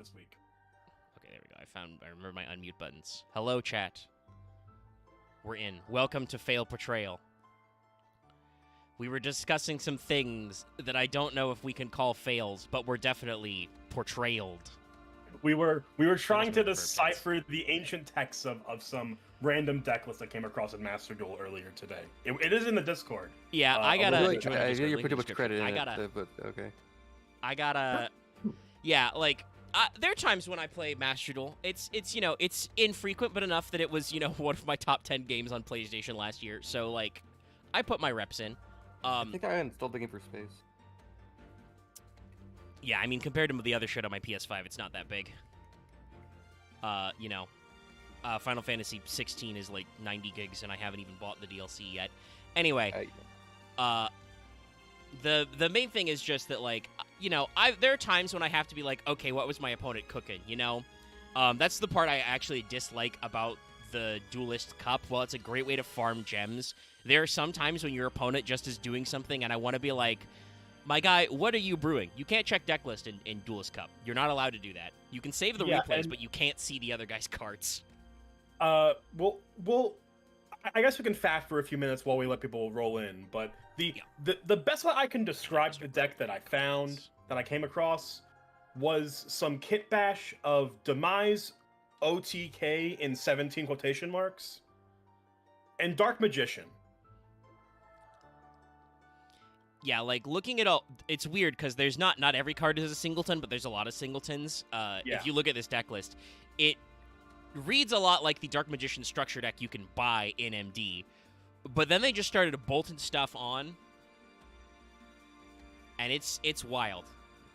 this week. Okay, there we go. I remember my unmute buttons. Hello, chat. We're in. Welcome to Fail Portrayal. We were discussing some things that I don't know if we can call fails, but we're definitely portrayaled. We were trying to decipher the ancient texts of some random deck list that came across in Master Duel earlier today. It is in the Discord. Yeah, I gotta. You're pretty much credit in it, but okay. I gotta. Yeah, like there are times when I play Master Duel. It's it's infrequent, but enough that it was one of my top 10 games on PlayStation last year. So like, I put my reps in. I think I installed the game for space. Yeah, I mean, compared to the other shit on my PS5, it's not that big. Final Fantasy 16 is like 90 gigs, and I haven't even bought the DLC yet. Anyway, the main thing is just that, like, there are times when I have to be like, okay, what was my opponent cooking, That's the part I actually dislike about the Duelist Cup. While it's a great way to farm gems, there are some times when your opponent just is doing something, and I want to be like, my guy, what are you brewing? You can't check deck list in Duelist Cup. You're not allowed to do that. You can save the replays, but you can't see the other guy's cards. Well, I guess we can faff for a few minutes while we let people roll in. But the best way I can describe the deck that I came across, was some kit bash of Demise, OTK in 17 quotation marks, and Dark Magician. Yeah, like, looking at all... It's weird, because there's not every card is a singleton, but there's a lot of singletons. If you look at this deck list, it reads a lot like the Dark Magician structure deck you can buy in MD. But then they just started bolting stuff on, and it's wild.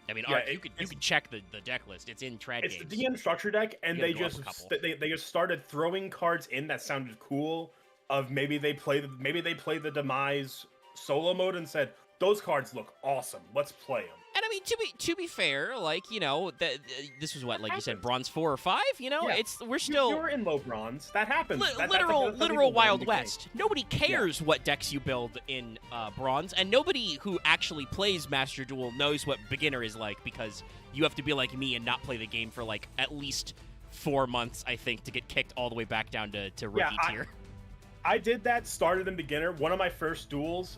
I mean, you could check the deck list. It's in Trad It's games. the DM structure deck, and they just started throwing cards in that sounded cool. Of maybe they play the Demise solo mode and said, those cards look awesome. Let's play them. And I mean, to be fair, like, this was what, like you said, bronze 4 or 5. We're still you're in low bronze. That happens. Literal Wild West. Nobody cares what decks you build in bronze, and nobody who actually plays Master Duel knows what beginner is like, because you have to be like me and not play the game for like at least 4 months, I think, to get kicked all the way back down to rookie tier. I did that. Started in beginner. One of my first duels.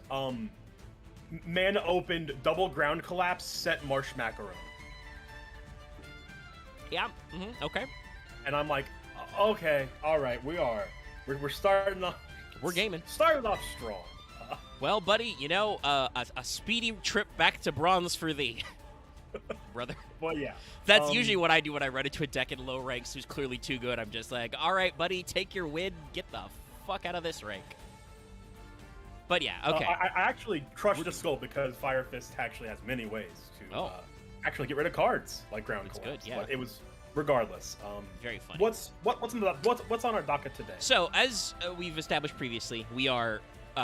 Man opened double ground collapse, set Marsh Macaron. Yeah. Okay. And I'm like, okay, all right, we're starting off. We're gaming. Started off strong. Well, buddy, a speedy trip back to bronze for thee, brother. Well, yeah. That's usually what I do when I run into a deck in low ranks who's clearly too good. I'm just like, all right, buddy, take your win, get the fuck out of this rank. But yeah, okay. I actually crushed the skull because Fire Fist actually has many ways to actually get rid of cards like ground collapse. Good, yeah. But it was regardless. Very funny. What's on our docket today? So as we've established previously, we are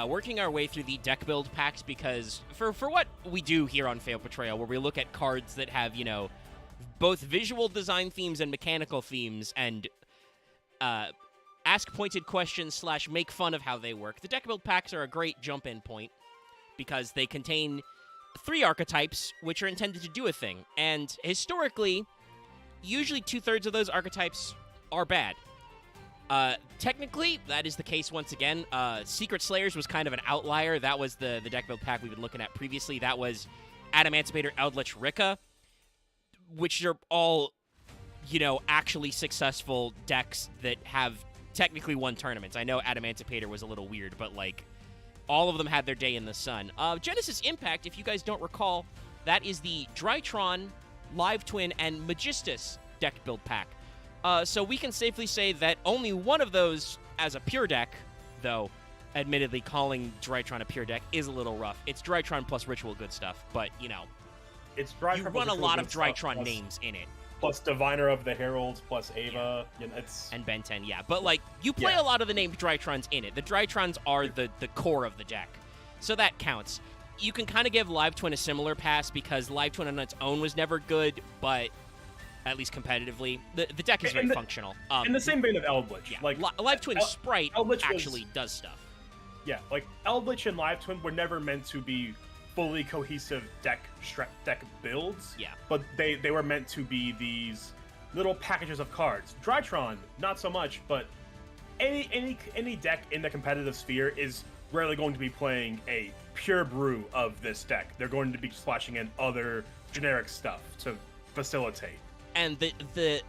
working our way through the deck build packs, because for what we do here on Fail Portrayal, where we look at cards that have both visual design themes and mechanical themes, and ask pointed questions / make fun of how they work. The deck build packs are a great jump-in point because they contain 3 archetypes which are intended to do a thing. And historically, usually 2/3 of those archetypes are bad. Technically, that is the case once again. Secret Slayers was kind of an outlier. That was the deck build pack we've been looking at previously. That was Adamancipator, Eldritch, Rika, which are all, actually successful decks that have technically won tournaments. I know Adamancipator was a little weird, but, like, all of them had their day in the sun. Genesis Impact, if you guys don't recall, that is the Drytron, Live Twin, and Magistus deck build pack. So we can safely say that only one of those as a pure deck, though, admittedly calling Drytron a pure deck is a little rough. It's Drytron plus Ritual Good Stuff, but, it's Drytron you run a lot of Drytron names in it. Plus Diviner of the Heralds, plus Ava, and Ben 10, yeah. But, like, you play a lot of the named Drytrons in it. The Drytrons are the core of the deck, so that counts. You can kind of give Live Twin a similar pass, because Live Twin on its own was never good, but at least competitively, the deck is very functional. In the same vein of Eldritch. Yeah, like, Live Twin Sprite Eldritch actually does stuff. Yeah, like, Eldritch and Live Twin were never meant to be fully cohesive deck builds. Yeah. But they were meant to be these little packages of cards. Drytron, not so much, but any deck in the competitive sphere is rarely going to be playing a pure brew of this deck. They're going to be splashing in other generic stuff to facilitate. And the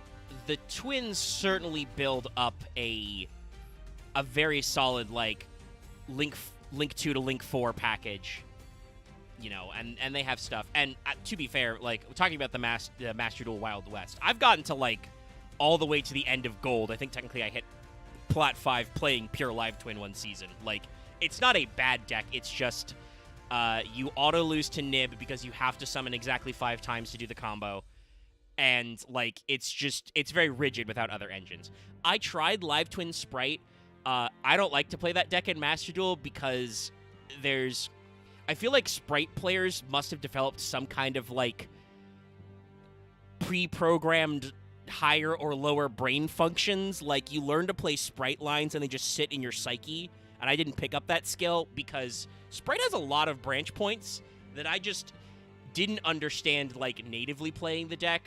twins certainly build up a very solid like Link 2 to Link 4 package, and they have stuff. And to be fair, like talking about the Master Duel Wild West, I've gotten to like all the way to the end of Gold. I think technically I hit Plat 5 playing pure Live Twin one season. Like, it's not a bad deck. It's just you auto lose to Nib because you have to summon exactly 5 times to do the combo. And, like, it's very rigid without other engines. I tried Live Twin Sprite. I don't like to play that deck in Master Duel because I feel like Sprite players must have developed some kind of, like, pre-programmed higher or lower brain functions. Like, you learn to play Sprite lines and they just sit in your psyche. And I didn't pick up that skill because Sprite has a lot of branch points that I just didn't understand, like, natively playing the deck,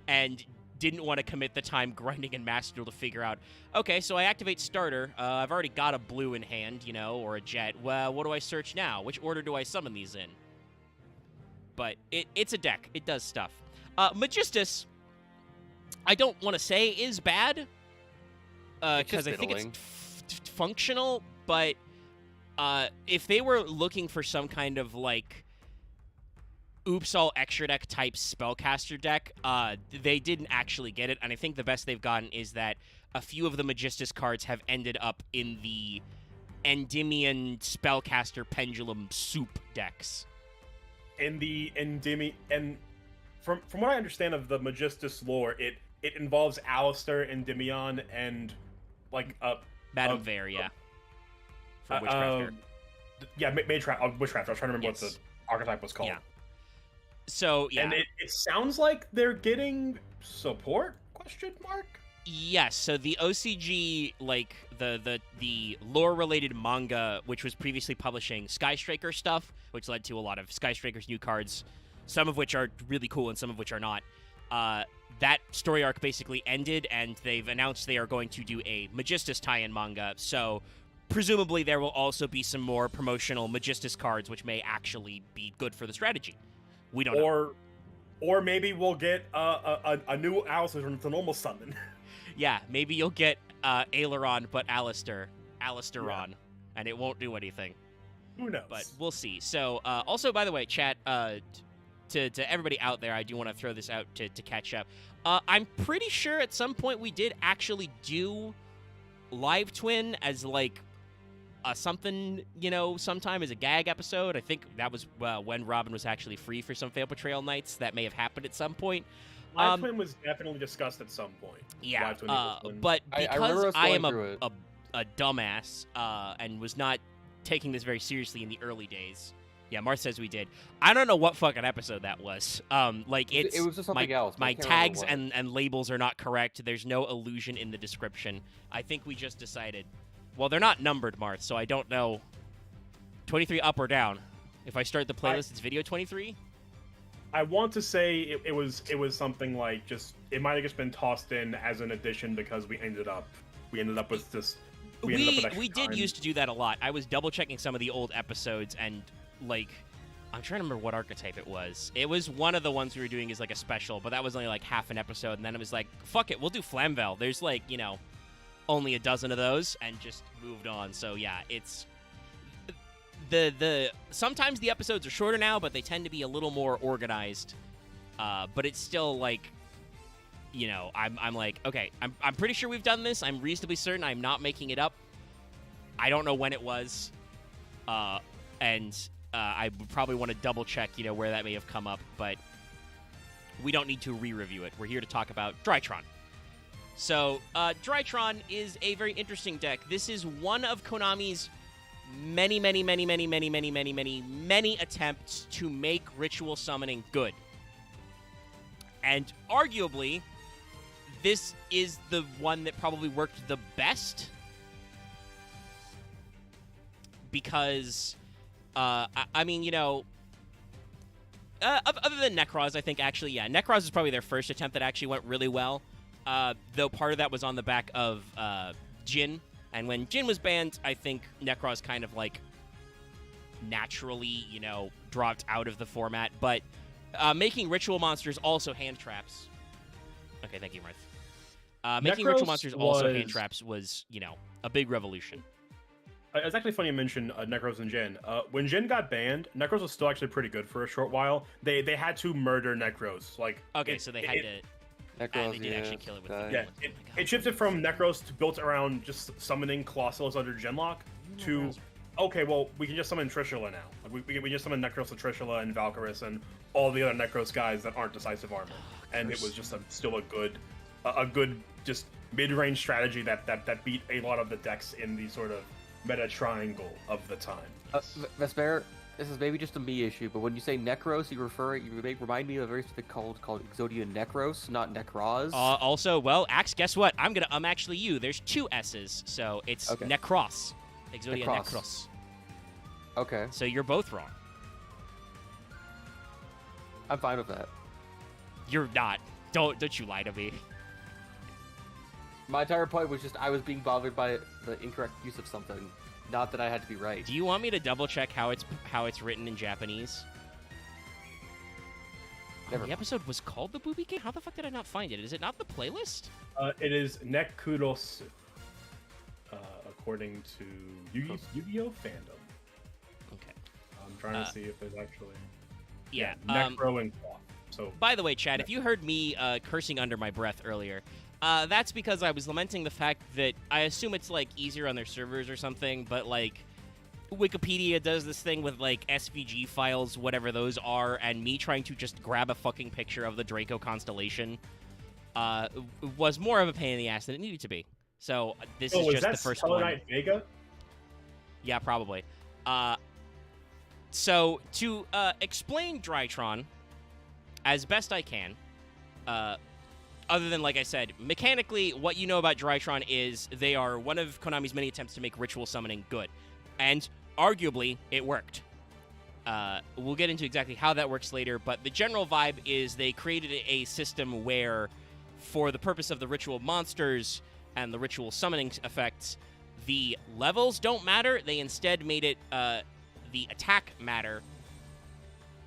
and didn't want to commit the time grinding in Master Duel to figure out, okay, so I activate starter. I've already got a blue in hand, or a jet. Well, what do I search now? Which order do I summon these in? But it's a deck. It does stuff. Magistus, I don't want to say is bad, because I think it's functional, but if they were looking for some kind of, like, Oops All Extra Deck type spellcaster deck, they didn't actually get it, and I think the best they've gotten is that a few of the Magistus cards have ended up in the Endymion spellcaster pendulum soup decks. And from what I understand of the Magistus lore, it involves Alistair, Endymion, and like Madame Vare, yeah. For Witchcrafter. Yeah, Witchcraft. I was trying to remember what the archetype was called. Yeah. So, yeah. And it sounds like they're getting support? ? Yes, so the OCG, like, the lore-related manga, which was previously publishing Skystriker stuff, which led to a lot of Skystriker's new cards, some of which are really cool and some of which are not, that story arc basically ended, and they've announced they are going to do a Magistus tie-in manga, so presumably there will also be some more promotional Magistus cards, which may actually be good for the strategy. We don't know. Or maybe we'll get a new Alistair to normal summon. Yeah, maybe you'll get Aileron, but Alistaron, and it won't do anything. Who knows? But we'll see. So, also, by the way, chat, to everybody out there, I do want to throw this out to catch up. I'm pretty sure at some point we did actually do Live Twin as, like, something, sometime as a gag episode. I think that was when Robin was actually free for some Fail Portrayal nights. That may have happened at some point. Live Twin was definitely discussed at some point. Yeah, but because I am a dumbass and was not taking this very seriously in the early days. Yeah, Marth says we did. I don't know what fucking episode that was. It was just something else. My tags and labels are not correct. There's no illusion in the description. I think we just decided. Well, they're not numbered, Marth, so I don't know. 23 up or down? If I start the playlist, it's video 23? I want to say it was something like it might have just been tossed in as an addition because we ended up with this. We did used to do that a lot. I was double checking some of the old episodes and, like, I'm trying to remember what archetype it was. It was one of the ones we were doing as like a special, but that was only like half an episode, and then it was like, fuck it, we'll do Flamvel. There's like, only a dozen of those, and just moved on. So yeah, it's the sometimes the episodes are shorter now, but they tend to be a little more organized. But it's still like, I'm like, okay, I'm pretty sure we've done this. I'm reasonably certain I'm not making it up. I don't know when it was, and I would probably want to double check, where that may have come up. But we don't need to re-review it. We're here to talk about Drytron. So, Drytron is a very interesting deck. This is one of Konami's many attempts to make ritual summoning good. And arguably, this is the one that probably worked the best. Because, other than Necroz, I think actually, yeah, Necroz is probably their first attempt that actually went really well. though part of that was on the back of Jin. And when Jin was banned, I think Necros kind of, like, naturally, dropped out of the format. But making ritual monsters also hand traps. Okay, thank you, Marth. Making ritual monsters also hand traps was, a big revolution. It's actually funny you mentioned Necros and Jin. When Jin got banned, Necros was still actually pretty good for a short while. They had to murder Necros. So they had to. Necros, they did actually kill it with it shifted from Necros to built around just summoning Colossus under Genlock to, okay, well, we can just summon Trishula now. We just summon Necros to Trishula and Valkyris and all the other Necros guys that aren't decisive armor. And it was just still a good just mid-range strategy that beat a lot of the decks in the sort of meta triangle of the time. Vesper, this is maybe just a me issue, but when you say Necros, you remind me of a very specific called Exodia Necros, not Necros. Also, well, Axe, guess what? I'm actually you. There's 2 S's, so it's Necros. Exodia Necros. Okay. So you're both wrong. I'm fine with that. You're not. Don't you lie to me. My entire point was just I was being bothered by the incorrect use of something, not that I had to be right. Do you want me to double check how it's written in Japanese? The episode was called The Booby Game? How the fuck did I not find it? Is it not the playlist? It is Nekuros, according to Yu-Gi-Oh! Fandom. Okay. I'm trying to see if there's actually... Yeah. Necro and Cloth. So, by the way, Chad, if you heard me cursing under my breath earlier, that's because I was lamenting the fact that I assume it's, like, easier on their servers or something, but, like, Wikipedia does this thing with, like, SVG files, whatever those are, and me trying to just grab a fucking picture of the Draco constellation was more of a pain in the ass than it needed to be. So this is just the first one. Knight Vega? Yeah, probably. So to explain Drytron as best I can, other than, like I said, mechanically, what you know about Drytron is they are one of Konami's many attempts to make ritual summoning good. And arguably, it worked. We'll get into exactly how that works later, but the general vibe is they created a system where, for the purpose of the ritual monsters and the ritual summoning effects, the levels don't matter. They instead made it the attack matter.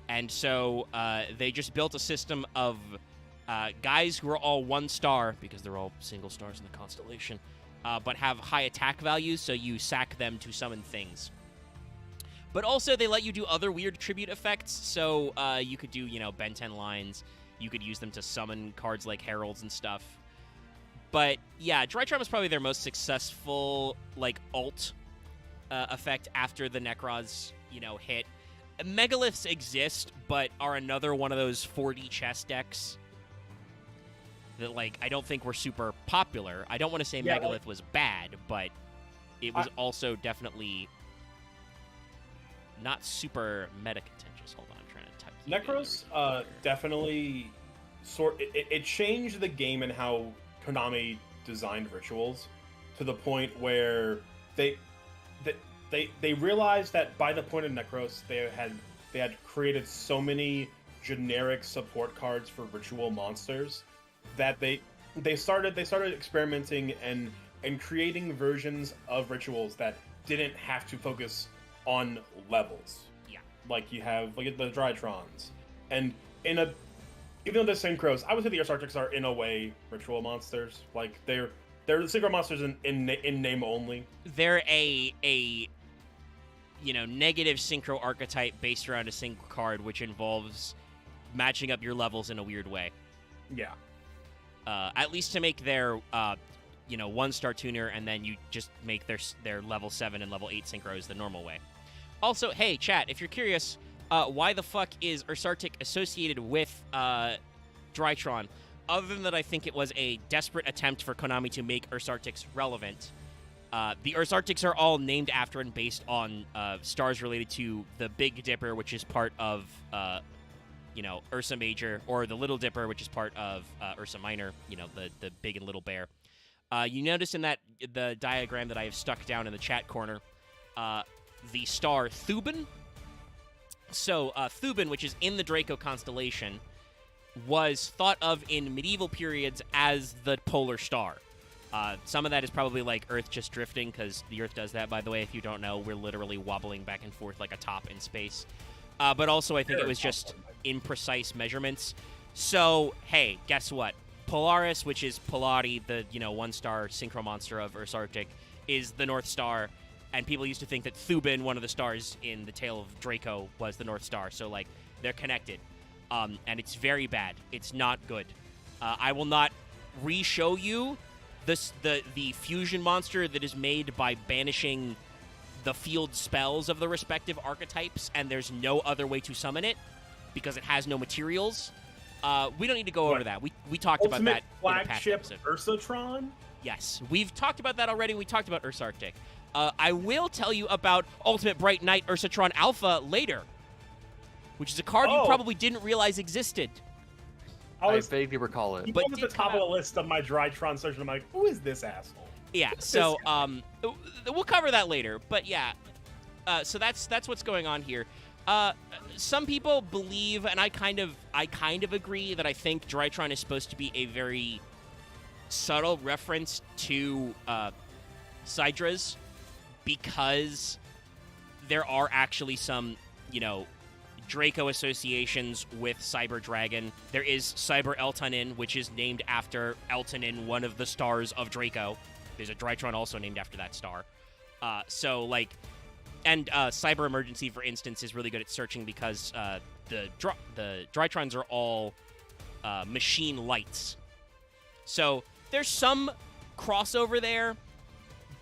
And so they just built a system of guys who are all 1 star, because they're all single stars in the constellation, but have high attack values, so you sack them to summon things. But also, they let you do other weird tribute effects, so you could do, Ben 10 lines. You could use them to summon cards like Heralds and stuff. But, yeah, Drytron was probably their most successful, like, alt effect after the Necros, hit. Megaliths exist, but are another one of those 4D chess decks that, like, I don't think were super popular. I don't want to say Megalith was bad, but it was also definitely not super meta contentious. Hold on, I'm trying to type. Necros definitely it changed the game and how Konami designed rituals to the point where they realized that by the point of Necros they had created so many generic support cards for ritual monsters that they started experimenting and creating versions of rituals that didn't have to focus on levels. Yeah. Like you have the Drytrons. And even though they're synchros, I would say the Earth-Arctics are in a way ritual monsters. Like they're synchro monsters in name only. They're a negative synchro archetype based around a single card, which involves matching up your levels in a weird way. Yeah. At least to make their 1-star tuner, and then you just make their level 7 and level 8 synchros the normal way. Also, hey, chat, if you're curious, why the fuck is Ursartic associated with Drytron? Other than that, I think it was a desperate attempt for Konami to make Ursartics relevant. The Ursartics are all named after and based on stars related to the Big Dipper, which is part of Ursa Major, or the Little Dipper, which is part of Ursa Minor, the big and little bear. You notice in the diagram that I have stuck down in the chat corner, the star Thuban. So Thuban, which is in the Draco constellation, was thought of in medieval periods as the polar star. Some of that is probably like Earth just drifting, because the Earth does that, by the way. If you don't know, we're literally wobbling back and forth like a top in space. But also, I think it was just imprecise measurements. So, hey, guess what? Polaris, which is Polari, the, one-star synchro monster of Earth's Arctic, is the North Star. And people used to think that Thuban, one of the stars in the Tale of Draco, was the North Star. So, like, they're connected. And it's very bad. It's not good. I will not re-show you the fusion monster that is made by banishing the field spells of the respective archetypes, and there's no other way to summon it because it has no materials. We don't need to go over that. We talked about that in a past episode. Ursatron? Yes, we've talked about that already. We talked about Earth's Arctic. I will tell you about Ultimate Bright Knight Ursatron Alpha later, which is a card you probably didn't realize existed. I vaguely recall it. But at the top of the list of my Drytron search, and I'm like, who is this asshole? Yeah, so we'll cover that later. But yeah, so that's what's going on here. Some people believe, and I kind of agree, that I think Drytron is supposed to be a very subtle reference to Sidras, because there are actually some, Draco associations with Cyber Dragon. There is Cyber Eltanin, which is named after Eltanin, one of the stars of Draco. There's a Drytron also named after that star. Cyber Emergency, for instance, is really good at searching because the Drytrons are all machine lights. So there's some crossover there,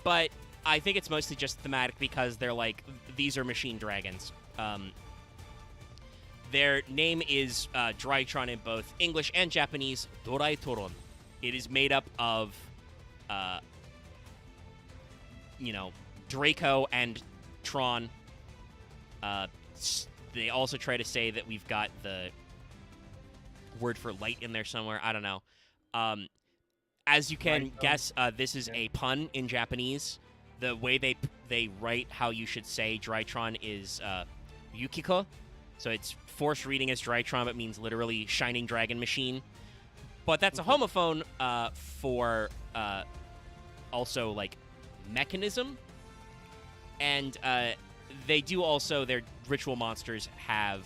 but I think it's mostly just thematic because they're like, these are machine dragons. Their name is Drytron in both English and Japanese, Doraitoron. It is made up of, Draco and Tron. They also try to say that we've got the word for light in there somewhere. I don't know. As you can guess, this is a pun in Japanese. The way they write how you should say Drytron is Yukiko. So it's forced reading as Drytron, but means literally shining dragon machine. But that's a homophone for also, like, mechanism. And they do also, their ritual monsters have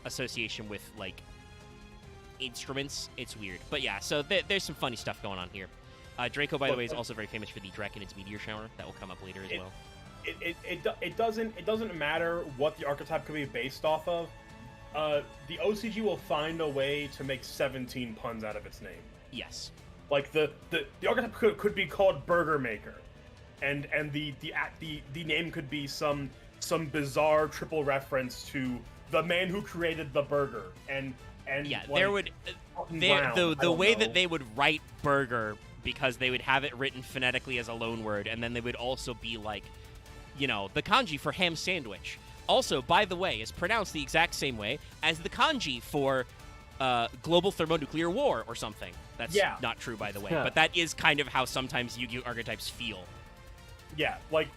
association with, like, instruments. It's weird. But yeah, so there's some funny stuff going on here. Draco, by the way, is also very famous for the Draconid's Meteor Shower. That will come up later as well. It doesn't matter what the archetype could be based off of. The OCG will find a way to make 17 puns out of its name. Yes. Like the archetype could be called Burger Maker, and the name could be some some bizarre reference to the man who created the burger, and yeah, like, there would the way that they would write burger, because they would have it written phonetically as a loan word, and then they would also be like, you know, the kanji for ham sandwich. Also, by the way, is pronounced the exact same way as the kanji for global thermonuclear war or something. That's not true, by the way, but that is kind of how sometimes Yu-Gi-Oh archetypes feel. Yeah, like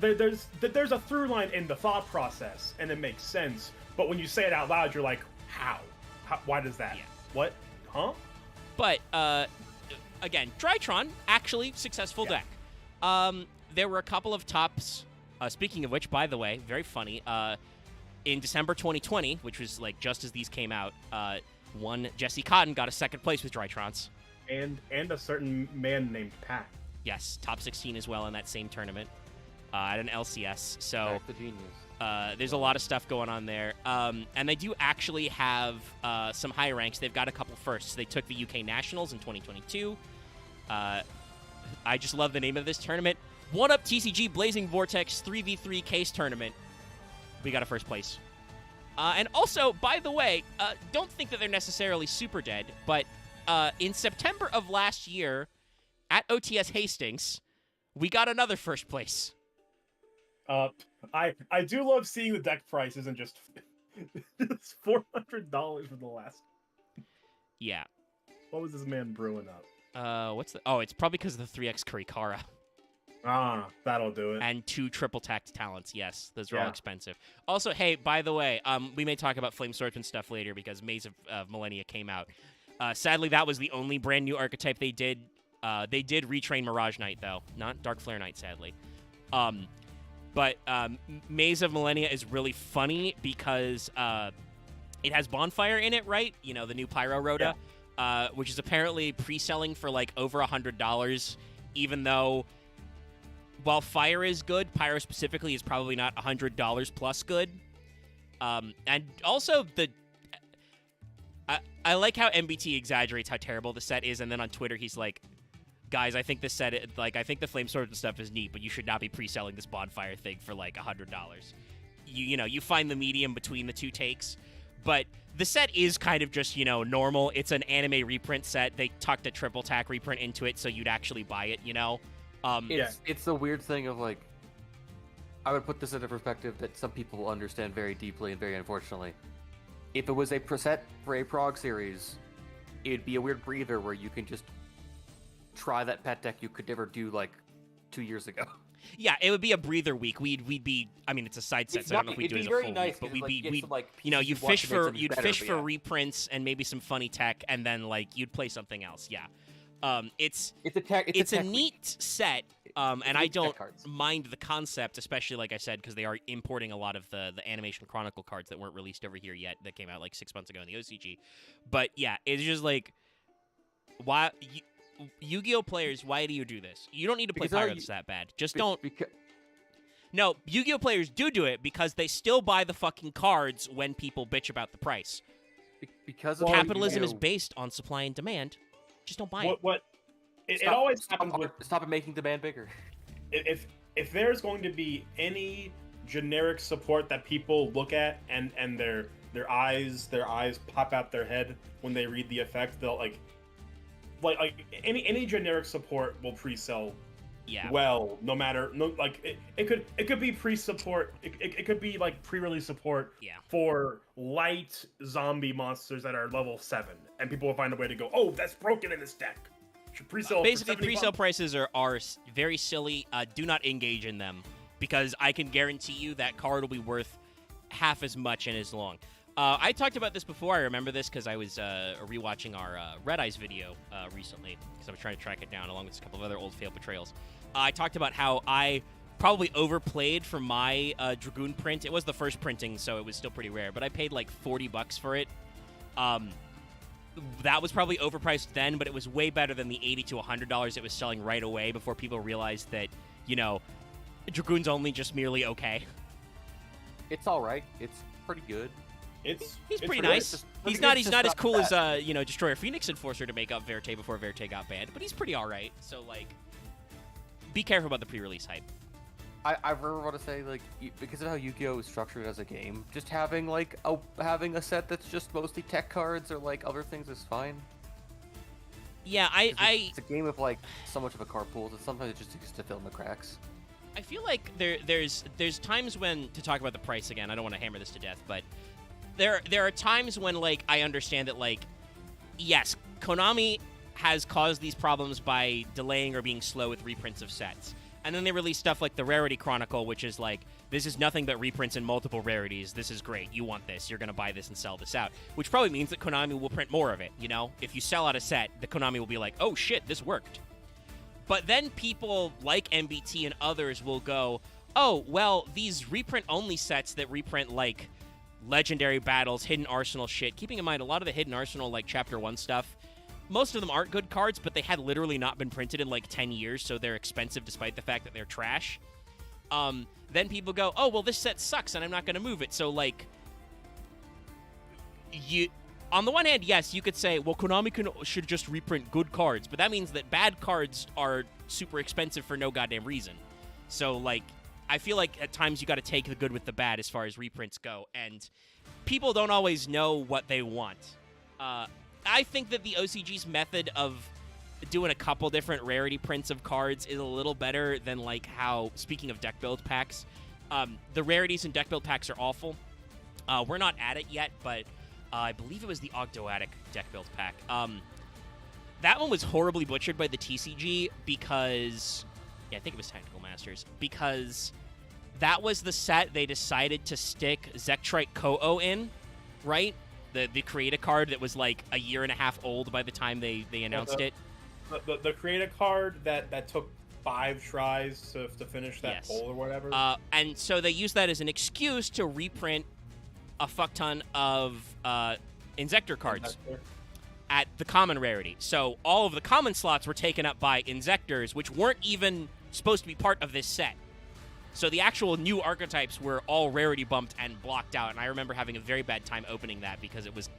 there's a through line in the thought process, and it makes sense. But when you say it out loud, you're like, how? Why does that? Yeah. What? Huh? But again, Drytron, actually successful deck. There were a couple of tops. Speaking of which, by the way, very funny. In December 2020, which was like just as these came out, one Jesse Cotton got a second place with Drytrons. And a certain man named Pat. Yes, top 16 as well in that same tournament at an LCS. So the genius. There's a lot of stuff going on there. And they do actually have some high ranks. They've got a couple firsts. They took the UK Nationals in 2022. I just love the name of this tournament. 1-Up TCG Blazing Vortex 3v3 case tournament. We got a first place. And also, by the way, don't think that they're necessarily super dead, but in September of last year, at OTS Hastings, we got another first place. I do love seeing the deck prices and just it's $400 for the last. Yeah. What was this man brewing up? What's the? Oh, it's probably because of the 3x Kurikara. That'll do it. And 2 triple tax talents. Yes, those are all Yeah. expensive. Also, hey, by the way, we may talk about Flame Swordsman stuff later because Maze of Millennia came out. Sadly, that was the only brand new archetype they did. They did retrain Mirage Knight, though, not Dark Flare Knight, sadly. But Maze of Millennia is really funny because it has Bonfire in it, right? You know, the new Pyro Rhoda, which is apparently pre-selling for like over $100, even though while Fire is good, Pyro specifically is probably not $100 plus good. And also I like how MBT exaggerates how terrible the set is, and then on Twitter he's like, guys, I think this set, I think the Flame Sword and stuff is neat, but you should not be pre-selling this Bonfire thing for like $100. You know, you find the medium between the two takes, but the set is kind of just, you know, normal. It's an anime reprint set. They tucked a triple tack reprint into it, so you'd actually buy it, you know? It's the weird thing of, like, I would put this into perspective that some people will understand very deeply and very unfortunately. If it was a preset for a prog series, it'd be a weird breather where you can just try that pet deck you could never do, like, 2 years ago. Yeah, it would be a breather week. We'd be. I mean, it's a side set, so I don't know if we'd do it as a full week. But you know, you'd fish for reprints and maybe some funny tech, and then like you'd play something else. Yeah, it's a neat set. And I don't mind the concept, especially like I said, because they are importing a lot of the Animation Chronicle cards that weren't released over here yet. That came out like 6 months ago in the OCG. But yeah, it's just like, why? Yu-Gi-Oh players, why do you do this? You don't need to play Pirates that bad. Just don't. No, Yu-Gi-Oh players do it because they still buy the fucking cards when people bitch about the price. Because capitalism is based on supply and demand. Just don't buy it. It always happens with... Stop making demand bigger. If there's going to be any generic support that people look at and their eyes pop out their head when they read the effect, they'll like any generic support will pre-sell well, no matter it could be pre-support, it could be like pre-release support for light zombie monsters that are level 7, and people will find a way to go, oh, that's broken in this deck. Should pre-sell basically pre-sale prices are very silly. Do not engage in them because I can guarantee you that card will be worth half as much and as long. I talked about this before. I remember this because I was rewatching our Red Eyes video recently because I was trying to track it down along with a couple of other old failed betrayals. I talked about how I probably overplayed for my Dragoon print. It was the first printing, so it was still pretty rare, but I paid like $40 for it. That was probably overpriced then, but it was way better than the $80 to $100 it was selling right away before people realized that, you know, Dragoon's only just merely okay. It's all right. It's pretty good. He's pretty nice. He's not as cool as Destroyer Phoenix Enforcer to make up Verte before Verte got banned, but he's pretty all right. So like, be careful about the pre-release hype. I really want to say, like, because of how Yu-Gi-Oh is structured as a game, just having like having a set that's just mostly tech cards or like other things is fine. Yeah, it's a game of like so much of a card pool that sometimes it just exists to fill in the cracks. I feel like there's times when, to talk about the price again, I don't want to hammer this to death, but there are times when, like, I understand that, like, yes, Konami has caused these problems by delaying or being slow with reprints of sets. And then they release stuff like the Rarity Chronicle, which is like, this is nothing but reprints in multiple rarities. This is great. You want this. You're going to buy this and sell this out. Which probably means that Konami will print more of it, you know? If you sell out a set, the Konami will be like, oh shit, this worked. But then people like MBT and others will go, oh, well, these reprint-only sets that reprint, like, Legendary Battles, Hidden Arsenal shit. Keeping in mind, a lot of the Hidden Arsenal, like, Chapter 1 stuff, most of them aren't good cards, but they had literally not been printed in, like, 10 years, so they're expensive despite the fact that they're trash. Then people go, oh, well, this set sucks, and I'm not going to move it. So, like, on the one hand, yes, you could say, well, Konami should just reprint good cards, but that means that bad cards are super expensive for no goddamn reason. So, like, I feel like at times you got to take the good with the bad as far as reprints go, and people don't always know what they want. I think that the OCG's method of doing a couple different rarity prints of cards is a little better than, like, how, speaking of deck build packs, the rarities in deck build packs are awful. We're not at it yet, but I believe it was the Ogdoadic deck build pack. That one was horribly butchered by the TCG because Yeah, I think it was Technical Masters, because that was the set they decided to stick Zektrite Ko-Oh in, right? The create-a card that was like a year and a half old by the time they announced it. The create-a card that took 5 tries to finish that Yes. poll or whatever. And so they used that as an excuse to reprint a fuck ton of Inzektor cards at the common rarity. So all of the common slots were taken up by Inzektors, which weren't even supposed to be part of this set. So the actual new archetypes were all rarity bumped and blocked out, and I remember having a very bad time opening that because it was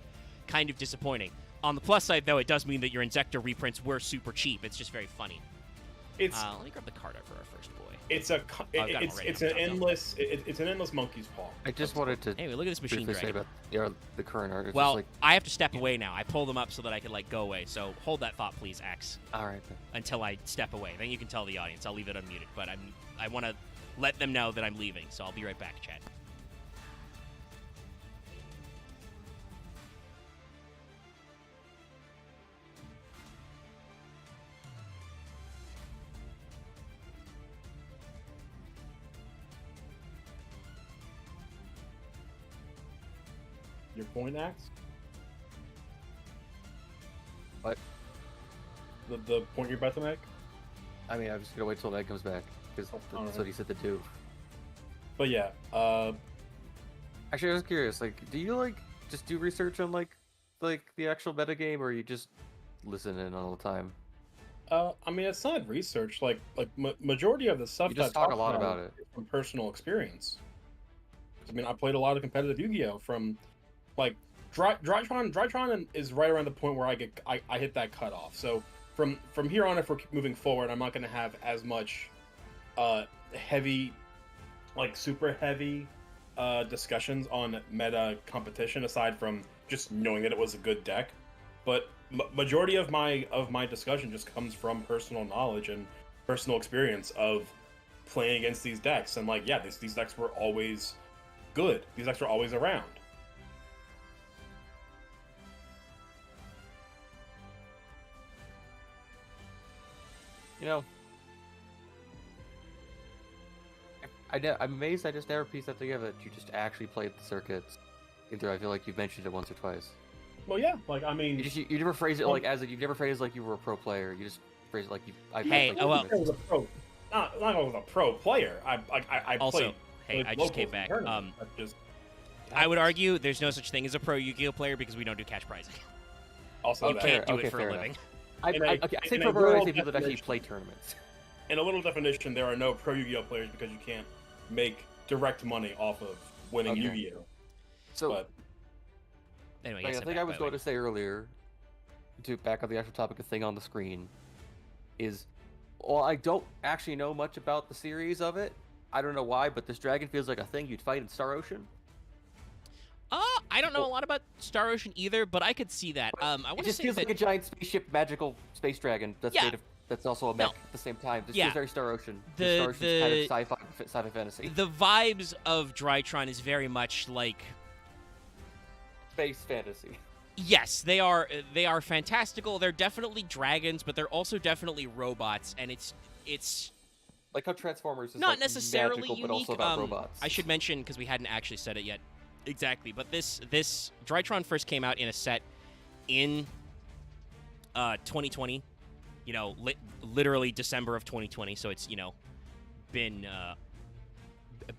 kind of disappointing. On the plus side, though, it does mean that your Inzektor reprints were super cheap. It's just very funny. It's let me grab the card out for our first boy. it's an endless monkey's paw. I just wanted to Anyway, look at this machine briefly say dragon. about the current art. It's Well, just like, I have to step away now. I pull them up so that I can like go away. So hold that thought, please, X, all right. Then. until I step away. Then you can tell the audience. I'll leave it unmuted, but I want to let them know that I'm leaving. So I'll be right back, chat. Your point, Axe? What? The point you're about to make? I mean, I'm just gonna wait till Ned comes back because that's what he said to do. But yeah, Actually, I was curious. Like, do you like just do research on like the actual metagame, or you just listen in all the time? I mean, it's not research. Like majority of the stuff You just that I talk a lot about it. is from personal experience. I mean, I played a lot of competitive Yu-Gi-Oh! From like Drytron is right around the point where I hit that cutoff. So from here on, if we're moving forward, I'm not going to have as much heavy, like super heavy discussions on meta competition, aside from just knowing that it was a good deck. But majority of my discussion just comes from personal knowledge and personal experience of playing against these decks. And like, yeah, these decks were always good. These decks were always around. You know, I'm amazed I just never pieced that together. That you just actually played the circuits. Either I feel like you've mentioned it once or twice. Well, yeah, like I mean, You never phrase it like you never phrase it like you were a pro player. You just phrase it like you. Hey, like, oh, well. I was a pro. Not I was a pro player. I Also, played. hey, I just locals came and back. tournaments. I just I would argue there's no such thing as a pro Yu-Gi-Oh player because we don't do cash prizing. also You that. can't do okay, it for a fair living. I In a- say in pro a player, I world say people that actually definition. play tournaments. In a little definition, there are no pro Yu-Gi-Oh players because you can't make direct money off of winning Okay. Yu-Gi-Oh. So But Anyway, like, yes, I think I was going to say earlier, to back up the actual topic of thing on the screen, is, well, I don't actually know much about the series of it. I don't know why, but this dragon feels like a thing you'd fight in Star Ocean. I don't know a lot about Star Ocean either, but I could see that. I It want to just say feels that like a giant spaceship, magical space dragon that's Yeah. made of, that's also a mech at the same time. This Yeah. feels very Star Ocean. The- Star Ocean's kind of sci-fi fantasy. the vibes of Drytron is very much like, Space fantasy. yes, they are fantastical. They're definitely dragons, but they're also definitely robots, and it's Like how Transformers is not like necessarily magical, unique. but also about robots. I should mention, because we hadn't actually said it yet exactly, but this Drytron first came out in a set in 2020. You know, literally December of 2020. So it's been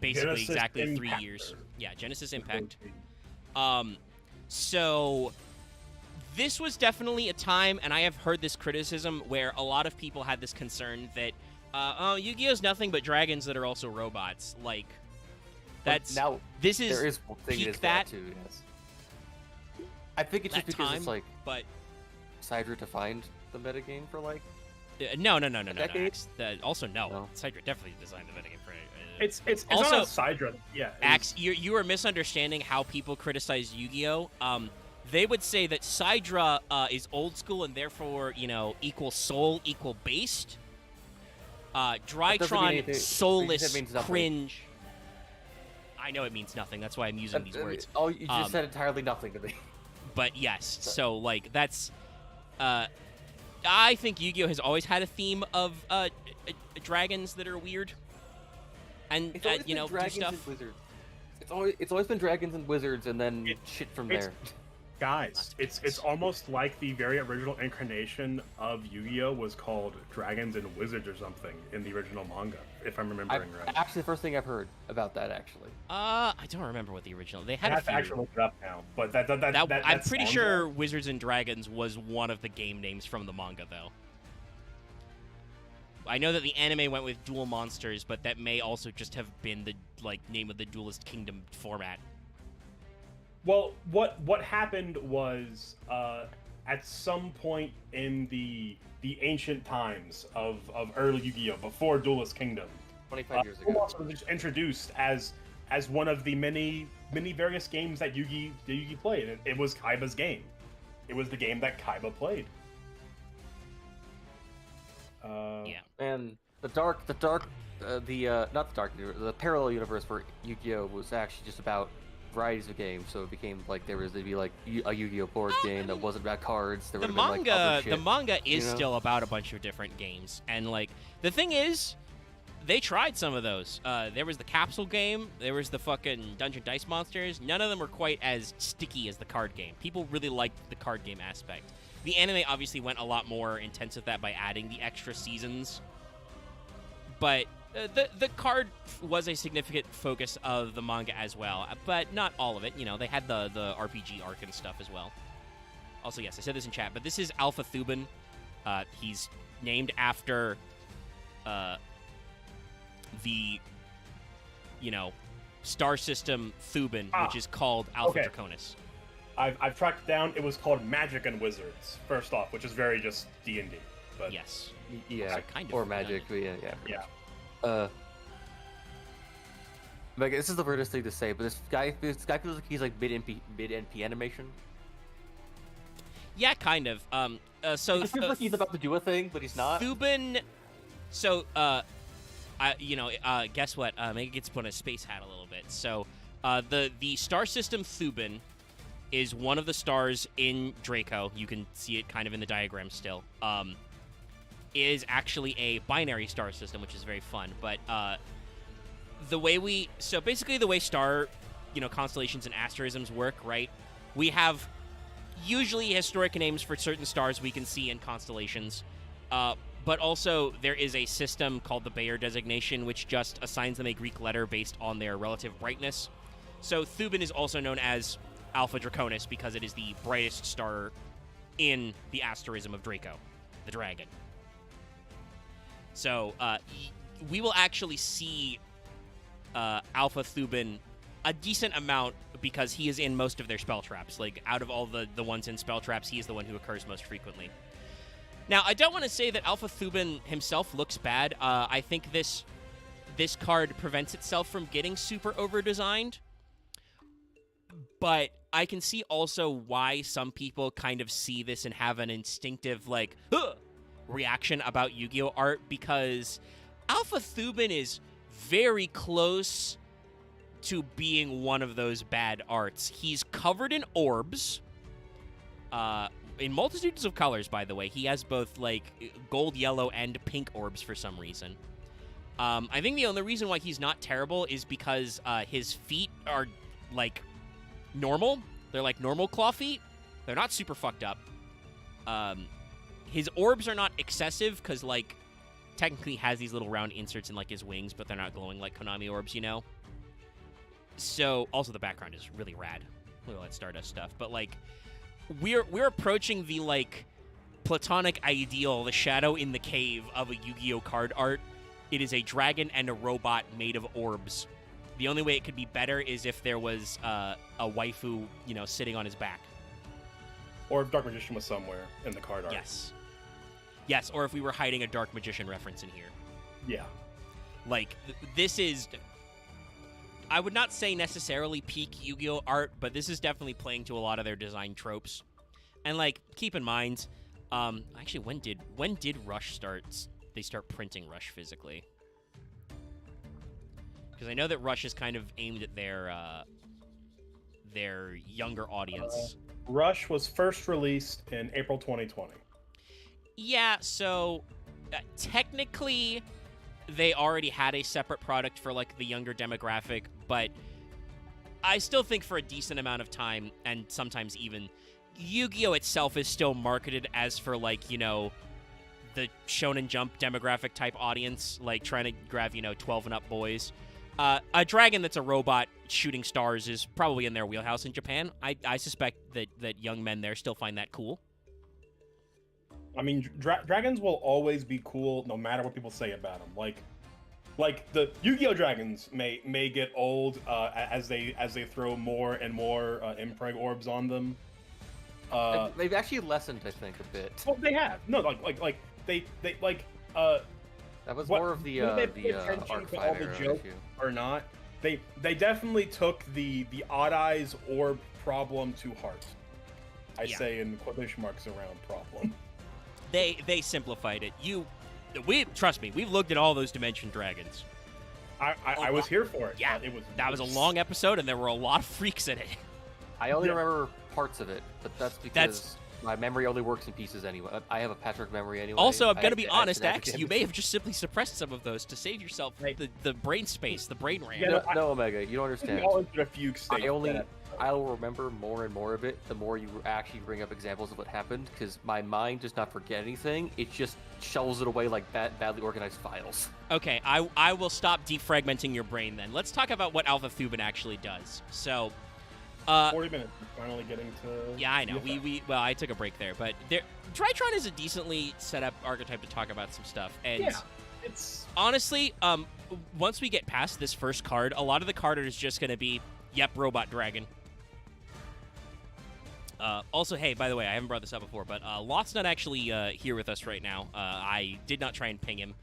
basically Genesis exactly 3 Impact. years. Yeah, Genesis Impact. So this was definitely a time, and I have heard this criticism where a lot of people had this concern that, Yu-Gi-Oh's nothing but dragons that are also robots. Like, that's now this is there is one thing peak is that too. Yes. I think it's that just because time, it's like but Sidra defined the metagame for like. no. decade? Axe. Also, no. No. Sidra definitely designed the metagame for. it's Also- not a Sidra. Yeah. Axe, you are misunderstanding how people criticize Yu-Gi-Oh. They would say that Sidra is old school and therefore, equal soul, equal based. Drytron, anything. soulless, It means nothing. cringe. I know it means nothing. That's why I'm using these words. Oh, you just Um, said entirely nothing to me. But yes, so like that's. I think Yu-Gi-Oh has always had a theme of dragons that are weird, and It's always you been know, do dragons stuff. and wizards. It's always been dragons and wizards, and then shit from it's- there. Guys, it's almost like the very original incarnation of Yu-Gi-Oh was called Dragons and Wizards or something in the original manga, if I'm remembering right. Actually, the first thing I've heard about that, actually. I don't remember what the original. They I had a have to few. actually look it up now, but that I'm pretty sounds sure right. Wizards and Dragons was one of the game names from the manga, though. I know that the anime went with Duel Monsters, but that may also just have been the name of the Duelist Kingdom format. Well, what happened was at some point in the ancient times of early Yu-Gi-Oh, before Duelist Kingdom, 25 years Duel ago. Monsters was just introduced as one of the many various games that Yugi played. It was Kaiba's game. It was the game that Kaiba played. Yeah. And the parallel universe for Yu-Gi-Oh was actually just about varieties of games. So it became like there'd be like a Yu-Gi-Oh board game that wasn't about cards. There The would have been like other shit. the manga is you know? still about a bunch of different games, and like the thing is, they tried some of those. There was the capsule game. There was the fucking Dungeon Dice Monsters. None of them were quite as sticky as the card game. People really liked the card game aspect. The anime obviously went a lot more intense with that by adding the extra seasons. But the card was a significant focus of the manga as well, but not all of it. You know, they had the RPG arc and stuff as well. Also, yes, I said this in chat, but this is Alpha Thuban. He's named after the, star system Thuban, which is called Alpha okay. Draconis. I've tracked down. It was called Magic and Wizards first off, which is very just D&D. But Yes. Yeah, kind of or redundant. magic. Yeah. yeah, Like this is the weirdest thing to say, but this guy feels like he's like mid NP animation. Yeah, kind of. So It feels like he's about to do a thing, but he's not. Thuban. So, guess what? Maybe gets to put on a space hat a little bit. So, the star system Thuban is one of the stars in Draco. You can see it kind of in the diagram still. Is actually a binary star system, which is very fun. But basically the way star, constellations and asterisms work, right? We have usually historic names for certain stars we can see in constellations. But also there is a system called the Bayer designation, which just assigns them a Greek letter based on their relative brightness. So Thuban is also known as Alpha Draconis because it is the brightest star in the asterism of Draco, the dragon. So we will actually see Alpha Thuban a decent amount because he is in most of their spell traps. Like, out of all the ones in spell traps, he is the one who occurs most frequently. Now, I don't want to say that Alpha Thuban himself looks bad. I think this card prevents itself from getting super over-designed. But I can see also why some people kind of see this and have an instinctive, like, reaction about Yu-Gi-Oh! Art, because Alpha Thuban is very close to being one of those bad arts. He's covered in orbs, in multitudes of colors, by the way. He has both, like, gold, yellow, and pink orbs for some reason. I think the only reason why he's not terrible is because his feet are, like, normal. They're like normal claw feet. They're not super fucked up. His orbs are not excessive because, like, technically he has these little round inserts in, like, his wings, but they're not glowing like Konami orbs, So, also the background is really rad. Look at all that Stardust stuff. But, like, we're approaching the, like, platonic ideal, the shadow in the cave of a Yu-Gi-Oh! Card art. It is a dragon and a robot made of orbs. The only way it could be better is if there was a waifu, sitting on his back. or if Dark Magician was somewhere in the card art. Yes, or if we were hiding a Dark Magician reference in here. Yeah. Like, this is... I would not say necessarily peak Yu-Gi-Oh! Art, but this is definitely playing to a lot of their design tropes. And, like, keep in mind, actually, when did Rush start? They start printing Rush physically? Because I know that Rush is kind of aimed at their younger audience. Rush was first released in April 2020. Yeah, so technically, they already had a separate product for like the younger demographic, but I still think for a decent amount of time, and sometimes even, Yu-Gi-Oh! Itself is still marketed as for, like, you know, the Shonen Jump demographic type audience, like trying to grab, you know, 12 and up boys. A dragon that's a robot shooting stars is probably in their wheelhouse in Japan. I suspect that young men there still find that cool. I mean, dragons will always be cool no matter what people say about them. Like the Yu-Gi-Oh! Dragons may get old as they throw more and more impreg orbs on them. They've actually lessened, I think, a bit. Well, they have. No, they That was more of the arc fighter issue. Or not. They definitely took the odd eyes orb problem to heart. I say in quotation marks around problem. They simplified it. Trust me, we've looked at all those Dimension Dragons. I was here for it. Yeah, that was a long episode, and there were a lot of freaks in it. I only remember parts of it, but that's because my memory only works in pieces anyway. I have a patchwork memory anyway. Also, I'm going to be honest, Axe, you may have just simply suppressed some of those to save yourself the brain space, the brain RAM. Yeah, no, Omega, you don't understand. I'll remember more and more of it the more you actually bring up examples of what happened, because my mind does not forget anything. It just shovels it away like badly organized files. Okay, I will stop defragmenting your brain then. Let's talk about what Alpha Thuban actually does. So... 40 minutes, finally getting to... Yeah, I know. Well, I took a break there, but Drytron is a decently set up archetype to talk about some stuff. And yeah, it's... Honestly, once we get past this first card, a lot of the card art is just going to be, yep, Robot Dragon. Also, hey, by the way, I haven't brought this up before, but Lot's not actually here with us right now. I did not try and ping him.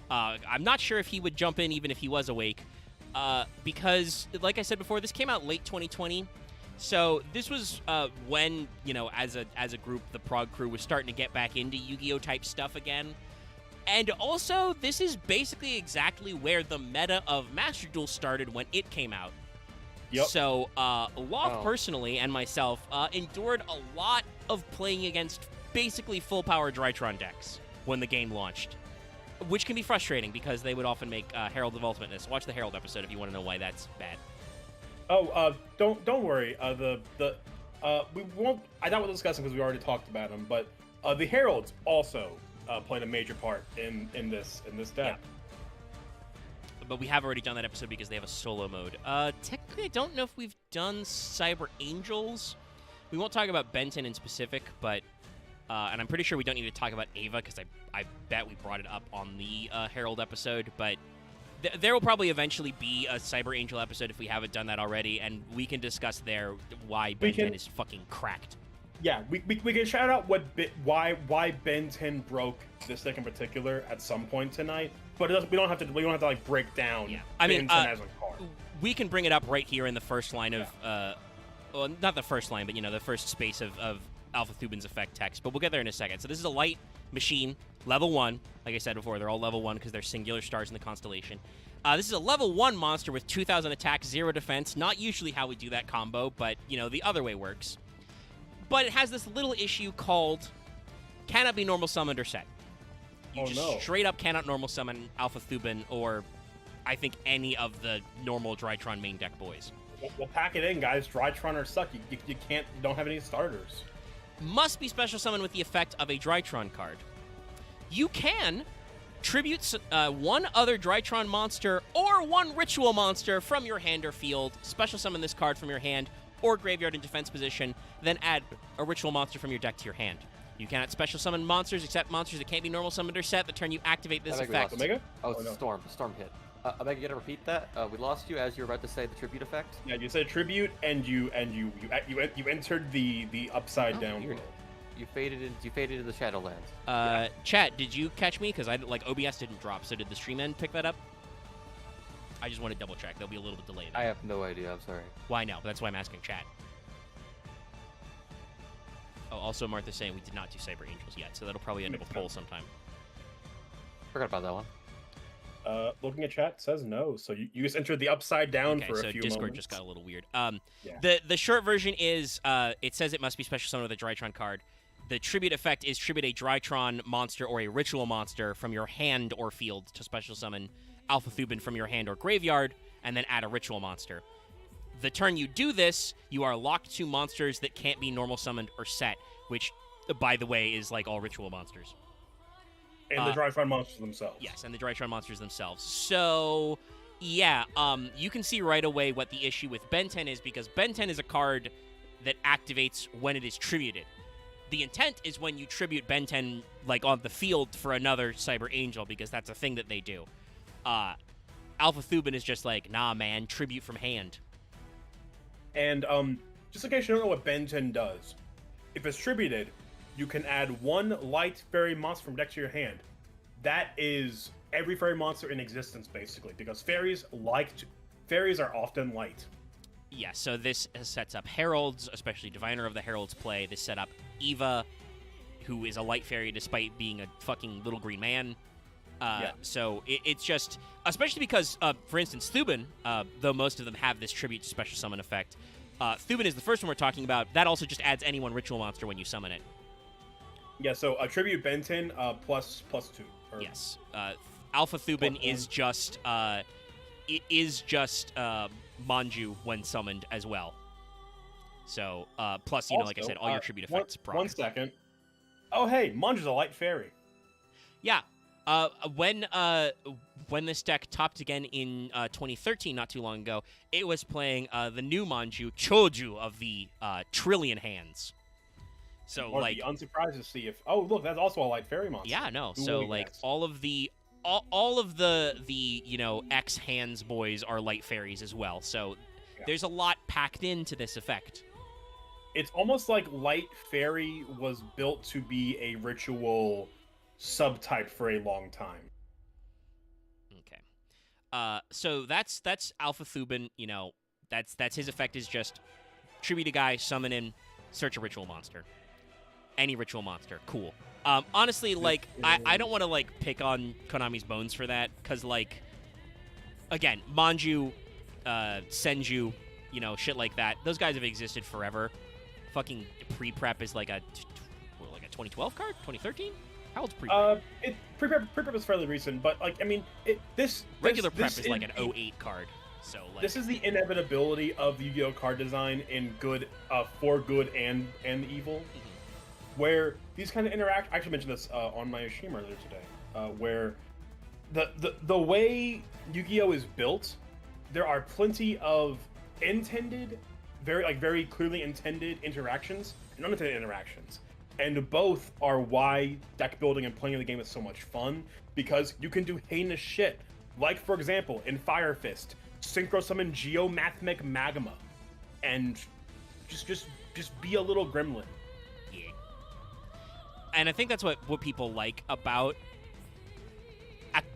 I'm not sure if he would jump in even if he was awake, because, like I said before, this came out late 2020. So this was when, you know, as a group, the Prog crew was starting to get back into Yu-Gi-Oh! Type stuff again. And also, this is basically exactly where the meta of Master Duel started when it came out. Yep. So, Loth personally and myself endured a lot of playing against basically full-power Drytron decks when the game launched, which can be frustrating because they would often make Herald of Ultimateness. Watch the Herald episode if you want to know why that's bad. Oh, don't worry. We won't. I doubt we'll discuss them because we already talked about them. But the Heralds also played a major part in this deck. Yeah. But we have already done that episode because they have a solo mode. Technically, I don't know if we've done Cyber Angels. We won't talk about Benton in specific, but and I'm pretty sure we don't need to talk about Ava because I bet we brought it up on the Herald episode, but. There will probably eventually be a Cyber Angel episode if we haven't done that already, and we can discuss there why Ben 10 is fucking cracked. Yeah, we can shout out why Ben 10 broke this deck in particular at some point tonight, but we don't have to like break down. Yeah, I mean, Ben 10 as a card. We can bring it up right here in the first line of, well, not the first line, but you know the first space of Alpha Thuban's effect text. But we'll get there in a second. So this is a light machine. Level 1, like I said before, they're all level 1 because they're singular stars in the constellation. This is a level 1 monster with 2,000 attack, 0 defense. Not usually how we do that combo, but, you know, the other way works. But it has this little issue called cannot be normal summoned or set. You straight up cannot normal summon Alpha Thuban or, I think, any of the normal Drytron main deck boys. Well, pack it in, guys. Drytroners suck. You don't have any starters. Must be special summoned with the effect of a Drytron card. You can tribute one other Drytron monster or one ritual monster from your hand or field, special summon this card from your hand or graveyard in defense position, then add a ritual monster from your deck to your hand. You cannot special summon monsters except monsters that can't be normal summoned or set. The turn you activate this effect. Omega? Oh, it's Storm. Storm hit. Omega, you gotta repeat that? We lost you as you were about to say the tribute effect? Yeah, you said tribute and you entered the upside down world. You faded into the Shadowlands. Chat, did you catch me? Because OBS didn't drop, so did the stream end pick that up? I just want to double check. There'll be a little bit delayed. I have no idea. I'm sorry. Why no? That's why I'm asking chat. Oh, also Martha's saying we did not do Cyber Angels yet, so that'll probably end up a poll sometime. Forgot about that one. Looking at chat says no, so you just entered the upside down for a few moments. So Discord just got a little weird. Yeah. The short version is it says it must be special summoned with a Drytron card. The tribute effect is tribute a Drytron monster or a ritual monster from your hand or field to special summon Alpha Thuban from your hand or graveyard, and then add a ritual monster. The turn you do this, you are locked to monsters that can't be normal summoned or set, which, by the way, is like all ritual monsters. And the Drytron monsters themselves. Yes, and the Drytron monsters themselves. So, yeah, you can see right away what the issue with Ben 10 is, because Ben 10 is a card that activates when it is tributed. The intent is when you tribute Ben 10, like, on the field for another Cyber Angel, because that's a thing that they do. Alpha Thuban is just like, nah, man, tribute from hand. And, just in case you don't know what Ben 10 does, if it's tributed, you can add one light fairy monster from deck to your hand. That is every fairy monster in existence, basically, because fairies are often light. Yeah, so this sets up Heralds, especially Diviner of the Heralds play. This set up Eva, who is a light fairy despite being a fucking little green man. So it's just, especially because, for instance, Thuban, though most of them have this tribute to special summon effect, Thuban is the first one we're talking about. That also just adds any one ritual monster when you summon it. Yeah, so tribute Ben 10 plus 2. Yes. Alpha Thuban is just Manju when summoned as well. So, plus, you know, like I said, all your tribute effects. One second. Oh, hey, Manju's a light fairy. Yeah. When this deck topped again in 2013, not too long ago, it was playing the new Manju, Choju of the Trillion Hands. So, or like, be unsurprised to see if look, that's also a light fairy monster. Yeah, no. Who So will like guess? all of the you know, X Hands boys are light fairies as well. So there's a lot packed into this effect. It's almost like light fairy was built to be a ritual subtype for a long time. Okay. So that's Alpha Thuban, you know, that's his effect is just tribute a guy, summon in, search a ritual monster. Any ritual monster. Cool. Honestly, like, I don't want to, like, pick on Konami's bones for that, because, like, again, Manju, Senju, you know, shit like that, those guys have existed forever. Fucking pre-prep is like a 2012 card? 2013? How old's pre-prep? Pre-prep is fairly recent, but, like, I mean, Regular prep is like an 08 card. So, like, this is the inevitability of Yu-Gi-Oh card design in good, for good and evil. Where these kind of interact, I actually mentioned this on my stream earlier today, where the way Yu-Gi-Oh is built, there are plenty of intended, very clearly intended interactions and unintended interactions, and both are why deck building and playing the game is so much fun, because you can do heinous shit, like for example in Fire Fist, synchro summon Geomathmic Magma, and just be a little gremlin. And I think that's what people like about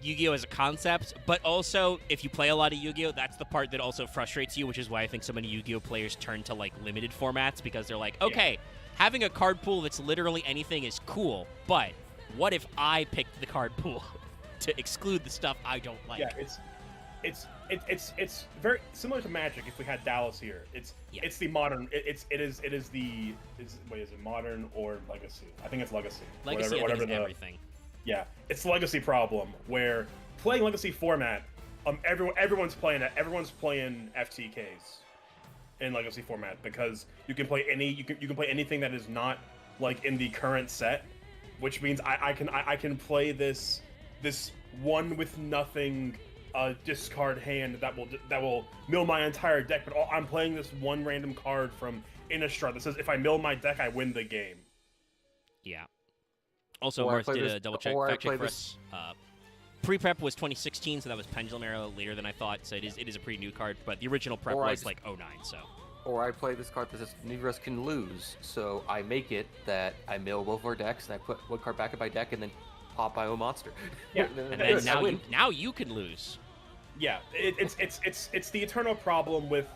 Yu-Gi-Oh! As a concept, but also, if you play a lot of Yu-Gi-Oh!, that's the part that also frustrates you, which is why I think so many Yu-Gi-Oh! Players turn to, like, limited formats, because they're like, okay, having a card pool that's literally anything is cool, but what if I picked the card pool to exclude the stuff I don't like? Yeah, it's very similar to Magic. If we had Dallas here, it's the modern. Is it modern or Legacy? I think it's Legacy. Legacy, whatever is everything. Yeah, it's Legacy problem where playing Legacy format, everyone's playing it. Everyone's playing FTKs in Legacy format, because you can play you can play anything that is not like in the current set, which means I can play this one with nothing. Discard hand that will mill my entire deck, but I'm playing this one random card from Innistrad that says if I mill my deck, I win the game. Yeah. Also, Marth did a double check fact check for us. Pre-prep was 2016, so that was Pendulum Arrow later than I thought. So it is a pretty new card, but the original prep was like 09. So. Or I play this card that says neither of us can lose, so I make it that I mill both our decks and I put one card back in my deck and then pop my own monster. Yeah, and then now you can lose. Yeah, it's the eternal problem with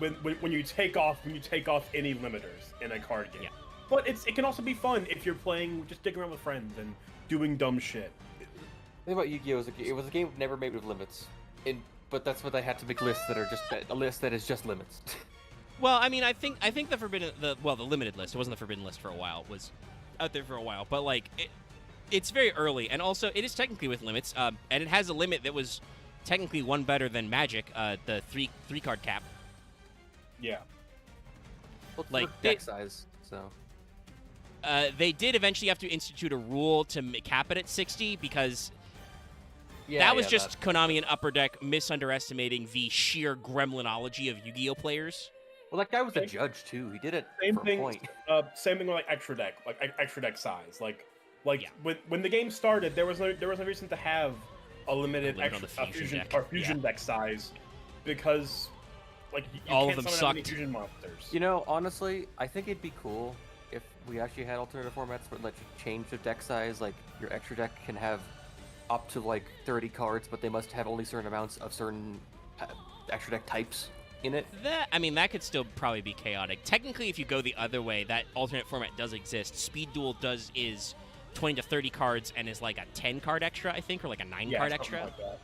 when you take off any limiters in a card game. Yeah. But it can also be fun if you're playing, just digging around with friends and doing dumb shit. The thing about Yu-Gi-Oh! It was a game never made with limits, but that's why they had to make lists that are just a list that is just limits. Well, I mean, I think the limited list. It wasn't the forbidden list for a while. It was out there for a while, but like it's very early, and also it is technically with limits, and it has a limit that was technically one better than Magic, the three card cap. Yeah. Well, Like, deck size, so. They did eventually have to institute a rule to cap it at 60 because Yeah, that was just Konami and Upper Deck misunderestimating the sheer gremlinology of Yu-Gi-Oh players. Well, that guy was a judge too. He did it Same for thing. a point. Same thing with like extra deck, extra deck size. Like Yeah. when the game started, there was no reason to have a limited limit on extra the fusion deck. fusion deck size, because like you All of can't them summon any sucked. fusion monsters. You know, honestly, I think it'd be cool if we actually had alternative formats where let you change the deck size. Like your extra deck can have up to like 30 cards, but they must have only certain amounts of certain extra deck types in it. That could still probably be chaotic. Technically, if you go the other way, that alternate format does exist. Speed Duel is 20 to 30 cards and is like a 10 card extra, I think, or like a 9 card something extra. like that.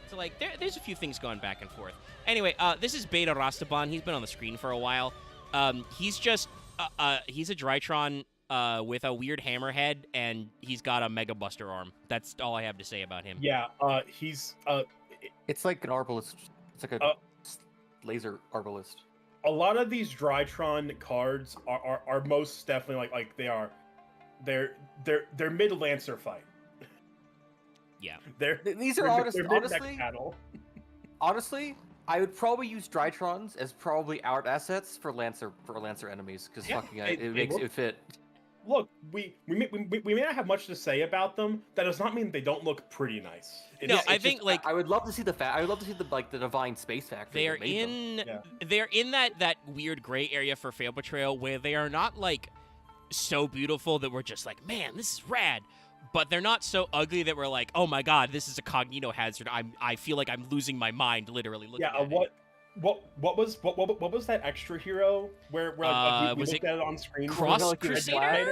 So like there's a few things going back and forth. Anyway, this is Beta Rastaban. He's been on the screen for a while. He's just he's a Drytron with a weird hammerhead, and he's got a Mega Buster arm. That's all I have to say about him. Yeah, he's It's like an arbalist. It's like a laser arbalist. a lot of these Drytron cards are most definitely like they're mid Lancer fight. Yeah. These are honestly, I would probably use Drytrons as probably out assets for Lancer enemies because it would fit. Look, we may not have much to say about them. That does not mean they don't look pretty nice. I think like I would love to see I would love to see the divine space factor. they're in that weird gray area for Fail Portrayal where they are not like so beautiful that we're just like, man, this is rad. But they're not so ugly that we're like, oh my god, this is a cognito hazard. I feel like I'm losing my mind literally looking at it. What was that extra hero where like, we looked at it on screen? Cross Crusader?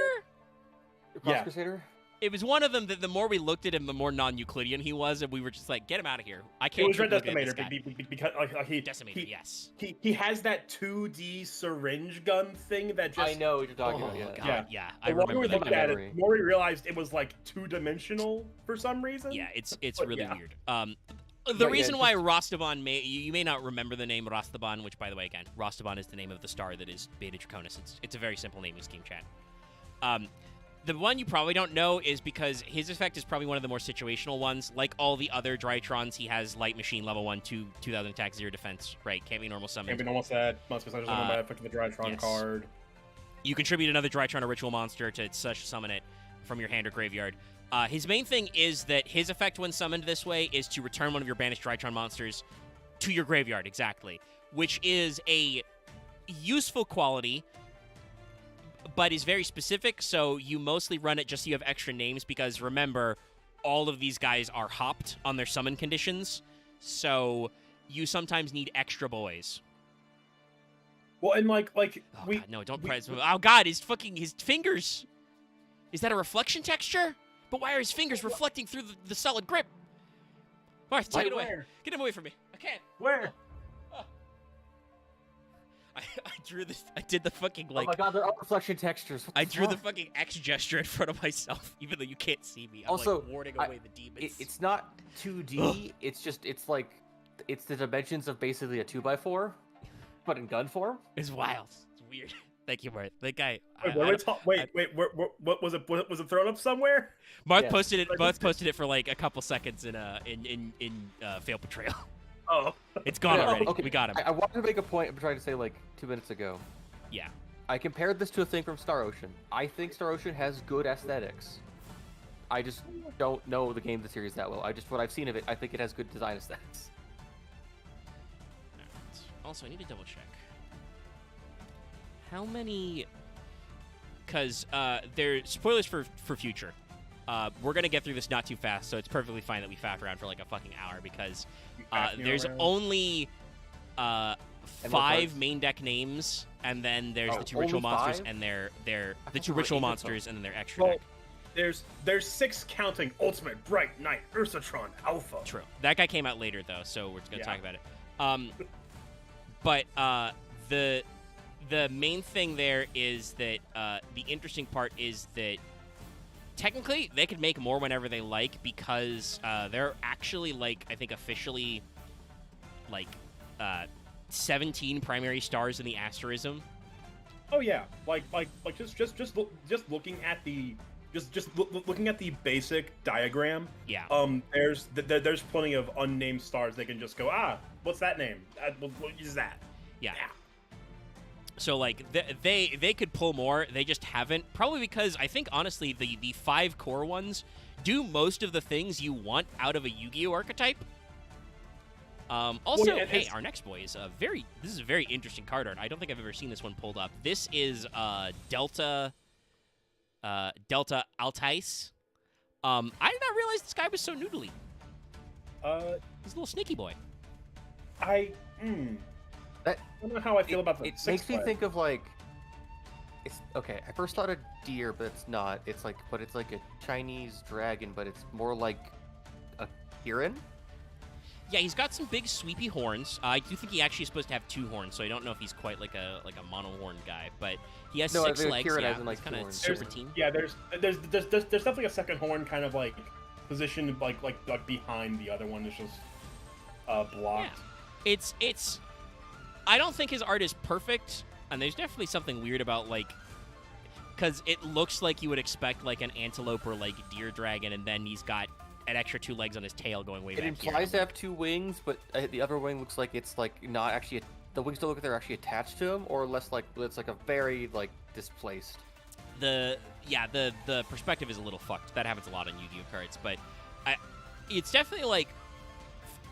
Cross Crusader? It was one of them that the more we looked at him, the more non-Euclidean he was, and we were just like, get him out of here. I can't. It was Red keep looking at Decimator this guy. because like he Decimator, yes. He has that 2D syringe gun thing that just I know what you're talking Oh, about. God, yeah. I The more remember we that. looked at it, the more we realized it was like 2-dimensional for some reason. Yeah, it's But really yeah. weird. The But reason yeah, why Rastaban you may not remember the name Rastaban, which by the way, again, Rastaban is the name of the star that is Beta Draconis. It's a very simple naming scheme, chat. The one you probably don't know is because his effect is probably one of the more situational ones. Like all the other Drytrons, he has Light Machine, level 1, 2000 attack, 0 defense. Right, can't be normal summon. Can't be normal set. Must be such a summon by effect of the Drytron yes. card. You contribute another Drytron or ritual monster to such summon it from your hand or graveyard. His main thing is that his effect when summoned this way is to return one of your banished Drytron monsters to your graveyard, exactly. Which is a useful quality, but is very specific, so you mostly run it just so you have extra names, because remember, all of these guys are hopped on their summon conditions, so you sometimes need extra boys. Well, and like Oh, God, no, don't press. Oh, God, his fingers. Is that a reflection texture? But why are his fingers reflecting through the solid grip? All right, take it away. Where? Get him away from me. I can't. Where? Oh. I drew this. I did the fucking, like... Oh my god, they're all reflection textures. What I the drew the fuck? fucking X gesture in front of myself, even though you can't see me. I'm Also, like warding away the demons. It's not 2D. It's it's the dimensions of basically a 2x4, but in gun form. It's wild. It's weird. Thank you, Marth. That guy. Wait, what was it? Was it thrown up somewhere? Marth Yeah. posted it. Marth posted it for like a couple seconds in Fail Portrayal. Oh, It's gone Yeah, already. okay. We got him. I wanted to make a point I'm trying to say like 2 minutes ago. Yeah. I compared this to a thing from Star Ocean. I think Star Ocean has good aesthetics. I just don't know the game of the series that well. What I've seen of it, I think it has good design aesthetics. Alright. Also, I need to double check. How many? Because there's spoilers for future. We're gonna get through this not too fast, so it's perfectly fine that we faff around for like a fucking hour because there's only 5 main deck names, and then there's the 2 ritual only monsters 5? and the thought 2 there were ritual 8 monsters and then their extra well, deck. there's 6 counting Ultimate Bright Knight Ursatron Alpha. True. That guy came out later though, so we're just gonna Yeah. talk about it. But the main thing there is that the interesting part is that technically they could make more whenever they like, because they're actually, like, I think officially, like, 17 primary stars in the asterism. Oh yeah, like just looking at the looking at the basic diagram. Yeah. There's plenty of unnamed stars. They can just go, what's that name? What is that? Yeah. So, like, they could pull more. They just haven't. Probably because I think, honestly, the 5 core ones do most of the things you want out of a Yu-Gi-Oh! Archetype. Also, hey, our next boy is this is a very interesting card art. I don't think I've ever seen this one pulled up. This is Delta Altais. I did not realize this guy was so noodly. He's a little sneaky boy. I don't know how I feel about the It makes me think of, like, it's okay. I first thought a deer, but it's not. It's like a Chinese dragon, but it's more like a heron. Yeah, he's got some big sweepy horns. I do think he actually is supposed to have 2 horns, so I don't know if he's quite like a mono-horn guy, but he has 6 legs. Yeah, like kind of serpentine. serpentine. Yeah, there's definitely a second horn kind of like positioned like behind the other one. It's just blocked. Yeah. It's. I don't think his art is perfect, and there's definitely something weird about, like, because it looks like you would expect like an antelope or like deer dragon, and then he's got an extra 2 legs on his tail going way back here. It implies to have 2 wings, but the other wing looks like it's like not actually. The wings don't look like they're actually attached to him, or less like it's like a very like displaced. The perspective is a little fucked. That happens a lot on Yu-Gi-Oh cards, but it's definitely like,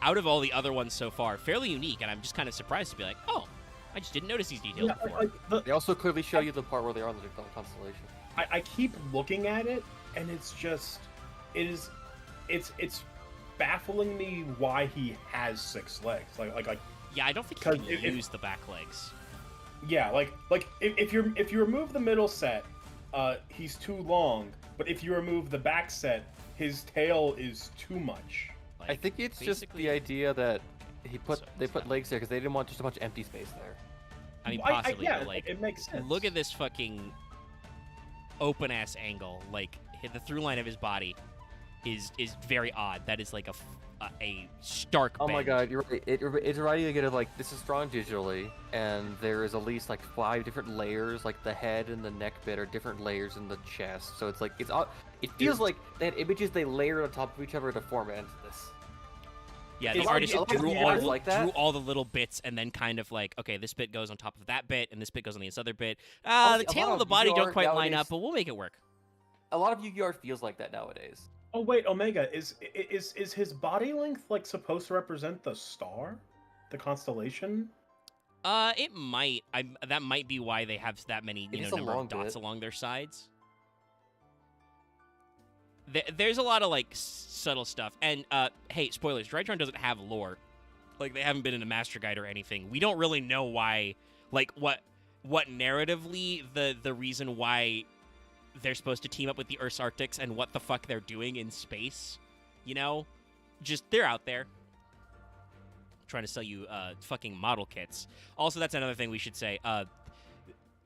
out of all the other ones so far, fairly unique, and I'm just kind of surprised to be like, oh, I just didn't notice these details before. They also clearly show you the part where they are on the constellation. I keep looking at it, and it's baffling me why he has 6 legs. Like yeah, I don't think he can use the back legs. Yeah, like if you remove the middle set, he's too long. But if you remove the back set, his tail is too much. Like, I think it's just the idea that they put legs there because they didn't want just a bunch of empty space there. I mean, possibly, yeah, but, like, it makes sense. Look at this fucking open ass angle. Like, the through line of his body is very odd. That is like a stark Oh bend. my god, you're right. It's reminding you again of, like, this is drawn digitally, and there is at least like 5 different layers. Like the head and the neck bit are different layers in the chest. So it's like it feels like they had images they layered on top of each other to form it into this. Yeah, the artist drew all the little bits and then kind of like, okay, this bit goes on top of that bit, and this bit goes on this other bit. The tail and the body don't quite line up, but we'll make it work. A lot of Yu-Gi-Oh! Art feels like that nowadays. Oh wait, Omega, is his body length like supposed to represent the star, the constellation? It might. That might be why they have that many number of dots along their sides. There's a lot of like subtle stuff, and hey, spoilers. Drytron doesn't have lore. Like, they haven't been in a master guide or anything. We don't really know why. Like, what narratively the reason why they're supposed to team up with the Earth's Arctics and what the fuck they're doing in space. You know, just they're out there trying to sell you fucking model kits. Also, that's another thing we should say.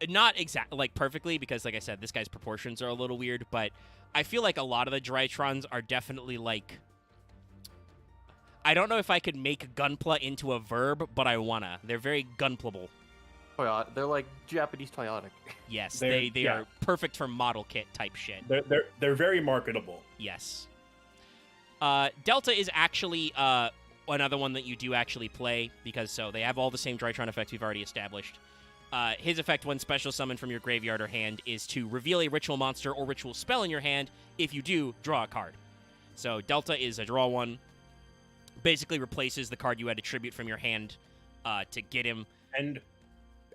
Not exactly like perfectly, because like I said, this guy's proportions are a little weird, but I feel like a lot of the Drytrons are definitely like, I don't know if I could make gunpla into a verb, but I wanna. They're very gunplable. Oh yeah, they're like Japanese Toyotic. Yes, they are perfect for model kit type shit. They're very marketable. Yes. Delta is actually another one that you do actually play, because so they have all the same Drytron effects we've already established. His effect when special summon from your graveyard or hand is to reveal a ritual monster or ritual spell in your hand. If you do, draw a card. So Delta is a draw one. Basically replaces the card you had to tribute from your hand to get him. And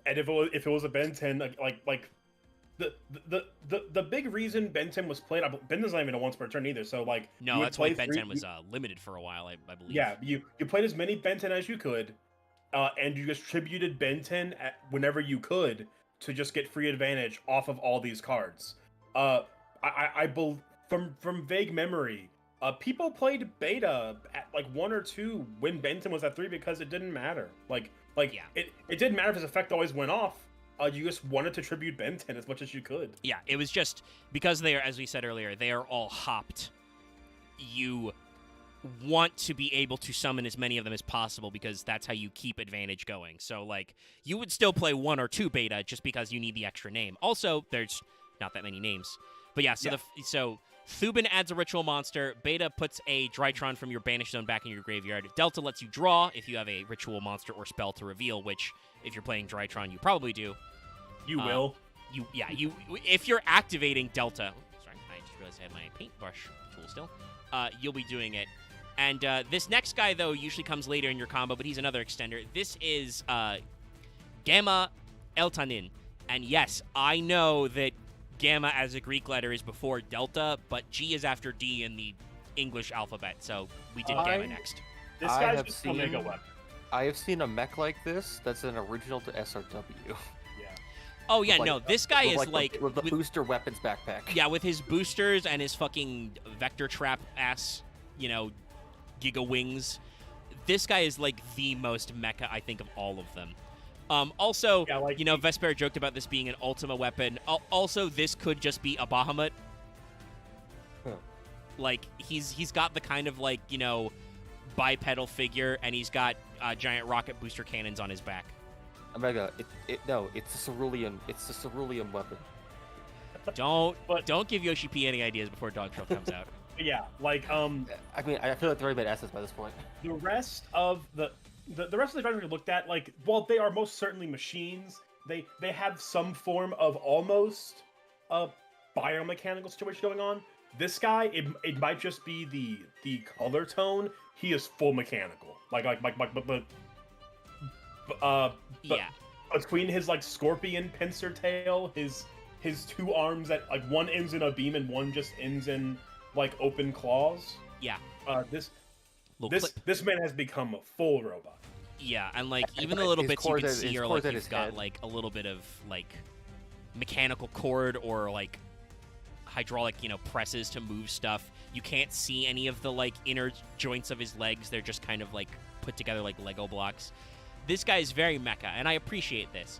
if it was a Ben 10, like the big reason Ben 10 was played, Ben 10's not even a once per turn either. So like, no, that's why Ben 10 was limited for a while, I believe. Yeah, you played as many Ben 10 as you could. And you just tributed Ben 10 whenever you could to just get free advantage off of all these cards. From vague memory, people played beta at like 1 or 2 when Ben 10 was at 3 because it didn't matter. It didn't matter if his effect always went off. you just wanted to tribute Ben 10 as much as you could. Yeah, it was just because they are, as we said earlier, they are all hopped. You want to be able to summon as many of them as possible because that's how you keep advantage going. So, like, you would still play 1 or 2 beta just because you need the extra name. Also, there's not that many names. But yeah, so Thuban adds a ritual monster. Beta puts a Drytron from your banished zone back in your graveyard. Delta lets you draw if you have a ritual monster or spell to reveal, which, if you're playing Drytron, you probably do. You will. If you're activating Delta... Sorry, I just realized I had my paintbrush tool still. You'll be doing it. And this next guy, though, usually comes later in your combo, but he's another extender. This is Gamma Eltanin. And yes, I know that Gamma as a Greek letter is before Delta, but G is after D in the English alphabet, so we did Gamma next. This guy's just Omega weapon. I have seen a mech like this that's an original to SRW. Oh, yeah, no, this guy is like... With the booster weapons backpack. Yeah, with his boosters and his fucking Vector Trap ass, Giga Wings. This guy is like the most mecha, I think, of all of them. Also, Vesper joked about this being an Ultima weapon. Also, this could just be a Bahamut. Huh. Like, he's got the kind of, like, bipedal figure, and he's got giant rocket booster cannons on his back. Omega, it's a cerulean. It's a cerulean weapon. Don't give Yoshi P any ideas before Dog Trail comes out. Yeah, like I mean, I feel like they're already made assets by this point. The rest of the rest of the genres we looked at, like, while they are most certainly machines, they have some form of almost a biomechanical situation going on. This guy, it might just be the color tone. He is full mechanical. Between his like scorpion pincer tail, his 2 arms that like one ends in a beam and one just ends in like open claws. Yeah. This man has become a full robot. Yeah, and like even the little bits you can see are like he's got like a little bit of like mechanical cord or like hydraulic, presses to move stuff. You can't see any of the like inner joints of his legs. They're just kind of like put together like Lego blocks. This guy is very mecha, and I appreciate this.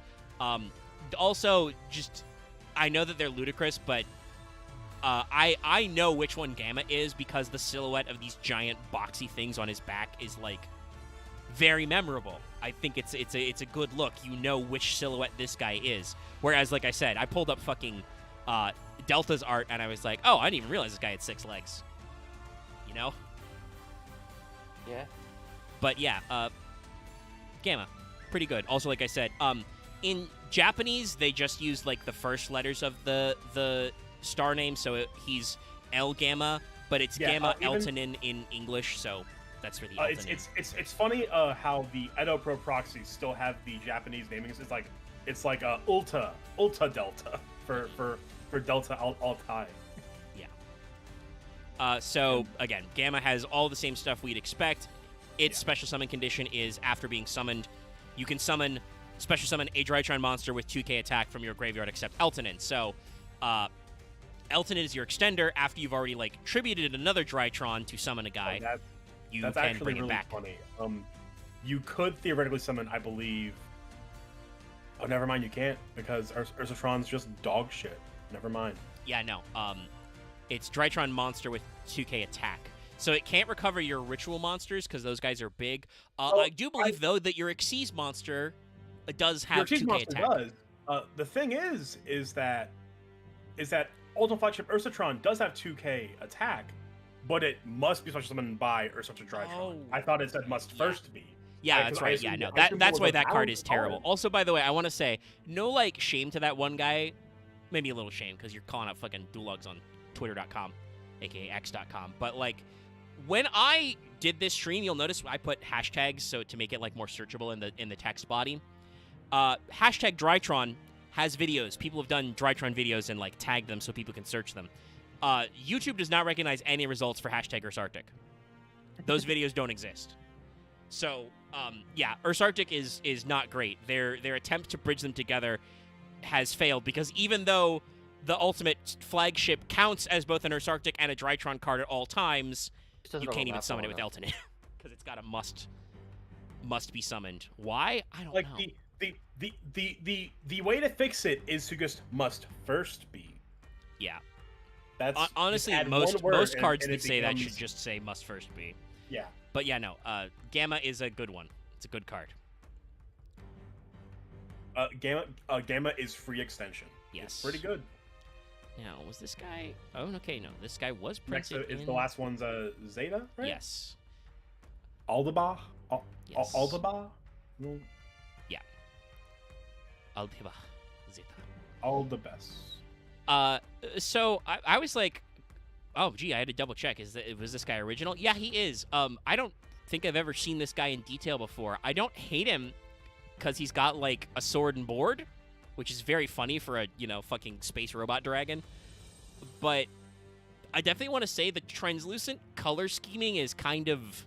Also, just I know that they're ludicrous, but I know which one Gamma is because the silhouette of these giant boxy things on his back is like very memorable. I think it's a good look. You know which silhouette this guy is. Whereas, like I said, I pulled up fucking Delta's art, and I was like, oh, I didn't even realize this guy had 6 legs. Yeah. But yeah, Gamma, pretty good. Also, like I said, in Japanese they just use like the first letters of the star name, so he's L Gamma, but it's Gamma Eltanin in English, so that's for the Eltanin. It's funny how the Edo Pro proxies still have the Japanese naming. It's like Ulta Delta for Delta Altai. Yeah. So again, Gamma has all the same stuff we'd expect. Its special summon condition is after being summoned, you can special summon a Drytron monster with 2k attack from your graveyard except Eltanin. So, Eltanin is your extender. After you've already like tributed another Drytron to summon a guy, you can bring it back. Funny. You could theoretically summon, I believe. Oh, never mind. You can't because Ursatron's just dog shit. Never mind. Yeah, no. It's Drytron monster with 2k attack. So it can't recover your ritual monsters because those guys are big. I do believe, though, that your Xyz monster does have 2k attack. Does. The thing is that Ultimate Flagship Ursatron does have 2k attack, but it must be special summoned by Ursatron Drytron. Oh. I thought it said must first be. Yeah, that's right. Yeah, no, that's why that card is terrible. Also, by the way, I want to say, no, like, shame to that one guy. Maybe a little shame because you're calling out fucking Dulugs on Twitter.com, aka X.com. But, like, when I did this stream, you'll notice I put hashtags so to make it like more searchable in the text body. Hashtag Drytron has videos. People have done Drytron videos and like tagged them so people can search them. YouTube does not recognize any results for hashtag Ursarctic. Those videos don't exist. So yeah, Ursarctic is not great. Their attempt to bridge them together has failed because even though the ultimate flagship counts as both an Ursarctic and a Drytron card at all times, you can't even summon it with Eltanin because it's got a must be summoned. Why? I don't know. the way to fix it is to just must first be. Yeah. That's Honestly, just add most one word cards and that it say that becomes- should just say must first be. Yeah. But yeah, no. Gamma is a good one. It's a good card. Gamma is free extension. Yes. It's pretty good. Now, was this guy? Oh, okay, no. This guy was Next printed is in... the last one's Zeta, right? Yes. Aldaba. Yes. Aldaba. Altiba Zeta. All the best. So I was like, oh, gee, I had to double check. Was this guy original? Yeah, he is. I don't think I've ever seen this guy in detail before. I don't hate him because he's got like a sword and board, which is very funny for a fucking space robot dragon. But I definitely want to say the translucent color scheming is kind of.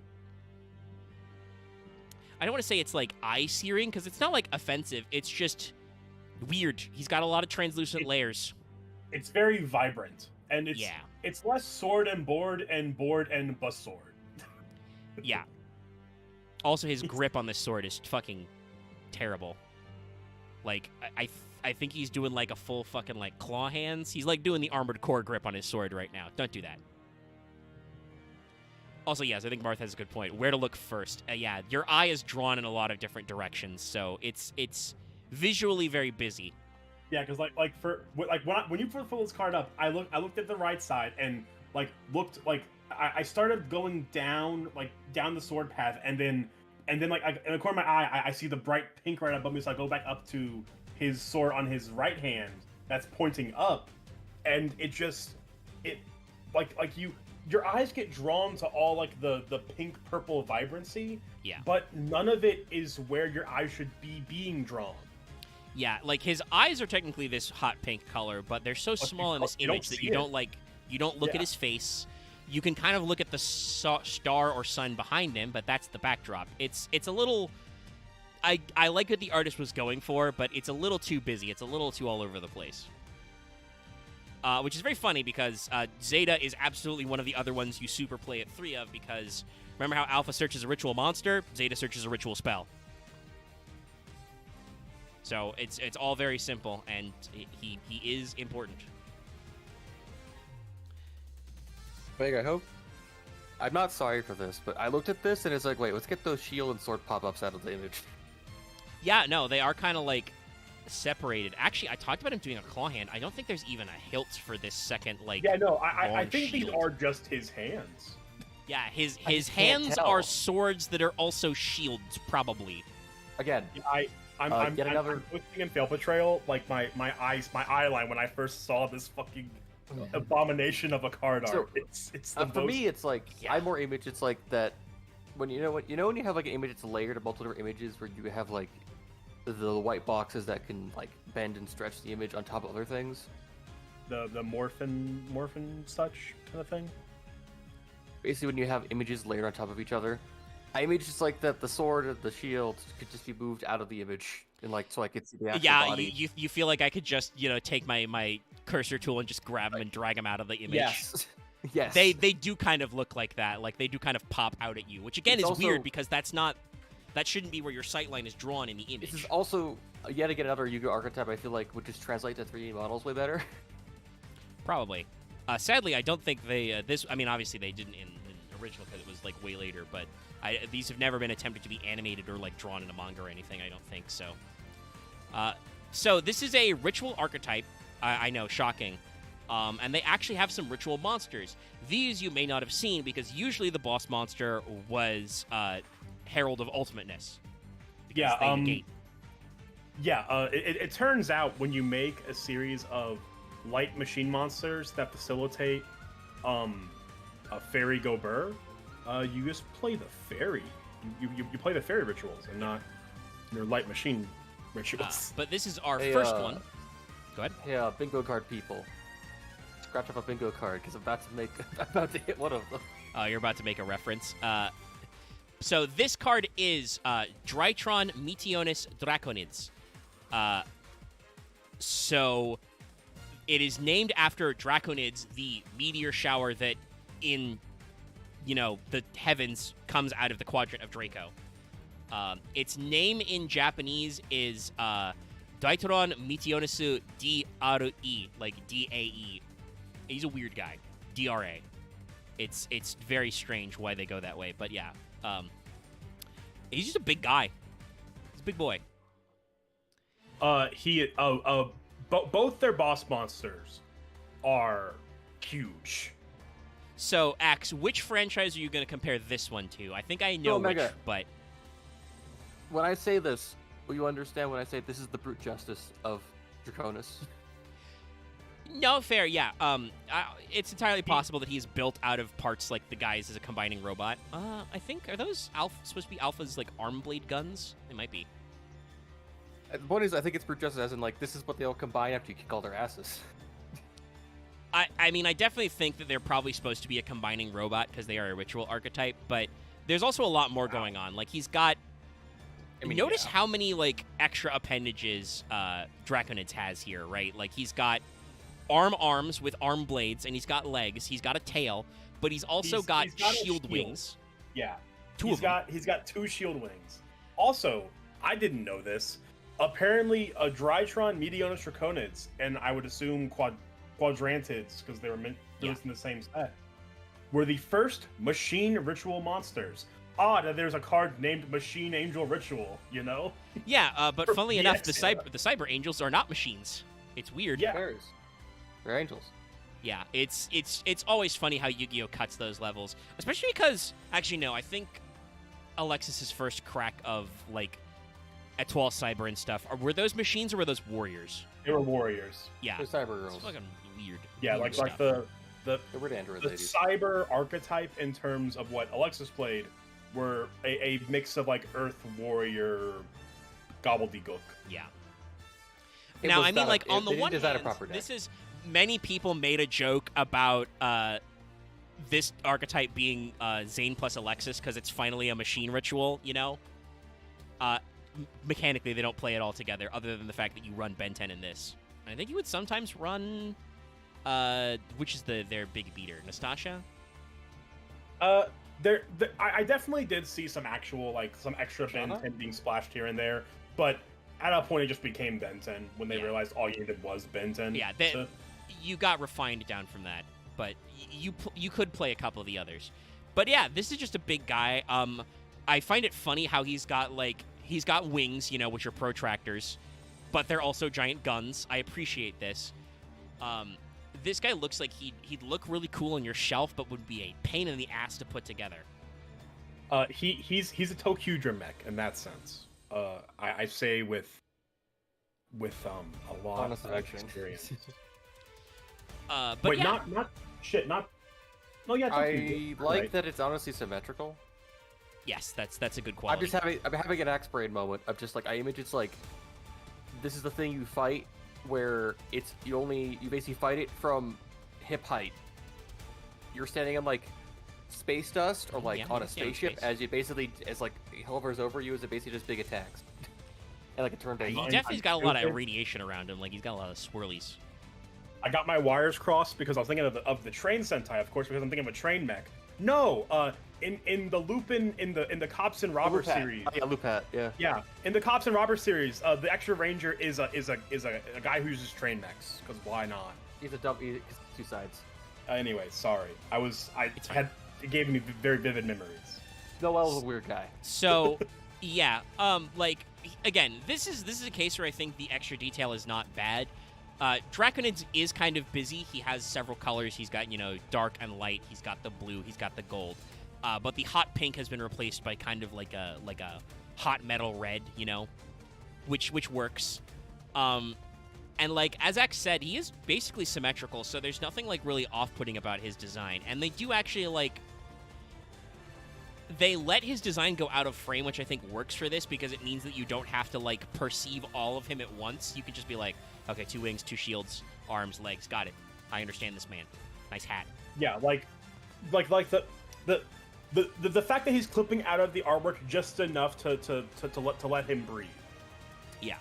I don't want to say it's like eye searing because it's not like offensive. It's just weird. He's got a lot of translucent layers. It's very vibrant, and it's less sword and board bus sword. Yeah. Also, his grip on this sword is fucking terrible. Like, I think he's doing like a full fucking like claw hands. He's like doing the Armored Core grip on his sword right now. Don't do that. Also, yes, I think Marth has a good point. Where to look first? Yeah, your eye is drawn in a lot of different directions, so it's visually very busy. Yeah, because when you put this card up, I looked at the right side and I started going down the sword path, and then in the corner of my eye I see the bright pink right above me, so I go back up to his sword on his right hand that's pointing up, and your eyes get drawn to all like the pink purple vibrancy. Yeah. But none of it is where your eyes should be being drawn. Yeah, like his eyes are technically this hot pink color, but they're so small in this image that you don't look at his face. You can kind of look at the star or sun behind him, but that's the backdrop. It's a little. I like what the artist was going for, but it's a little too busy. It's a little too all over the place. Which is very funny because Zeta is absolutely one of the other ones you super play at 3 of, because remember how Alpha searches a ritual monster, Zeta searches a ritual spell. So it's all very simple, and he is important. Wait, I hope. I'm not sorry for this, but I looked at this and it's like, wait, let's get those shield and sword pop-ups out of the image. Yeah, no, they are kind of like separated. Actually, I talked about him doing a claw hand. I don't think there's even a hilt for this second like. Yeah, no, I think shield. these are just his hands. Yeah, his hands are swords that are also shields, probably. Again, I'm twisting in Fail Portrayal, like my eye line when I first saw this fucking abomination of a card art. It's the for me, it's like I more image. It's like that when you have like an image that's layered of multiple different images where you have like the white boxes that can like bend and stretch the image on top of other things. The morphin such kind of thing. Basically, when you have images layered on top of each other, I image just like that the sword and the shield could just be moved out of the image and like so I could see the actual body. You feel like I could just take my cursor tool and just grab them and drag them out of the image. Yes. Yes. They do kind of look like that. Like they do kind of pop out at you, which again is also weird because that shouldn't be where your sightline is drawn in the image. This is also yet again another Yu-Gi-Oh archetype I feel like would just translate to 3D models way better. Probably. Sadly, I don't think they I mean, obviously they didn't in original because it was like way later, but these have never been attempted to be animated or like drawn in a manga or anything. I don't think so. So this is a ritual archetype. I know, shocking. And they actually have some ritual monsters. These you may not have seen because usually the boss monster was Herald of Ultimateness. Yeah. It turns out when you make a series of light machine monsters that facilitate a fairy Gobert, you just play the fairy. You play the fairy rituals and not your light machine rituals. But this is our first one. Go ahead. Yeah, bingo card people. Scratch up a bingo card because I'm about to hit one of them. You're about to make a reference. So this card is Drytron Meteonis Draconids. So it is named after Draconids, the meteor shower that in the heavens comes out of the quadrant of Draco. Its name in Japanese is Daitron Mitionasu D-R-E, like D-A-E. He's a weird guy. D-R-A. It's very strange why they go that way, but yeah. He's just a big guy. He's a big boy. Both their boss monsters are huge. So, Axe, which franchise are you going to compare this one to? I think I know which, Omega. but... When I say this, will you understand when I say this is the brute justice of Draconis? No, fair, yeah. It's entirely possible that he's built out of parts like the guys as a combining robot. I think, are those supposed to be Alpha's, like, arm blade guns? They might be. The point is, I think it's brute justice as in, like, this is what they all combine after you kick all their asses. I mean, I definitely think that they're probably supposed to be a combining robot because they are a ritual archetype, but there's also a lot more going on. Like, he's got... notice how many, like, extra appendages Draconids has here, right? Like, he's got arms with arm blades, and he's got legs. He's got a tail, but he's also got shield wings. Yeah. He's got 2 shield wings. Also, I didn't know this. Apparently, Drytron, Meteonis Draconids, and I would assume Quadrantids, because they were released in the same set, were the first machine ritual monsters. Odd that there's a card named Machine Angel Ritual, you know? Yeah, but funnily enough, the Cyber Angels are not machines. It's weird. Yeah. They're angels. Yeah, it's always funny how Yu-Gi-Oh! Cuts those levels. Especially because, actually, no, I think Alexis's first crack of, like, Etoile Cyber and stuff, were those machines or were those warriors? They were warriors. Yeah. They're cyber girls. It's fucking weird. Yeah, weird like stuff. the weird android the ladies. cyber archetype in terms of what Alexis played were a mix of, like, Earth Warrior gobbledygook. Yeah. It Now, was I mean, not like, a- on the they didn't one design a hand, proper deck. this is... Many people made a joke about this archetype being Zane plus Alexis because it's finally a machine ritual, you know? Mechanically, they don't play it all together, other than the fact that you run Ben 10 in this. And I think you would sometimes run... which is their big beater? Nastasha? I definitely did see some actual, like, some extra Ben 10 being splashed here and there, but at a point it just became Ben 10 when they realized all you needed was Ben 10. Yeah, you got refined down from that, but you could play a couple of the others. But yeah, this is just a big guy. I find it funny how he's got wings, you know, which are protractors, but they're also giant guns. I appreciate this. This guy looks like he'd look really cool on your shelf, but would be a pain in the ass to put together. He's a Tokudra mech in that sense. I say with a lot Honest of action. experience. But Wait, yeah. No, yeah. I Tokudra, like right. that it's honestly symmetrical. Yes, that's a good quality. I'm having an axe brain moment of just like I image it's like this is the thing you fight where it's you basically fight it from hip height. You're standing on like space dust or like on a spaceship as it hovers over you as it basically just big attacks. And like a turn He definitely's got a lot of radiation around him. Like he's got a lot of swirlies. I got my wires crossed because I was thinking of the train Sentai, of course, because I'm thinking of a train mech. No, in the Lupin in the Cops and Robbers series. Oh, yeah, Lupat, yeah. Yeah, in the Cops and Robbers series, the extra ranger is a guy who uses train mechs because why not? He's two sides. Anyway, sorry. It gave me very vivid memories. Noel's a weird guy. So, yeah, like again, this is a case where I think the extra detail is not bad. Draconids is kind of busy. He has several colors. He's got, dark and light. He's got the blue. He's got the gold. But the hot pink has been replaced by kind of like a hot metal red, which works. And like as X said, he is basically symmetrical, so there's nothing like really off-putting about his design. And they do actually they let his design go out of frame, which I think works for this because it means that you don't have to like perceive all of him at once. You can just be like, okay, 2 wings, 2 shields, arms, legs, got it. I understand this man. Nice hat. Yeah, like the fact that he's clipping out of the artwork just enough to let him breathe. Yeah.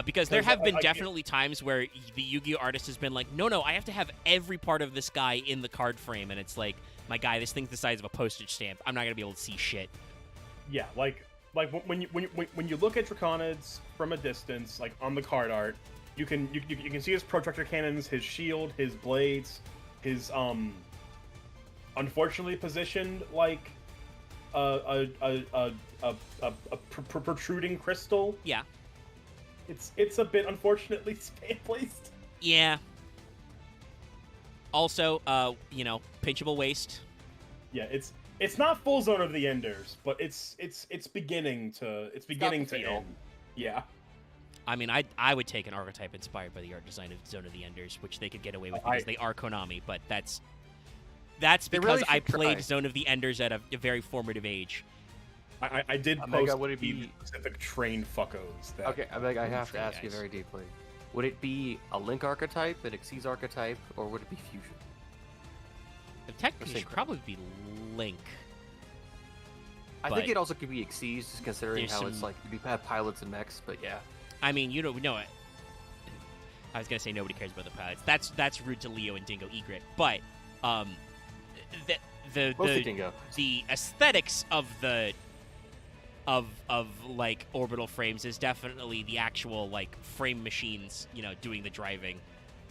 Because there have been definitely times where the Yu-Gi-Oh! Artist has been like, no, I have to have every part of this guy in the card frame, and it's like, my guy, this thing's the size of a postage stamp. I'm not going to be able to see shit. Yeah, like, like when you look at Draconids from a distance, like on the card art, you can see his protractor cannons, his shield, his blades, his unfortunately positioned like a protruding crystal. Yeah. It's a bit unfortunately placed. Yeah. Also, pinchable waist. Yeah, it's not full Zone of the Enders, but it's beginning to end. Yeah. I mean, I would take an archetype inspired by the art design of Zone of the Enders, which they could get away with because they are Konami, but that's because really I should played try. Zone of the Enders at a very formative age. I did Omega, post would it the be- specific train fuckos. That Okay, I have to True, ask you guys. very deeply. Would it be a Link archetype, an Xyz archetype, or would it be Fusion? Technically, it should Synchro. probably be Link. I But think it also could be Xyz, just considering there's how it's some- like you have pilots and mechs. But yeah, I mean, you don't know it. I was gonna say nobody cares about the pilots. That's rude to Leo and Dingo Egret, but mostly the Dingo. the aesthetics of the like orbital frames is definitely the actual like frame machines, doing the driving.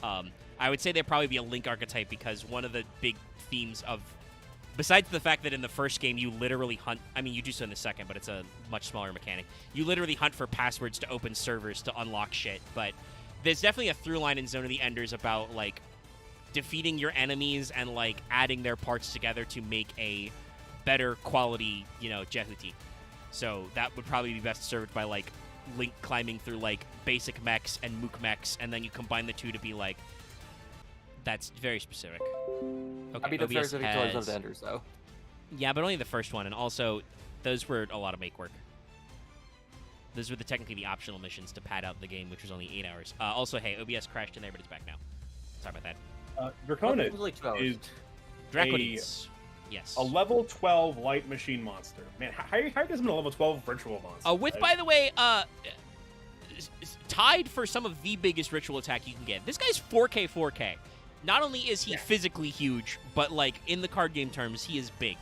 I would say there'd probably be a Link archetype because one of the big themes of, besides the fact that in the first game you literally hunt, I mean you do so in the second, but it's a much smaller mechanic. You literally hunt for passwords to open servers to unlock shit, but there's definitely a through line in Zone of the Enders about like defeating your enemies and like adding their parts together to make a better quality, Jehuti. So that would probably be best served by like Link climbing through like basic mechs and mook mechs, and then you combine the two to be like, that's very specific. Okay, I mean, that's very OBS specific to Zone of has- the Enders, though. yeah, but only the first one, and also those were a lot of make work. Those were technically the optional missions to pad out the game, which was only 8 hours. Also, hey, OBS crashed in there, but it's back now. Sorry about that. Draconid It was like 2 hours. is Draconids. Yes. a level 12 light machine monster. Man, how does it a level 12 ritual monster? With, by the way, tied for some of the biggest ritual attack you can get. This guy's 4K. Not only is he physically huge, but like in the card game terms, he is big.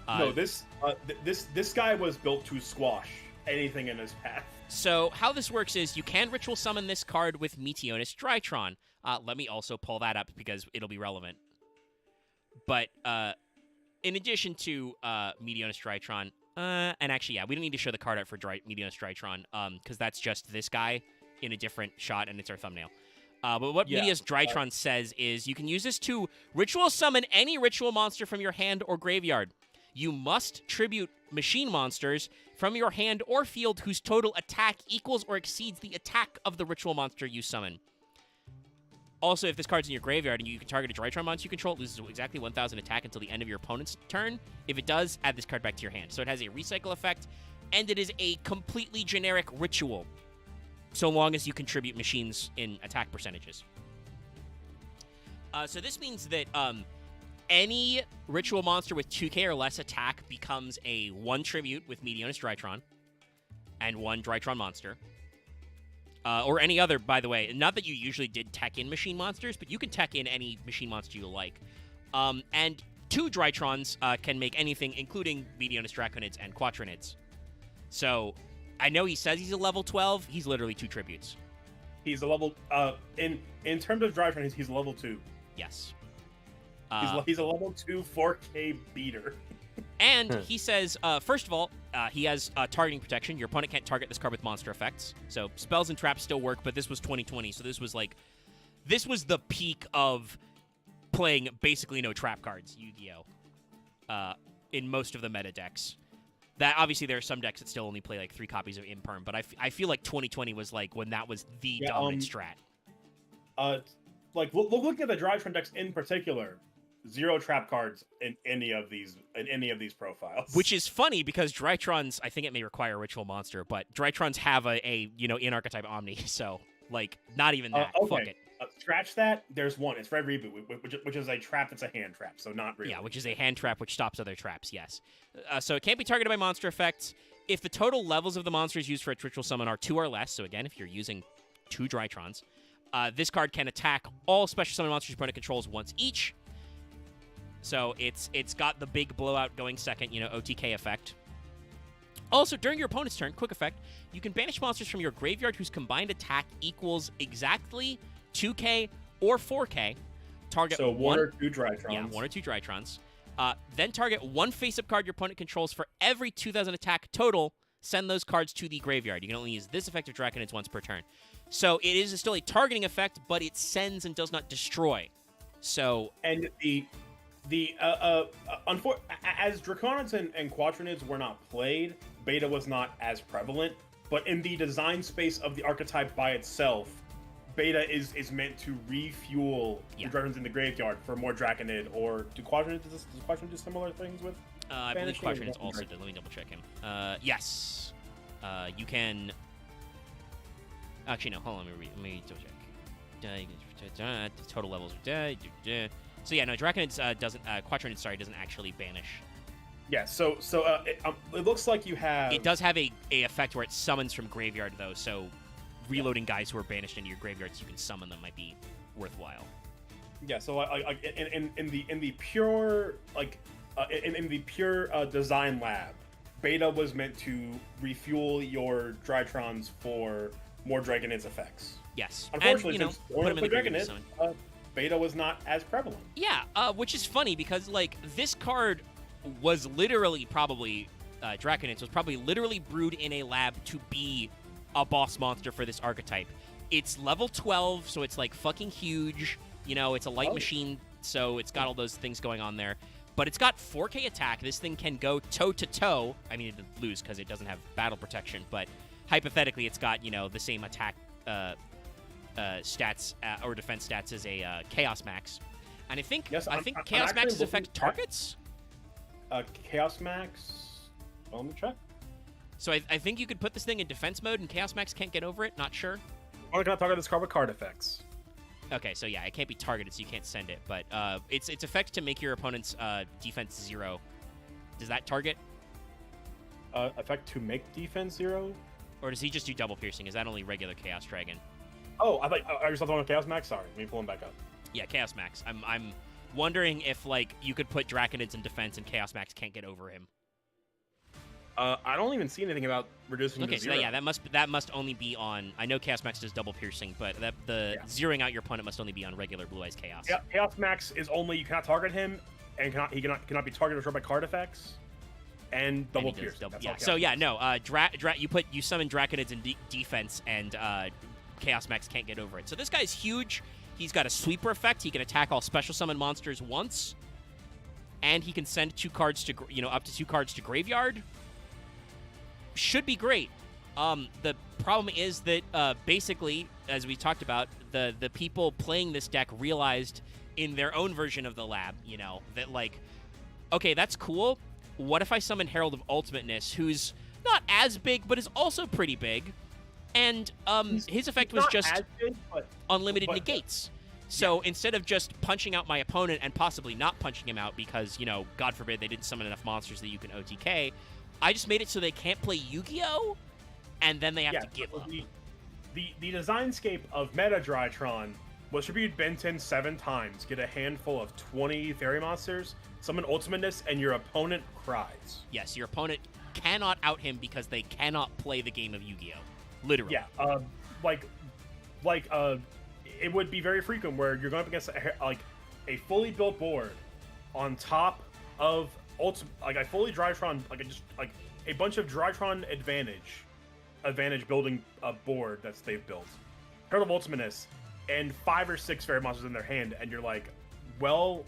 No, this guy was built to squash anything in his path. So how this works is you can ritual summon this card with Meteonis Drytron. Let me also pull that up because it'll be relevant. But in addition to Meteonis Drytron, and actually, yeah, we don't need to show the card art for Meteonis Drytron because that's just this guy in a different shot, and it's our thumbnail. But what Meteonis Drytron says is you can use this to ritual summon any ritual monster from your hand or graveyard. You must tribute machine monsters from your hand or field whose total attack equals or exceeds the attack of the ritual monster you summon. Also, if this card's in your graveyard and you can target a Drytron monster you control, it loses exactly 1,000 attack until the end of your opponent's turn. If it does, add this card back to your hand. So it has a recycle effect, and it is a completely generic ritual, so long as you contribute machines in attack percentages. So this means that any ritual monster with 2k or less attack becomes a 1 tribute with Meteonis Drytron and 1 Drytron monster. Or any other, by the way. Not that you usually did tech in machine monsters, but you can tech in any machine monster you like. And 2 Drytrons can make anything, including Meteonis Draconids and Quatronids. So, I know he says he's a level 12. He's literally 2 tributes. He's a level in terms of Drytron, he's a level 2. Yes. He's a level 2 4K beater. And he says, first of all, he has targeting protection. Your opponent can't target this card with monster effects. So spells and traps still work, but this was 2020, so this was the peak of playing basically no trap cards, Yu-Gi-Oh! In most of the meta decks. That obviously there are some decks that still only play like 3 copies of Imperm, but I feel like 2020 was like when that was the dominant strat. Looking at the Drytron decks in particular, 0 trap cards in any of these profiles. Which is funny because Drytrons, I think it may require a ritual monster, but Drytrons have a in archetype Omni, so like not even that. Okay. Fuck it. Scratch that. There's one. It's Red Reboot, which is a trap that's a hand trap, so not really. Yeah, which is a hand trap which stops other traps. Yes. So it can't be targeted by monster effects. If the total levels of the monsters used for its ritual summon are 2 or less, so again, if you're using 2 Drytrons, this card can attack all special summon monsters your opponent controls once each. So it's got the big blowout going second, OTK effect. Also, during your opponent's turn, quick effect, you can banish monsters from your graveyard whose combined attack equals exactly 2k or 4k. Target So one or two Drytrons. Yeah, 1 or 2 Drytrons. Then target one face-up card your opponent controls for every 2,000 attack total. Send those cards to the graveyard. You can only use this effect of Draconids once per turn. So it is still a targeting effect, but it sends and does not destroy. So and as Draconids and Quadranids were not played, Beta was not as prevalent. But in the design space of the archetype by itself, Beta is meant to refuel the Dragons in the graveyard for more Draconid, or do Quadranids do similar things with? I believe Quadranids also did. Let me double check him. Yes. You can. Actually, no. Hold on. Let me double check. Total levels are dead. So yeah, no. Draconids doesn't. Quadranids, sorry, doesn't actually banish. Yeah. So it looks like you have. It does have a effect where it summons from graveyard though. So reloading guys who are banished into your graveyard so you can summon them might be worthwhile. Yeah. So in the pure in the pure design lab, Beta was meant to refuel your Drytrons for more Dragonids effects. Yes. Unfortunately, and, since one of the Dragonid, Beta was not as prevalent. Yeah, which is funny because, like, this card was literally probably, Draconids was probably literally brewed in a lab to be a boss monster for this archetype. It's level 12, so it's, like, fucking huge. You know, it's a light machine, so it's got all those things going on there. But it's got 4k attack. This thing can go toe-to-toe. I mean, it'd lose because it doesn't have battle protection, but hypothetically, it's got, you know, the same attack stats or defense stats as a Chaos Max. And I think Chaos Max's affect targets? Chaos Max? Well, let me check. So I think you could put this thing in defense mode and Chaos Max can't get over it? Not sure. Only can I target this card with card effects. Okay, so yeah, it can't be targeted, so you can't send it. But its effect to make your opponent's defense 0. Does that target? Effect to make defense 0? Or does he just do double piercing? Is that only regular Chaos Dragon? Oh, I just thought on Chaos Max. Sorry, let me pull him back up. Yeah, Chaos Max. I'm wondering if like you could put Draconids in defense and Chaos Max can't get over him. I don't even see anything about reducing to 0. Okay, so yeah, that must only be on. I know Chaos Max does double piercing, but zeroing out your opponent must only be on regular Blue Eyes Chaos. Yeah, Chaos Max is only you cannot target him, and he cannot be targeted or destroyed by card effects, and double pierce. Yeah. So yeah, no. You summon Draconids in defense, and Chaos Max can't get over it. So this guy's huge. He's got a sweeper effect. He can attack all special summon monsters once, and he can send 2 cards to up to 2 cards to graveyard. Should be great. The problem is that basically, as we talked about, the people playing this deck realized in their own version of the lab, that like, okay, that's cool. What if I summon Herald of Ultimateness, who's not as big, but is also pretty big, and his effect was just big, unlimited negates. So instead of just punching out my opponent and possibly not punching him out because, God forbid they didn't summon enough monsters that you can OTK, I just made it so they can't play Yu-Gi-Oh! And then they have to give up. The designscape of Meta Drytron was tribute Benton 7 times, get a handful of 20 fairy monsters, summon Ultimateness, and your opponent cries. Yes, your opponent cannot out him because they cannot play the game of Yu-Gi-Oh! Literally. Yeah, it would be very frequent where you're going up against a fully built board on top of a fully Drytron, a bunch of Drytron advantage building a board they've built. Herald of Ultimateness and 5 or 6 fairy monsters in their hand, and you're like, well,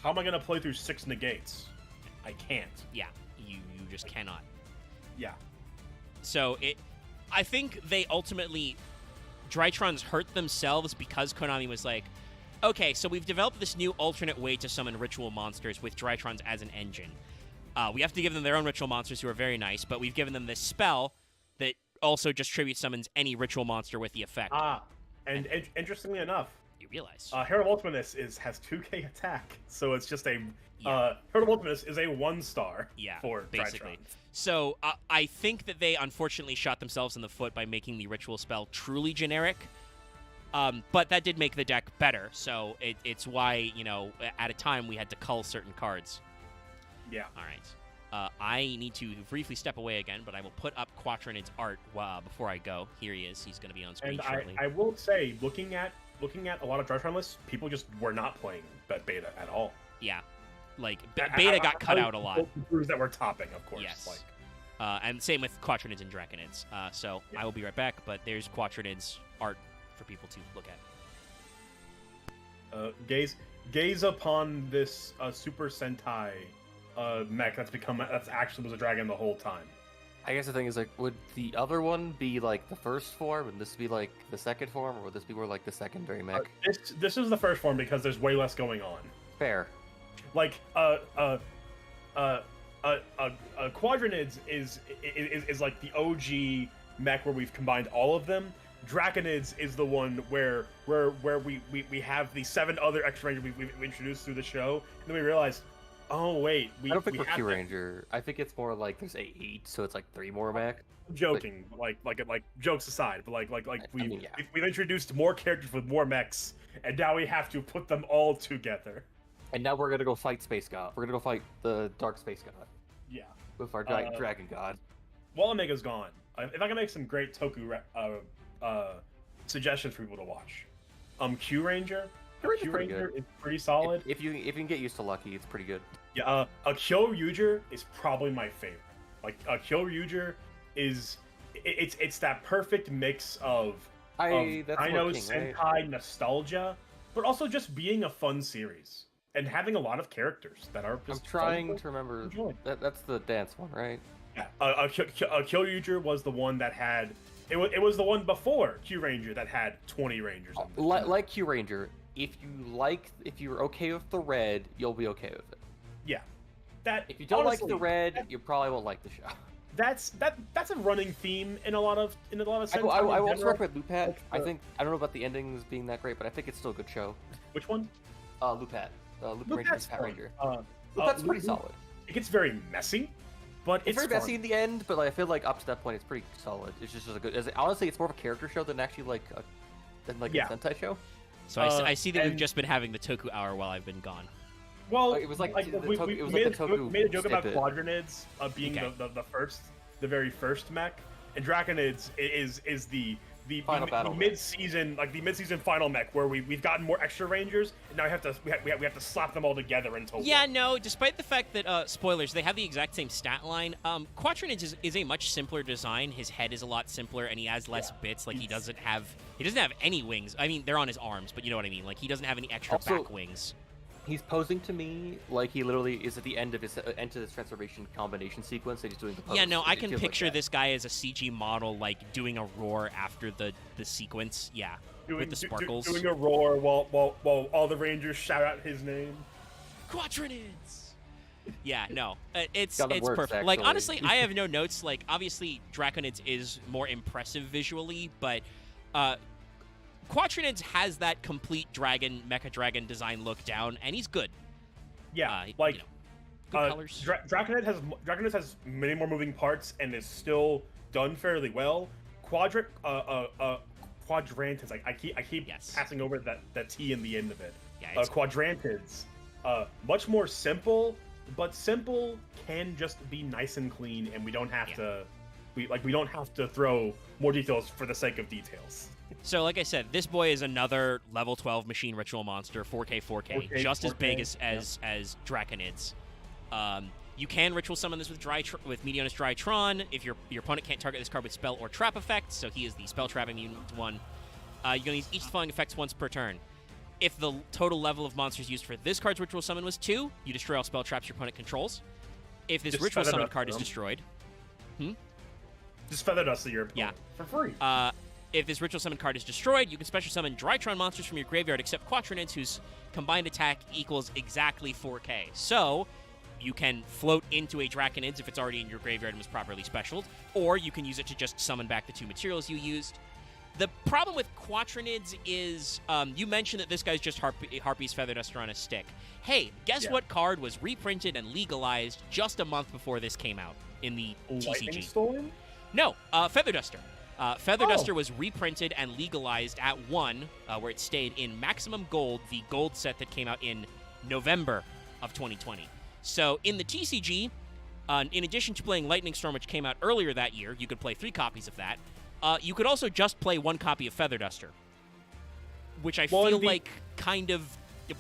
how am I gonna play through 6 negates? I can't. Yeah, you just cannot. Yeah. So I think they ultimately Drytrons hurt themselves because Konami was like, okay, so we've developed this new alternate way to summon ritual monsters with Drytrons as an engine. We have to give them their own ritual monsters who are very nice, but we've given them this spell that also just tribute summons any ritual monster with the effect. And interestingly enough, you realize Herald of Ultimateness has 2k attack, so it's just Herald of Ultimateness is a 1-star for basically. Drytrons. So I think that they unfortunately shot themselves in the foot by making the ritual spell truly generic. But that did make the deck better, so it's why, at a time we had to cull certain cards. Yeah. All right. I need to briefly step away again, but I will put up Quatronid's art before I go. Here he is. He's going to be on screen And shortly. I will say, looking at a lot of Draco lists, people just were not playing beta at all. Yeah. Like, beta got cut out a lot. Crews that were topping, of course. Yes. Like, and same with Quatronids and Draconids. So Yeah. I will be right back, but there's Quatronid's art for people to look at. Gaze upon this Super Sentai mech that's actually was a dragon the whole time. I guess the thing is, like, would the other one be like the first form, and this be like the second form, or would this be more like the secondary mech? This is the first form because there's way less going on. Fair. Like Quadranids is like the OG mech where we've combined all of them. Draconids is the one where we have the 7 other extra rangers we've introduced through the show, and then we realized, oh wait, I don't think we're Q Ranger. I think it's more like there's 8, so it's like 3 more mech. I'm joking, like jokes aside, but we've yeah. introduced more characters with more mechs, and now we have to put them all together. And now we're gonna go fight Space God. We're gonna go fight the Dark Space God Yeah. with our giant Dragon God. While Omega's gone, if I can make some great Toku suggestions for people to watch, Q Ranger. Q Ranger is pretty solid. If you can get used to Lucky, it's pretty good. Yeah, a Kyoryuger is probably my favorite. Like a Kyoryuger is it's that perfect mix of Dino Sentai nostalgia, but also just being a fun series and having a lot of characters that are just. I'm trying to remember. That's the dance one, right? Yeah, a Kyoryuger was the one that had. It was the one before Q Ranger that had 20 Rangers. Like Q Ranger, if you're okay with the red, you'll be okay with it. Yeah, if you don't like the red, you probably won't like the show. That's a running theme in a lot of Sentai. I will also recommend Lupat. I don't know about the endings being that great, but I think it's still a good show. Which one? Lupat. Pat Ranger. Lupat's pretty solid. It gets very messy, but it's very messy in the end. But I feel like up to that point, it's pretty solid. It's just a good. Honestly, it's more of a character show than actually a Sentai show. So I see that we've just been having the Toku hour while I've been gone. Well, it was like we made a joke about Quadranids being the very first mech, and Draconids is the mid-season final mech where we've gotten more extra rangers, and now we have to slap them all together into one. Yeah, no. Despite the fact that spoilers, they have the exact same stat line. Quatronids is a much simpler design. His head is a lot simpler, and he has less bits. Like he doesn't have any wings. I mean, they're on his arms, but you know what I mean. Like he doesn't have any extra back wings. He's posing to me like he literally is at the end of his transformation combination sequence, and he's doing the pose. Yeah, no, I can picture this guy as a CG model, like doing a roar after the sequence. Yeah, with the sparkles. Doing a roar while all the Rangers shout out his name. Quatronids. Yeah, no, it's works, perfect. actually. Like honestly, I have no notes. Like obviously, Draconids is more impressive visually, but Quatronids has that complete mecha dragon design look down, and he's good. Yeah, good colors. Draconids has many more moving parts and is still done fairly well. Quadrantids, I keep passing over that T in the end of it. Yeah, Quadrantids, much more simple, but simple can just be nice and clean, and we don't have to. We don't have to throw more details for the sake of details. So, like I said, this boy is another level 12 machine ritual monster, 4K, just as big as Draconids. You can ritual summon this with Meteonus Drytron if your opponent can't target this card with spell or trap effects, so he is the spell trapping mutant one. You're going to use each of the following effects once per turn. If the total level of monsters used for this card's ritual summon was 2, you destroy all spell traps your opponent controls. If this ritual summon card is destroyed... Just feather dust your opponent for free. If this ritual summon card is destroyed, you can special summon Drytron monsters from your graveyard except Quatronids, whose combined attack equals exactly 4K. So, you can float into a Draconids if it's already in your graveyard and was properly specialed, or you can use it to just summon back the 2 materials you used. The problem with Quatronids is, you mentioned that this guy's just Harpy's Feather Duster on a stick. Hey, guess what card was reprinted and legalized just a month before this came out in the TCG? Storm? No, Feather Duster. Feather Duster was reprinted and legalized at 1, where it stayed in Maximum Gold, the gold set that came out in November of 2020. So in the TCG, In addition to playing Lightning Storm, which came out earlier that year, you could play 3 copies of that. You could also just play 1 copy of Feather Duster, which I feel like kind of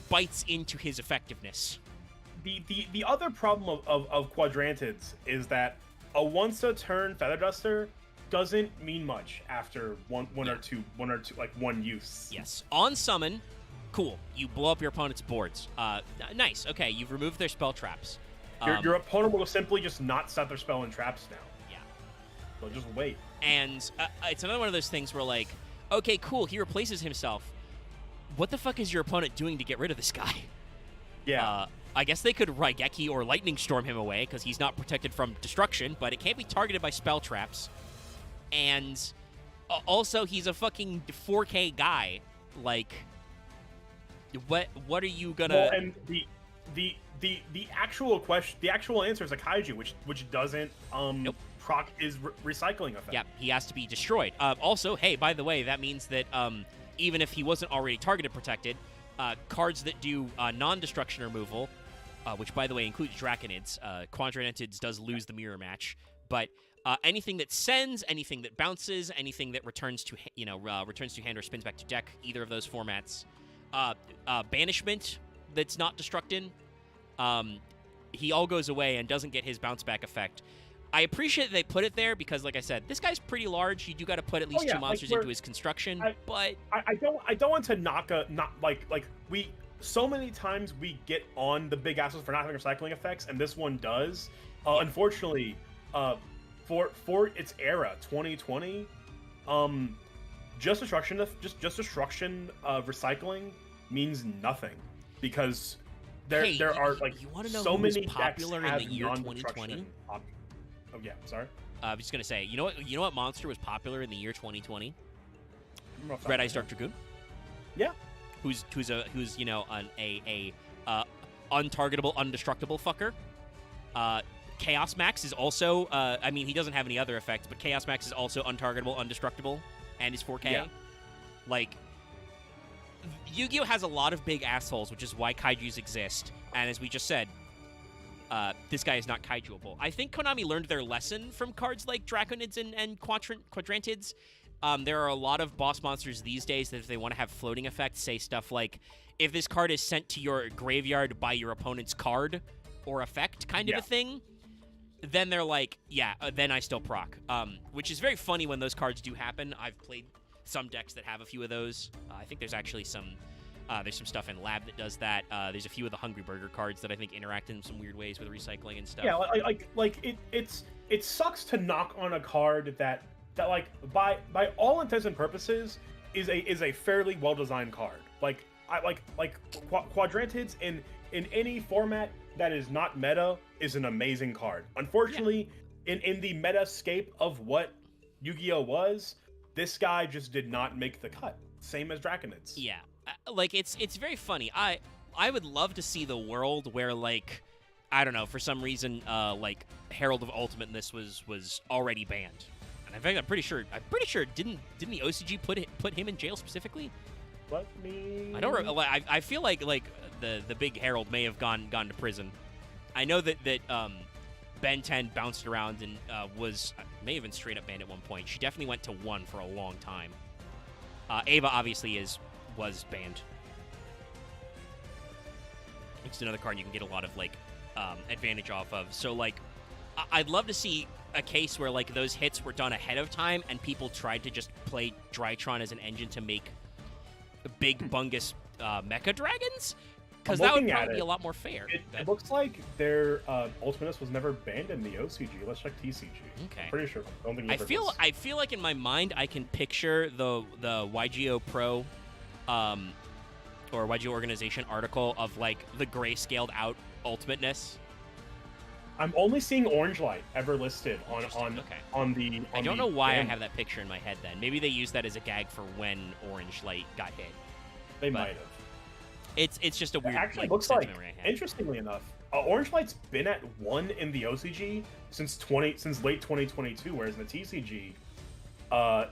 bites into his effectiveness. The other problem of Quadrantids is that a once-a-turn Feather Duster doesn't mean much after one or two, like one use. Yes. On summon, cool. You blow up your opponent's boards. Nice. Okay, you've removed their spell traps. Your opponent will simply just not set their spell and traps now. Yeah. So just wait. And it's another one of those things where, like, okay, cool, he replaces himself. What the fuck is your opponent doing to get rid of this guy? Yeah. I guess they could Raigeki or Lightning Storm him away because he's not protected from destruction, but it can't be targeted by spell traps. And also, he's a fucking 4K guy. Like, what are you gonna? Well, and the actual question, the actual answer is a kaiju, which doesn't Nope. proc his recycling effect. Yeah, he has to be destroyed. Also, hey, by the way, that means that even if he wasn't already targeted protected, cards that do non-destruction removal, which by the way includes Draconids, Quadrantids does lose the mirror match, but anything that sends, anything that bounces, anything that returns to returns to hand or spins back to deck, either of those formats, banishment that's not destructed, he all goes away and doesn't get his bounce back effect. I appreciate that they put it there because, like I said, this guy's pretty large. You do got to put at least 2 monsters into his construction. But I don't want to knock we so many times we get on the big assholes for not having recycling effects, and this one does. Unfortunately, for its era, 2020, just destruction recycling means nothing because there are like you want to know so who was many popular in the year non-destruction 2020? Oh yeah, sorry. I was just gonna say, you know what monster was popular in the year 2020? Red Eyes Dark Dragoon. Yeah. Who's you know a untargetable, undestructible fucker. Chaos Max is also I mean he doesn't have any other effects, but Chaos Max is also untargetable, undestructible, and is 4K. Yeah. Like Yu-Gi-Oh has a lot of big assholes, which is why kaijus exist. And as we just said, this guy is not kaijuable. I think Konami learned their lesson from cards like Draconids and Quadrantids. There are a lot of boss monsters these days that if they want to have floating effects, say stuff like, if this card is sent to your graveyard by your opponent's card or effect kind of a thing, then they're like, then I still proc. Which is very funny when those cards do happen. I've played some decks that have a few of those. I think there's actually there's some stuff in Lab that does that. There's a few of the Hungry Burger cards that I think interact in some weird ways with recycling and stuff. Yeah, it sucks to knock on a card that like by all intents and purposes is a fairly well designed card. Quadrantids in any format that is not meta is an amazing card. Unfortunately, in the metascape of what Yu-Gi-Oh was, this guy just did not make the cut. Same as Draconids. Yeah. Like it's very funny. I would love to see the world where, like, I don't know, for some reason like Herald of Ultimate in this was already banned. And in fact, I'm pretty sure didn't the OCG put him in jail specifically? Let me. I don't. I feel like the big Herald may have gone to prison. I know that Ben 10 bounced around and may have been straight up banned at one point. She definitely went to 1 for a long time. Ava obviously was banned. It's another card you can get a lot of like advantage off of. So like, I'd love to see a case where like those hits were done ahead of time and people tried to just play Drytron as an engine to make big bungus mecha dragons. Because that would probably be a lot more fair. It looks like their Ultimatus was never banned in the OCG. Let's check TCG. Okay. Pretty sure. I don't think I feel like in my mind I can picture the YGO Pro or YGO Organization article of like the grayscaled out Ultimateness. I'm only seeing Orange Light ever listed on the. I don't know why I have that picture in my head. Then maybe they used that as a gag for when Orange Light got hit. They might have. It's just a weird. It actually looks like, interestingly enough, Orange Light's been at 1 in the OCG since late 2022, whereas in the TCG,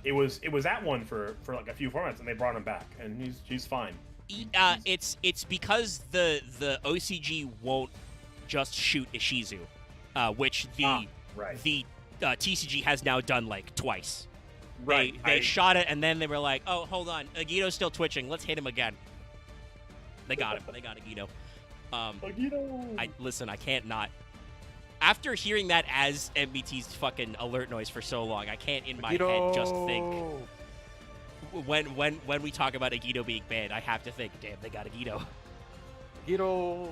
it was at 1 for like a few formats, and they brought him back, and he's fine. It's because the OCG won't just shoot Ishizu. which right. the TCG has now done like twice. Right. They shot it, and then they were like, "Oh, hold on, Agito's still twitching. Let's hit him again." They got him. They got Agito. Agito. Listen. I can't not. After hearing that as MBT's fucking alert noise for so long, I can't in my head just think. When we talk about Agito being banned, I have to think, damn, they got Agito. Agito.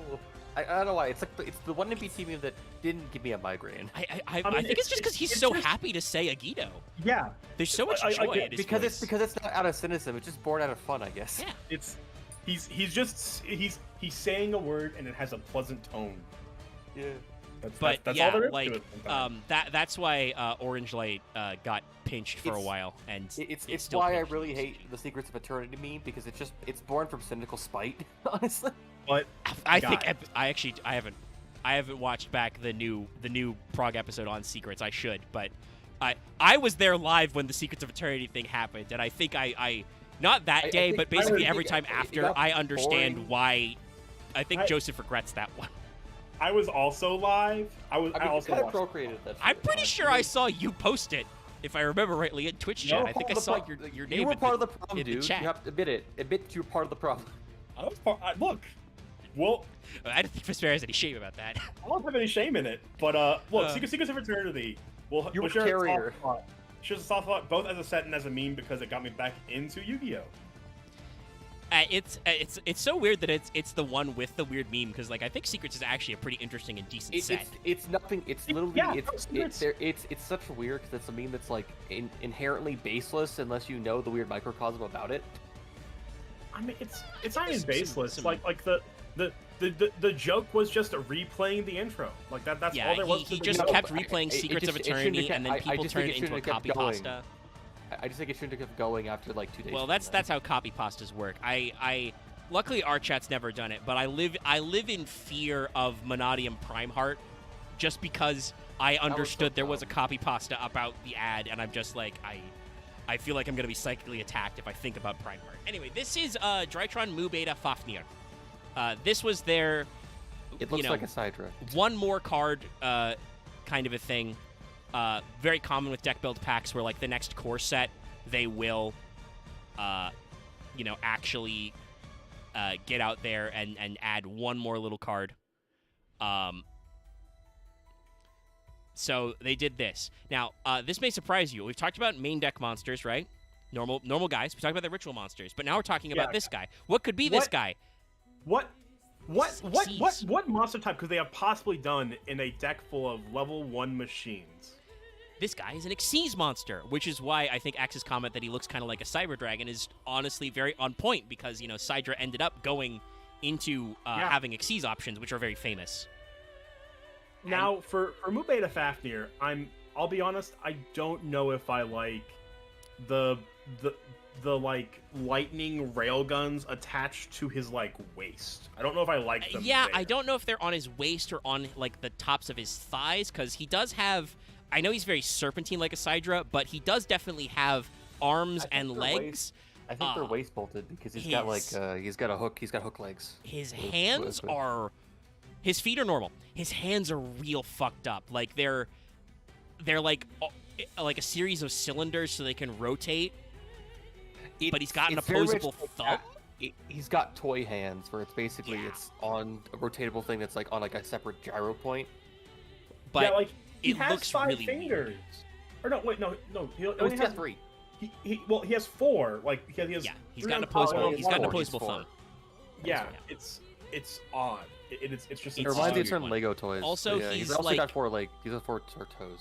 I don't know why. It's the one MBT meme that didn't give me a migraine. I think it's just because he's so happy to say Agito. Yeah. There's so much joy in his voice. Because it's not out of cynicism. It's just born out of fun, I guess. Yeah. He's saying a word and it has a pleasant tone. Yeah. But that's yeah, all there is like to it that's why Orange Light got pinched for a while, and it's still why I pinched. really hate the Secrets of Eternity meme, because it's born from cynical spite, honestly. But I think I haven't watched back the new prog episode on Secrets. I should, but I was there live when the Secrets of Eternity thing happened, and I think I not that day, but basically every time after, I understand why. I think Joseph regrets that one. I was also live. I also kind of watched procreated that. I'm pretty sure I saw you post it, if I remember rightly, in Twitch chat. I think I saw your name. You were part of the problem, in the dude. chat. You have to admit it. Admit that you were part of the problem. I was look. Well, I don't think Vesper has any shame about that. I don't have any shame in it. But look, Secrets of Eternity. We'll share a carrier. soft spot. Shares a soft spot both as a set and as a meme because it got me back into Yu-Gi-Oh. It's so weird that it's the one with the weird meme, because like I think Secrets is actually a pretty interesting and decent set. It's nothing. It's literally it's such weird because it's a meme that's like inherently baseless unless you know the weird microcosm about it. I mean, it's not even baseless. Like the joke was just replaying the intro. Like that's all there was. He to just the kept joke. replaying Secrets of Eternity, and then people turned it into a copy pasta. I just think it shouldn't have kept going after like 2 days. Well, that's how copy pastas work. I luckily our chat's never done it, but I live in fear of Monodium Prime Heart, just because I understood there was a copy pasta about the ad, and I'm just like I feel like I'm gonna be psychically attacked if I think about Prime Heart. Anyway, this is Drytron Mu Beta Fafnir. This was their It looks like a Sidra. One more card kind of a thing. Very common with deck build packs where like the next core set they will actually get out there and add one more little card. So they did this. Now, this may surprise you. We've talked about main deck monsters, right? Normal guys. We talked about the ritual monsters, but now we're talking about this guy. What could be this guy? What monster type could they have possibly done in a deck full of level 1 machines? This guy is an Xyz monster, which is why I think Axe's comment that he looks kind of like a Cyber Dragon is honestly very on point, because, Sidra ended up going into having Xyz options, which are very famous. Now, for Mu Beta Fafnir, I'll be honest, I don't know if I like the like lightning railguns attached to his like waist. I don't know if I like them. Yeah, there. I don't know if they're on his waist or on like the tops of his thighs, because he does have. I know he's very serpentine like a Sidra, but he does definitely have arms and legs. I think they're waist bolted because he's got like he's got hook legs. His hands are. His feet are normal. His hands are real fucked up. Like they're like a series of cylinders so they can rotate. But he's got an opposable thumb. He's got toy hands where it's basically it's on a rotatable thing that's like on like a separate gyro point. But yeah, like he it has looks 5 really fingers. weird. Or no, wait, no. He only He's has got 3. He has 4. Like he has. Yeah, he's 3 got an on top, opposable. and He's got an 4. opposable thumb. Yeah, it's odd. It's just. It It's reminds me a of some weird Lego toys. Also, yeah, he's also like- got 4 legs. He's got 4 toes.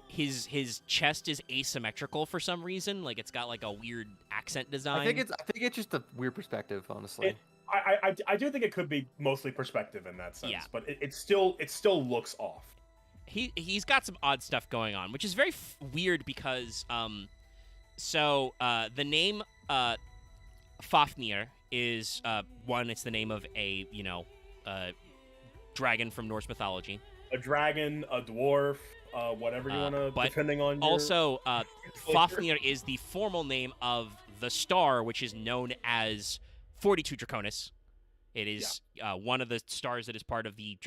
His chest is asymmetrical for some reason. Like it's got like a weird accent design. I think it's just a weird perspective, honestly. I do think it could be mostly perspective in that sense, Yeah. but it still looks off. He's got some odd stuff going on, which is very weird because the name Fafnir is one. It's the name of a dragon from Norse mythology. A dragon, a dwarf, whatever you want to, depending on your... Also, Fafnir is the formal name of the star, which is known as 42 Draconis. It is one of the stars that is part of the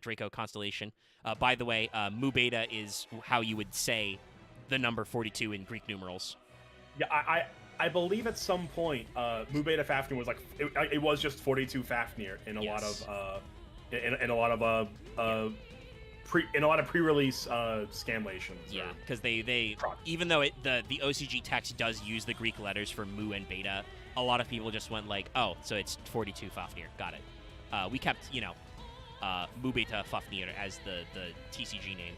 Draco constellation. By the way, Mu Beta is how you would say the number 42 in Greek numerals. Yeah, I believe at some point, Mu Beta Fafnir was like it was just 42 Fafnir in a lot of in a lot of pre-release scamlations. Yeah, because they even though the OCG text does use the Greek letters for Mu and Beta, a lot of people just went like, oh, so it's 42 Fafnir. Got it. We kept Mu Beta Fafnir as the TCG name.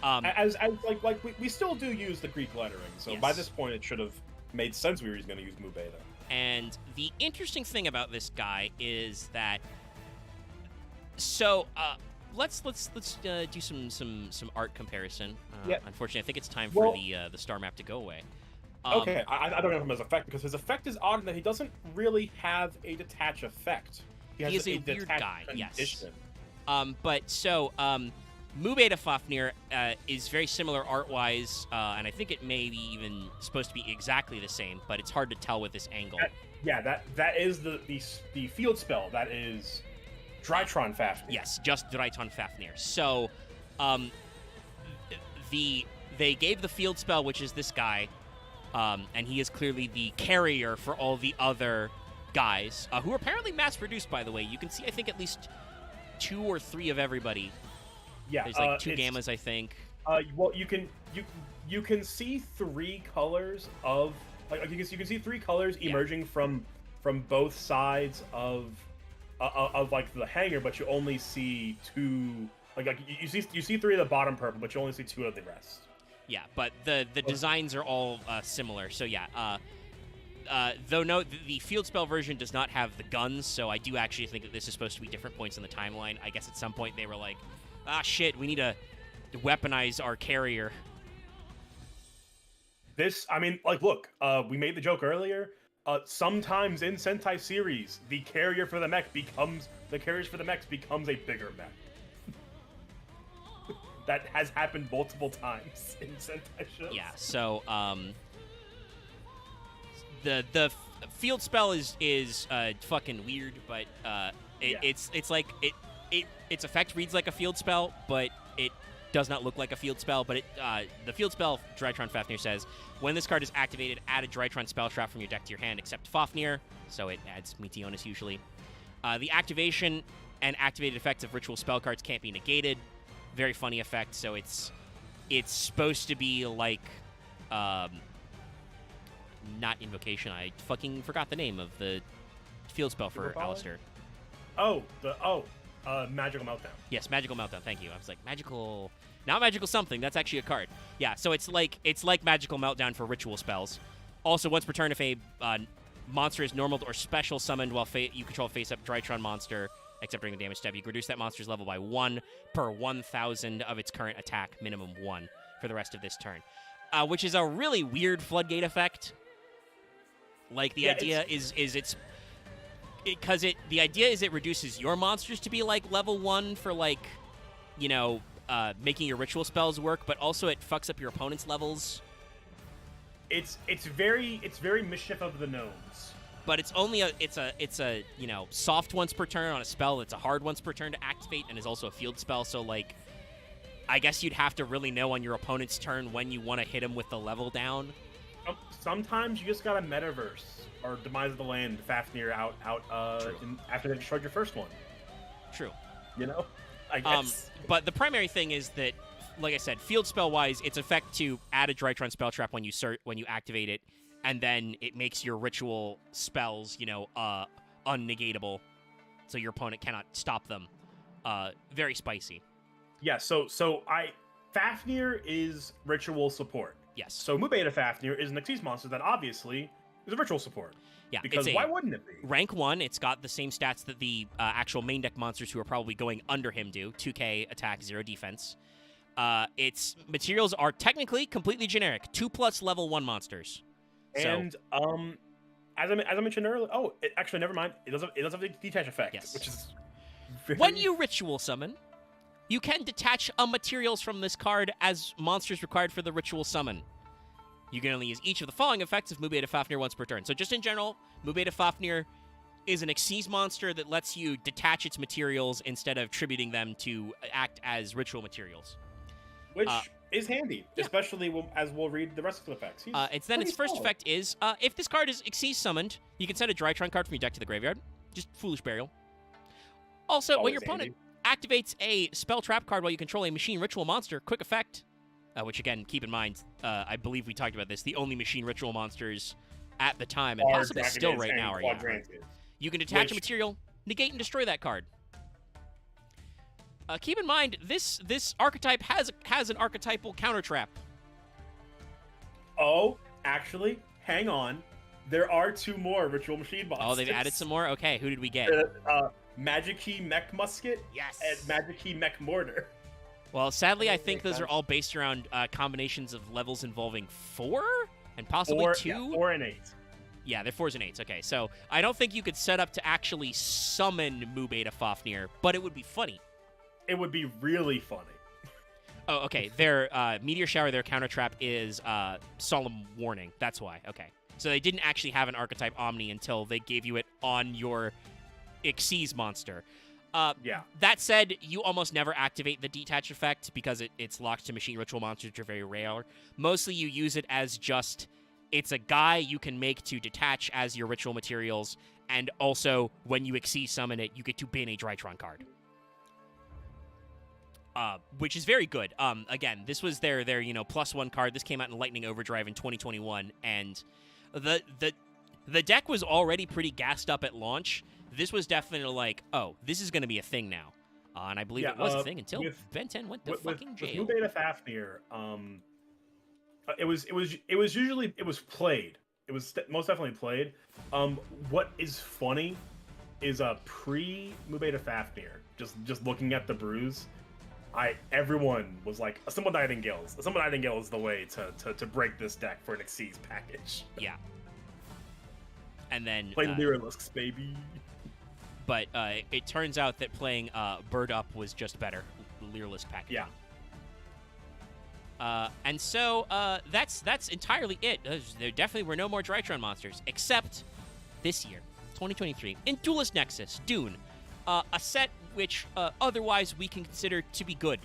As we still do use the Greek lettering, so by this point it should have made sense we were going to use Mu Beta. And the interesting thing about this guy is that, so let's do some art comparison. Unfortunately, I think it's time for the star map to go away. Okay, I don't know him as effect because his effect is odd in that he doesn't really have a detach effect. He is a weird guy. Condition. Yes. But so Mu Beta Fafnir is very similar art-wise, and I think it may be even supposed to be exactly the same, but it's hard to tell with this angle. That is the field spell. That is Drytron Fafnir. Yes, just Drytron Fafnir. So, they gave the field spell, which is this guy, and he is clearly the carrier for all the other guys, who are apparently mass-produced, by the way. You can see, I think, at least 2 or 3 of everybody. Yeah, there's like 2 gammas, I think. Well, you can see 3 colors of you can see 3 colors emerging from both sides of like the hanger, but you only see 2. Like you see 3 of the bottom purple, but you only see 2 of the rest. Yeah, but the designs are all similar. So yeah, though no, the field spell version does not have the guns, so I do actually think that this is supposed to be different points in the timeline. I guess at some point they were like, ah, shit, we need to weaponize our carrier. Look, we made the joke earlier. Sometimes in Sentai series, the carriers for the mechs becomes a bigger mech. That has happened multiple times in Sentai shows. Yeah, so the field spell is fucking weird, but it's like its effect reads like a field spell, but it does not look like a field spell. But the field spell, Drytron Fafnir says, when this card is activated, add a Drytron spell trap from your deck to your hand, except Fafnir, so it adds Meteonis usually. The activation and activated effects of ritual spell cards can't be negated. Very funny effect. So it's supposed to be like not invocation. I fucking forgot the name of the field spell for Alistair. Magical Meltdown. Yes, Magical Meltdown. Thank you. I was like, not magical something. That's actually a card. Yeah, so it's like Magical Meltdown for ritual spells. Also, once per turn, if a monster is normal or special summoned while you control a face-up Drytron monster, except during the damage step, you can reduce that monster's level by 1 per 1,000 of its current attack, minimum 1 for the rest of this turn, which is a really weird floodgate effect. Like the idea is it reduces your monsters to be like level 1 for like, making your ritual spells work, but also it fucks up your opponent's levels. It's very Mischief of the Gnomes. But it's only it's a soft once per turn on a spell. It's a hard once per turn to activate, and is also a field spell. So like, I guess you'd have to really know on your opponent's turn when you want to hit him with the level down. Sometimes you just got a Metaverse or Demise of the Land Fafnir out after they destroyed your first one. True. I guess. But the primary thing is that, like I said, field spell wise, its effect to add a Drytron spell trap when you activate it. And then it makes your ritual spells, unnegatable, so your opponent cannot stop them. Very spicy. Yeah. So Fafnir is ritual support. Yes. So Mu Beta Fafnir is an Xyz monster that obviously is a ritual support. Yeah. Because why wouldn't it be? Rank 1. It's got the same stats that the actual main deck monsters who are probably going under him do: 2k attack, 0 defense. Its materials are technically completely generic: 2+ level 1 monsters. And as I mentioned earlier, actually never mind. It does have the detach effect, yes. Which is when you ritual summon, you can detach materials from this card as monsters required for the ritual summon. You can only use each of the following effects of Mu Beta Fafnir once per turn. So just in general, Mu Beta Fafnir is an Xyz monster that lets you detach its materials instead of tributing them to act as ritual materials. Which is handy, yeah. especially as we'll read the rest of the effects. It's then its first solid. effect is, if this card is Xyz summoned, you can send a Drytron card from your deck to the graveyard. Just Foolish Burial. Also, when your opponent activates a spell trap card while you control a machine ritual monster, quick effect, which again, keep in mind, I believe we talked about this, the only machine ritual monsters at the time, and possibly still right now, are you can detach a material, negate and destroy that card. Keep in mind, this archetype has an archetypal counter trap. Oh, actually, hang on. There are 2 more ritual machine monsters. Oh, they've added some more? Okay, who did we get? Magic Key Mech Musket. Yes. And Magic Key Mech Mortar. Well, sadly, I think those are all based around combinations of levels involving 4 and possibly 2. Yeah, 4 and 8. Yeah, they're 4s and 8s. Okay, so I don't think you could set up to actually summon Mu Beta Fafnir, but it would be funny. It would be really funny. Oh, okay. Their Meteor Shower, their counter trap is Solemn Warning. That's why. Okay. So they didn't actually have an archetype Omni until they gave you it on your Xyz monster. Yeah. That said, you almost never activate the detach effect because it's locked to machine ritual monsters, which are very rare. Mostly you use it as just, it's a guy you can make to detach as your ritual materials, and also when you Xyz summon it, you get to bin a Drytron card. Which is very good. Again, this was their +1 card. This came out in Lightning Overdrive in 2021, and the deck was already pretty gassed up at launch. This was definitely like, oh, this is going to be a thing now. And I believe it was a thing until Ben 10 went to fucking jail. With Mu Beta Fafnir, it was played. It was most definitely played. What is funny is pre Mu Beta Fafnir, just looking at the brews, everyone was like, a Assembled Nightingales. Assembled Nightingale is the way to break this deck for an Xyz package. Yeah. And then play Lyrilusks, baby. But it turns out that playing Bird Up was just better. Lyrilusk package. Yeah. And so that's entirely it. There definitely were no more Drytron monsters, except this year, 2023, in Duelist Nexus, Dune, a set which otherwise we can consider to be good.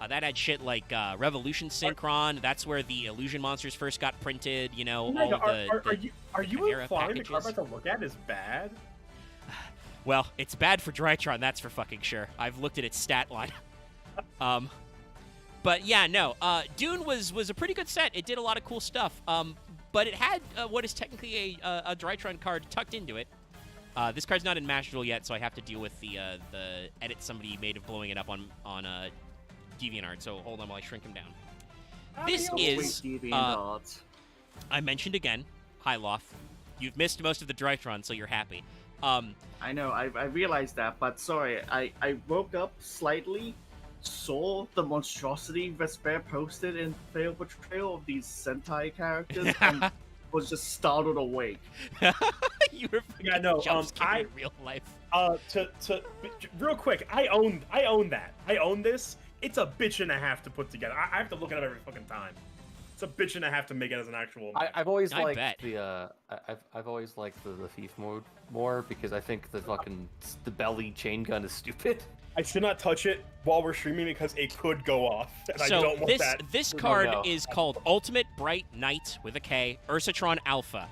That had shit like Revolution Synchron. That's where the illusion monsters first got printed. You know, are you implying the card to look at is bad? Well, it's bad for Drytron, that's for fucking sure. I've looked at its stat line. But yeah, no. Dune was a pretty good set. It did a lot of cool stuff. But it had what is technically a Drytron card tucked into it. This card's not in Master Duel yet, so I have to deal with the edit somebody made of blowing it up on DeviantArt. So hold on while I shrink him down. This is I mentioned again, hi Loth. You've missed most of the Drytron, so you're happy. I know, I realized that, but sorry, I woke up slightly, saw the monstrosity Vesper posted in Fail Portrayal of these Sentai characters, and was just startled awake. You were in real life. Real quick, I own that. I own this. It's a bitch and a half to put together. I have to look at it every fucking time. It's a bitch and a half to make it as an actual. I've always liked I've always liked the thief mode more because I think the belly chain gun is stupid. I should not touch it while we're streaming because it could go off. And so I don't want that. This card is called Ultimate Bright Knight with a K, Ursatron Alpha.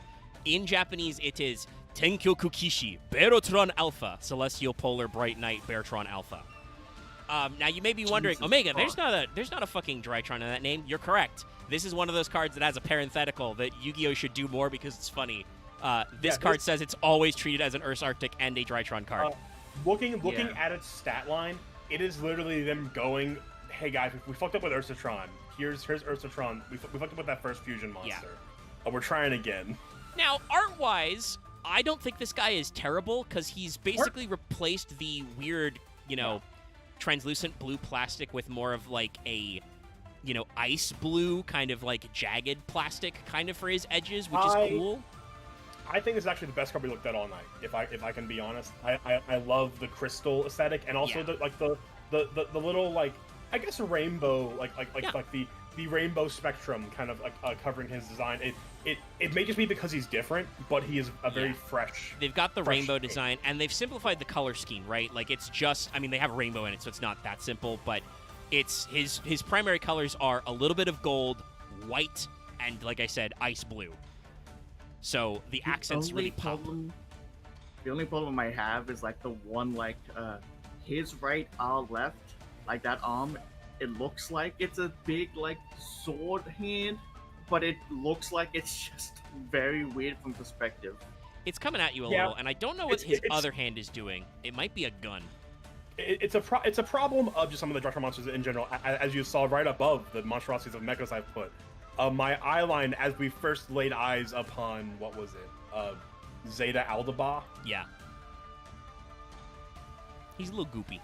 In Japanese, it is Tenkyoku Kishi, Berotron Alpha, Celestial Polar Bright Knight, Berotron Alpha. Now you may be wondering, Omega, there's not a fucking Drytron in that name. You're correct. This is one of those cards that has a parenthetical that Yu-Gi-Oh should do more because it's funny. This card says it's always treated as an Urs Arctic and a Drytron card. Looking at its stat line, it is literally them going, "Hey guys, we fucked up with Ursatron. Here's Ursatron. We fucked up with that first fusion monster. We're trying again." Now, art-wise, I don't think this guy is terrible because he's basically replaced the weird, translucent blue plastic with more of like a, ice blue kind of like jagged plastic kind of for his edges, which is cool. I think this is actually the best card we looked at all night. If I can be honest, I love the crystal aesthetic and also the little like I guess a rainbow like the rainbow spectrum kind of covering his design. It may just be because he's different, but he is a very fresh. They've got the fresh rainbow shape. design, and they've simplified the color scheme, right? Like, it's just, I mean, they have a rainbow in it, so it's not that simple, but it's his primary colors are a little bit of gold, white, and, like I said, ice blue. So the accents really pop. The only problem I have is like the one, like his right, our left, like that arm. It looks like it's a big like sword hand, but it looks like it's just very weird from perspective. It's coming at you a little, and I don't know what his other hand is doing. It might be a gun. It's a problem of just some of the Draco monsters in general. As you saw right above the monstrosities of mechas I've put, my eye line as we first laid eyes upon what was it, Zeta Aldaba. Yeah. He's a little goopy.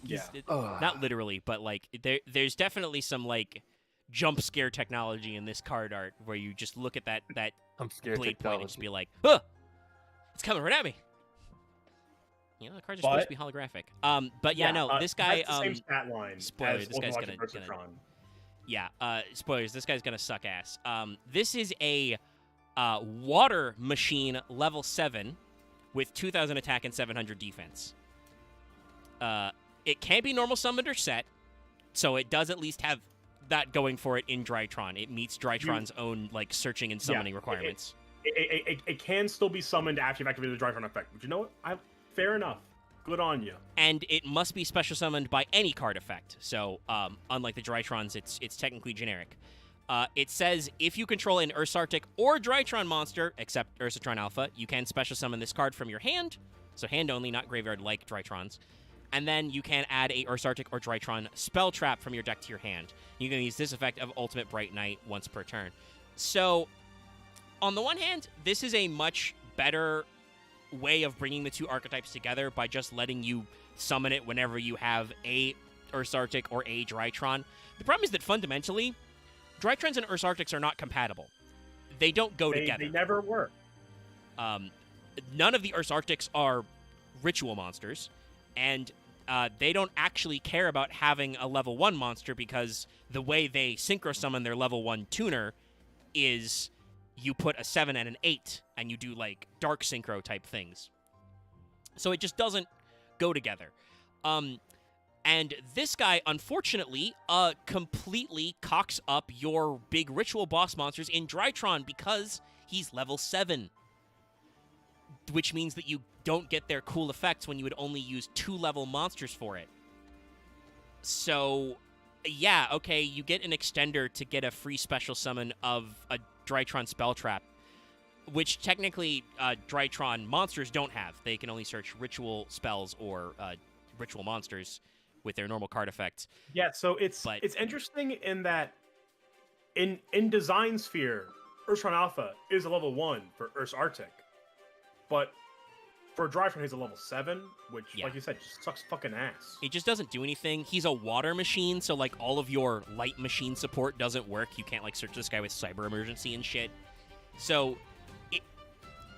Yeah. Not literally, but like there's definitely some like jump scare technology in this card art where you just look at that I'm scared blade point technology. and just be like, "Huh, it's coming right at me." You know, the cards are supposed to be holographic. But this guy. That's the same stat line. Spoiler. As This guy's Overwatch gonna. versus Tron. Yeah. Spoilers. This guy's gonna suck ass. This is a water machine level 7 with 2,000 attack and 700 defense. It can't be normal summoned or set, so it does at least have that going for it in Drytron. It meets Drytron's own like searching and summoning requirements. It can still be summoned after you've activated the Drytron effect. But you know what? Fair enough. Good on you. And it must be special summoned by any card effect. So, unlike the Drytrons, it's technically generic. It says if you control an Ursarctic or Drytron monster, except Ursatron Alpha, you can special summon this card from your hand. So hand only, not graveyard like Drytrons. And then you can add a Ursarctic or Drytron spell trap from your deck to your hand. You can use this effect of Ultimate Bright Knight once per turn. So, on the one hand, this is a much better way of bringing the two archetypes together by just letting you summon it whenever you have a Ursarctic or a Drytron. The problem is that fundamentally, Drytrons and Ursarctics are not compatible. They don't go together. They never were. None of the Ursarctics are ritual monsters, and they don't actually care about having a level 1 monster because the way they synchro summon their level 1 tuner is you put a 7 and an 8, and you do, like, dark synchro type things. So it just doesn't go together. And this guy, unfortunately, completely cocks up your big ritual boss monsters in Drytron because he's level 7. Which means that you don't get their cool effects when you would only use 2-level monsters for it. So, yeah, okay, you get an extender to get a free special summon of a Drytron spell trap, which technically Drytron monsters don't have. They can only search ritual spells or ritual monsters with their normal card effects. Yeah, so it's interesting in that in Design Sphere, Ursatron Alpha is a level 1 for Ursarctic. But for Drytron, he's a level 7, which, like you said, just sucks fucking ass. It just doesn't do anything. He's a water machine, so, like, all of your light machine support doesn't work. You can't, like, search this guy with Cyber Emergency and shit. So,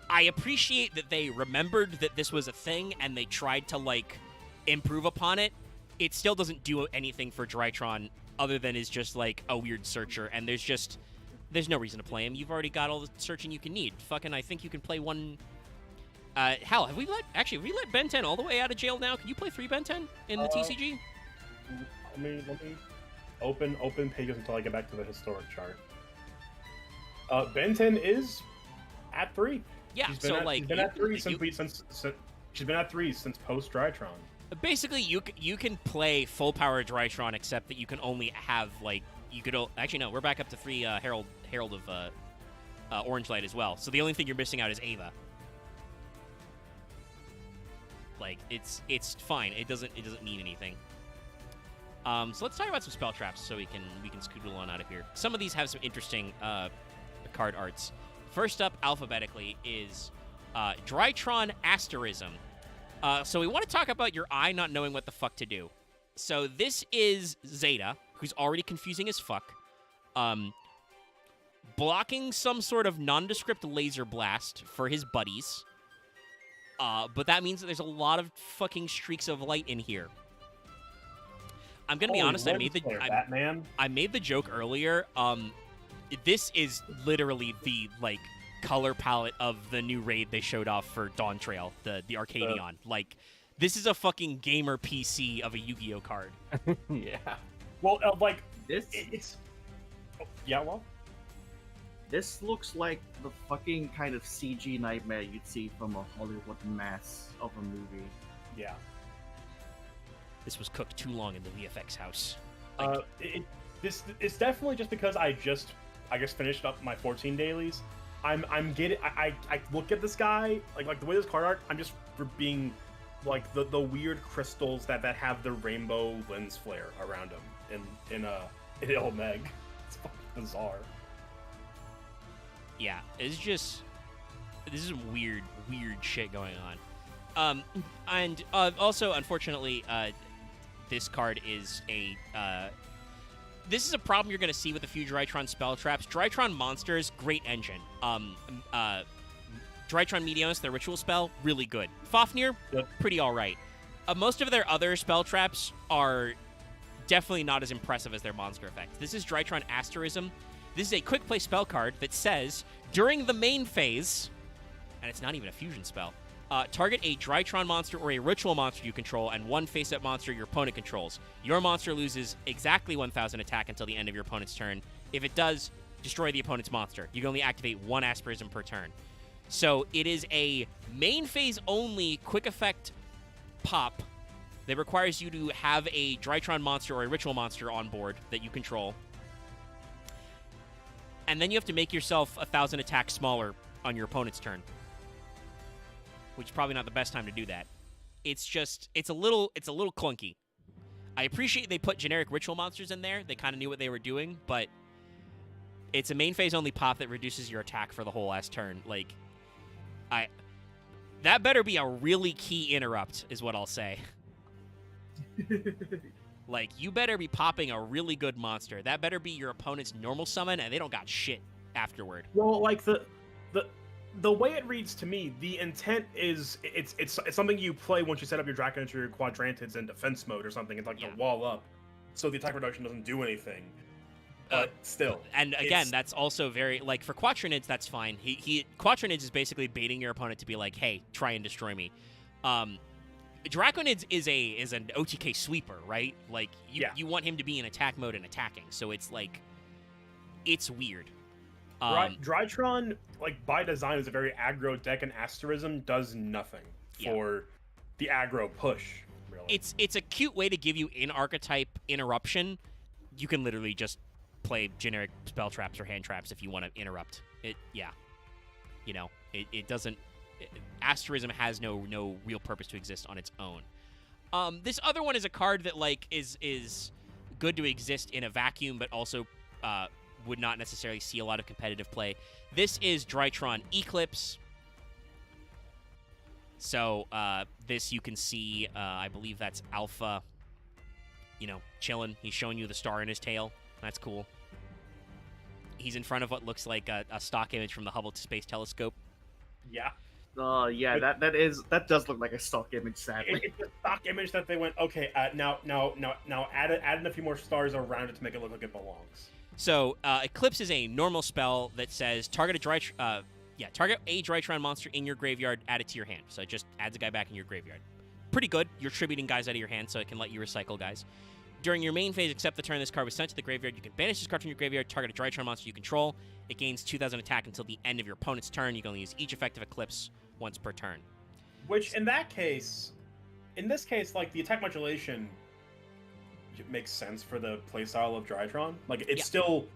I appreciate that they remembered that this was a thing, and they tried to, like, improve upon it. It still doesn't do anything for Drytron other than is just, like, a weird searcher, and there's no reason to play him. You've already got all the searching you can need. Fucking, I think you can play one... Hal, have we let Ben 10 all the way out of jail now? Can you play 3 Ben 10 in the TCG? Let me open pages until I get back to the historic chart. Ben 10 is at 3. Yeah, she's been at 3 since post Drytron. Basically, you can play full power Drytron, except that you can only have actually no, we're back up to 3 Herald of Orange Light as well. So the only thing you're missing out is Ava. Like, it's fine. It doesn't mean anything. So let's talk about some spell traps so we can scoodle on out of here. Some of these have some interesting card arts. First up, alphabetically, is Drytron Asterism. So we want to talk about your eye not knowing what the fuck to do. So this is Zeta, who's already confusing as fuck. Blocking some sort of nondescript laser blast for his buddies. But that means that there's a lot of fucking streaks of light in here. I'm gonna be honest. Batman. I made the joke earlier. This is literally the like color palette of the new raid they showed off for Dawn Trail, the Arcadion. Like, this is a fucking gamer PC of a Yu-Gi-Oh card. Yeah. Well, like This it's. Oh, yeah, well. this looks like the fucking kind of CG nightmare you'd see from a Hollywood mess of a movie. Yeah. This was cooked too long in the VFX house. It's definitely just because I guess finished up my 14 dailies. I'm getting I look at this guy like the way this card art. I'm just for being like the weird crystals that have the rainbow lens flare around them in Meg. It's fucking bizarre. Yeah, it's just this is some weird shit going on. And also, unfortunately, this card is this is a problem you're going to see with a few Drytron spell traps. Drytron monsters, great engine. Drytron Meteos, their ritual spell, really good. Fafnir, Yep. pretty all right. Most of their other spell traps are definitely not as impressive as their monster effects. This is Drytron Asterism. This is a quick play spell card that says, during the main phase, and it's not even a fusion spell, target a Drytron monster or a ritual monster you control and one face-up monster your opponent controls. Your monster loses exactly 1,000 attack until the end of your opponent's turn. If it does, destroy the opponent's monster. You can only activate one Asterism per turn. So it is a main phase only quick effect pop that requires you to have a Drytron monster or a ritual monster on board that you control. And then you have to make yourself 1,000 attack smaller on your opponent's turn, which is probably not the best time to do that. It's a little clunky. I appreciate they put generic ritual monsters in there. They kind of knew what they were doing, but it's a main phase only pop that reduces your attack for the whole last turn. Like, that better be a really key interrupt, is what I'll say. Like, you better be popping a really good monster. That better be your opponent's normal summon, and they don't got shit afterward. Well, like the way it reads to me, the intent is it's something you play once you set up your Draco into your Quadrantids in defense mode or something. It's like Yeah. the wall up, so the attack reduction doesn't do anything. But still, and again, that's also very like for Quatrinids, that's fine. Quatrinids is basically baiting your opponent to be like, "Hey, try and destroy me." Draconids is an OTK sweeper, right? Like you want him to be in attack mode and attacking. So it's like it's weird. Drytron, like by design, is a very aggro deck, and Asterism does nothing for the aggro push. Really, it's a cute way to give you in archetype interruption. You can literally just play generic spell traps or hand traps if you want to interrupt it. Yeah, it doesn't. Asterism has no real purpose to exist on its own. This other one is a card that like is good to exist in a vacuum, but also would not necessarily see a lot of competitive play. This is Drytron Eclipse. So this you can see, I believe that's Alpha, chilling. He's showing you the star in his tail. That's cool. He's in front of what looks like a stock image from the Hubble Space Telescope. yeah. Yeah, that does look like a stock image, sadly. It's a stock image that they went, okay, now add in a few more stars around it to make it look like it belongs. So Eclipse is a normal spell that says target a Drytron monster in your graveyard, add it to your hand. So it just adds a guy back in your graveyard. Pretty good. You're tributing guys out of your hand, so it can let you recycle guys. During your main phase, except the turn this card was sent to the graveyard, you can banish this card from your graveyard, target a Drytron monster you control. It gains 2,000 attack until the end of your opponent's turn. You can only use each effective Eclipse once per turn. Which, in this case, like, the attack modulation makes sense for the playstyle of Drytron. Like, it's still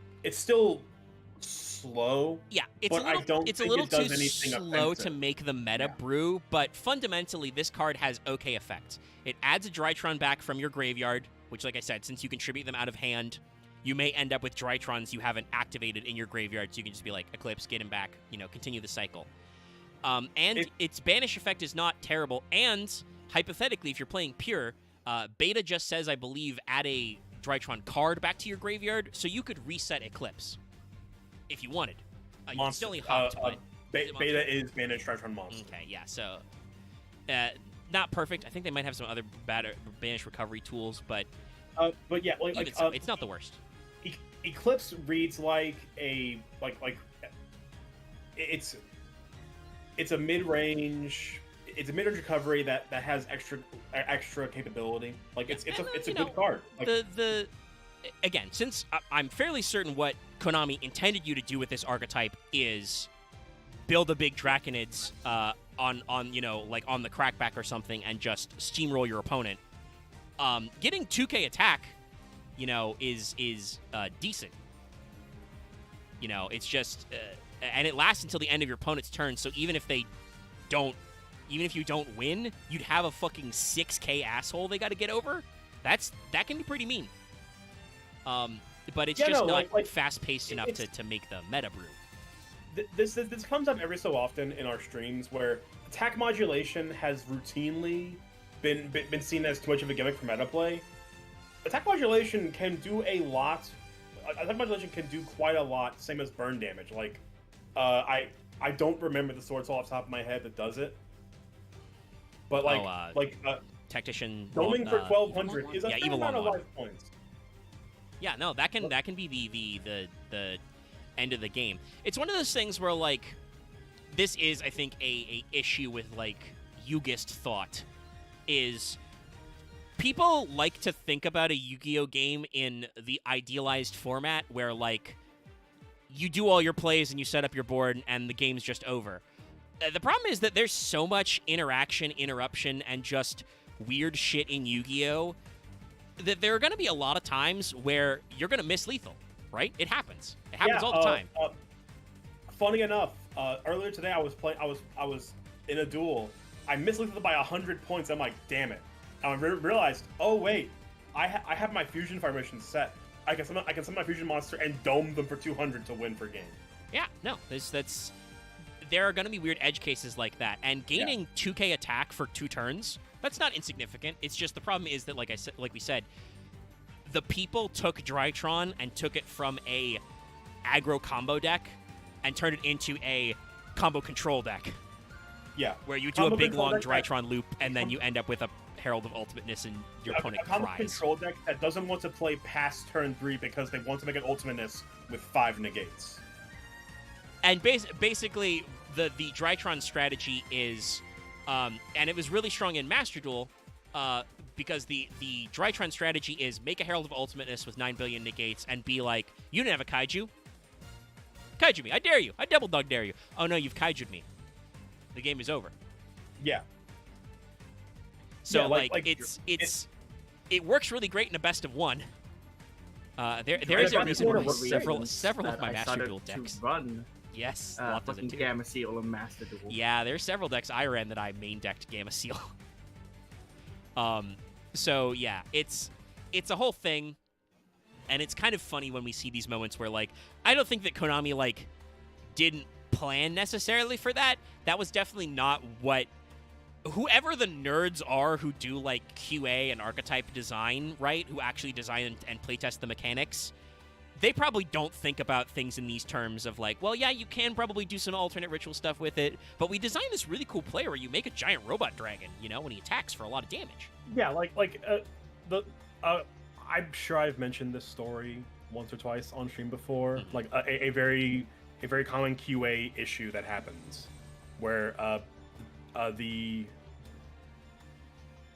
slow. Yeah, it's but I don't it's a think little it does too anything slow offensive. to make the meta brew, but fundamentally, this card has okay effects. It adds a Drytron back from your graveyard, which, like I said, since you contribute them out of hand, you may end up with Drytrons you haven't activated in your graveyard, so you can just be like, Eclipse, get him back, continue the cycle. Its banish effect is not terrible, and hypothetically, if you're playing pure, Beta just says, I believe, add a Drytron card back to your graveyard, so you could reset Eclipse if you wanted. You can still only hopped, but Beta is banished Drytron monster. Okay, yeah, so not perfect. I think they might have some other banish recovery tools, but But yeah, Even so, it's not the worst. Eclipse reads like a it's a mid-range. It's a mid-range recovery that has extra capability. Like it's a good card. Like, again, since I'm fairly certain what Konami intended you to do with this archetype is build a big Draconids on like on the crackback or something and just steamroll your opponent. Getting 2K attack, is decent. It's just and it lasts until the end of your opponent's turn. So even if you don't win, you'd have a fucking 6K asshole they got to get over. That can be pretty mean. But it's not fast-paced enough to make the meta brew. This comes up every so often in our streams where attack modulation has routinely been seen as too much of a gimmick for meta play. Attack modulation can do a lot. Attack modulation can do quite a lot, same as burn damage. Like, I don't remember the sword off the top of my head that does it. But Tactician doming for 1200 is a fair amount of life points. Yeah, no, that can be the end of the game. It's one of those things where like this is, I think, a issue with like Yugist thought is people like to think about a Yu-Gi-Oh game in the idealized format where like you do all your plays and you set up your board and the game's just over. The problem is that there's so much interaction, interruption, and just weird shit in Yu-Gi-Oh! That there are going to be a lot of times where you're going to miss lethal, right? It happens. It happens all the time. Funny enough, earlier today I was in a duel. I missed lethal by 100 points. I'm like, damn it! And I realized, oh wait, I have my fusion formation set. I can summon my fusion monster and dome them for 200 to win for game. Yeah, no, there are going to be weird edge cases like that, and gaining 2K attack for 2 turns. That's not insignificant. It's just the problem is that, like we said, the people took Drytron and took it from a aggro combo deck and turned it into a combo control deck. Yeah. Where you do a big long Drytron loop and then you end up with a Herald of Ultimateness and your opponent cries. A combo control deck that doesn't want to play past turn 3 because they want to make an Ultimateness with 5 negates. And basically, the Drytron strategy is... and it was really strong in Master Duel because the Drytron strategy is make a Herald of Ultimateness with 9 billion negates and be like, you didn't have a Kaiju? Kaiju me. I dare you. I double dog dare you. Oh no, you've Kaiju'd me. The game is over. Yeah. So it works really great in a best of 1. There is a reason why several of my Master Duel decks run. Yes, fucking Gamma Seal and Master Duel. Yeah, there's several decks I ran that I main decked Gamma Seal. So yeah, it's a whole thing, and it's kind of funny when we see these moments where like I don't think that Konami like didn't plan necessarily for that. That was definitely not what whoever the nerds are who do like QA and archetype design, right? Who actually design and playtest the mechanics. They probably don't think about things in these terms of like, well, yeah, you can probably do some alternate ritual stuff with it, but we designed this really cool play where you make a giant robot dragon, when he attacks for a lot of damage. Yeah, I'm sure I've mentioned this story once or twice on stream before. Mm-hmm. Like a very common QA issue that happens, where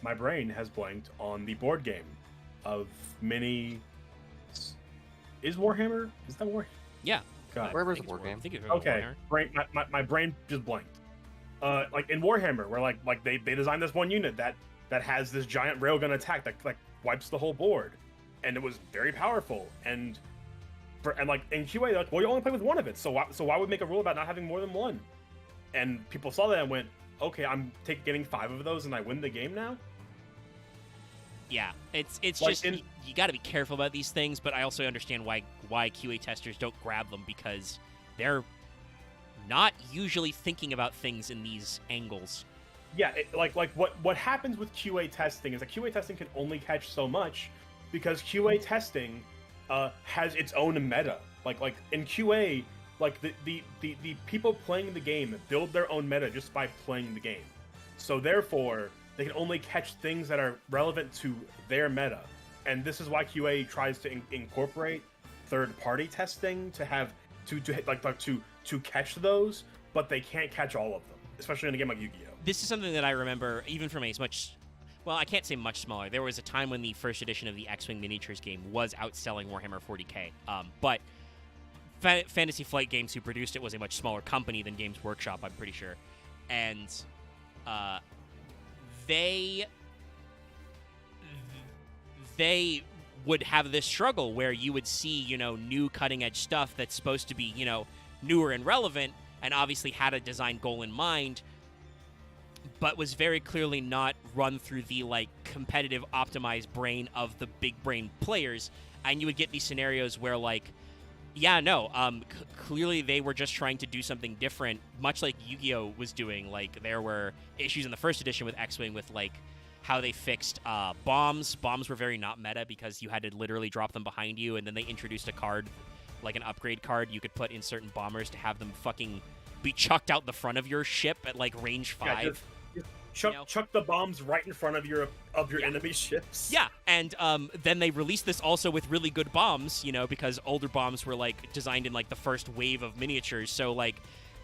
my brain has blanked on the board game of mini. Is Warhammer? Is that Warhammer? Yeah. God. Wherever's a board game. Okay. My brain just blanked. Like in Warhammer, where like they designed this one unit that has this giant railgun attack that like wipes the whole board, and it was very powerful. And like in QA, like, well, you only play with one of it, so why would make a rule about not having more than one? And people saw that and went, okay, I'm getting 5 of those and I win the game now. Yeah, it's like just you got to be careful about these things, but I also understand why QA testers don't grab them because they're not usually thinking about things in these angles. Yeah, what happens with QA testing is that QA testing can only catch so much because QA testing has its own meta. Like in QA, like the people playing the game build their own meta just by playing the game. So therefore, they can only catch things that are relevant to their meta. and this is why QA tries to incorporate third-party testing to have to catch those, but they can't catch all of them, especially in a game like Yu-Gi-Oh. This is something that I remember even from a much, well, I can't say much smaller. There was a time when the first edition of the X-Wing miniatures game was outselling Warhammer 40k, but Fantasy Flight Games, who produced it, was a much smaller company than Games Workshop, I'm pretty sure, and they would have this struggle where you would see, new cutting-edge stuff that's supposed to be, newer and relevant, and obviously had a design goal in mind, but was very clearly not run through the, competitive, optimized brain of the big brain players, and you would get these scenarios where, clearly they were just trying to do something different, much like Yu-Gi-Oh! Was doing. There were issues in the first edition with X-Wing with, how they fixed bombs. Bombs were very not meta because you had to literally drop them behind you, and then they introduced a card, like an upgrade card you could put in certain bombers to have them fucking be chucked out the front of your ship at, range 5. Yeah, chuck the bombs right in front of your enemy ships. Yeah, and then they released this also with really good bombs, because older bombs were, designed in, the first wave of miniatures. So,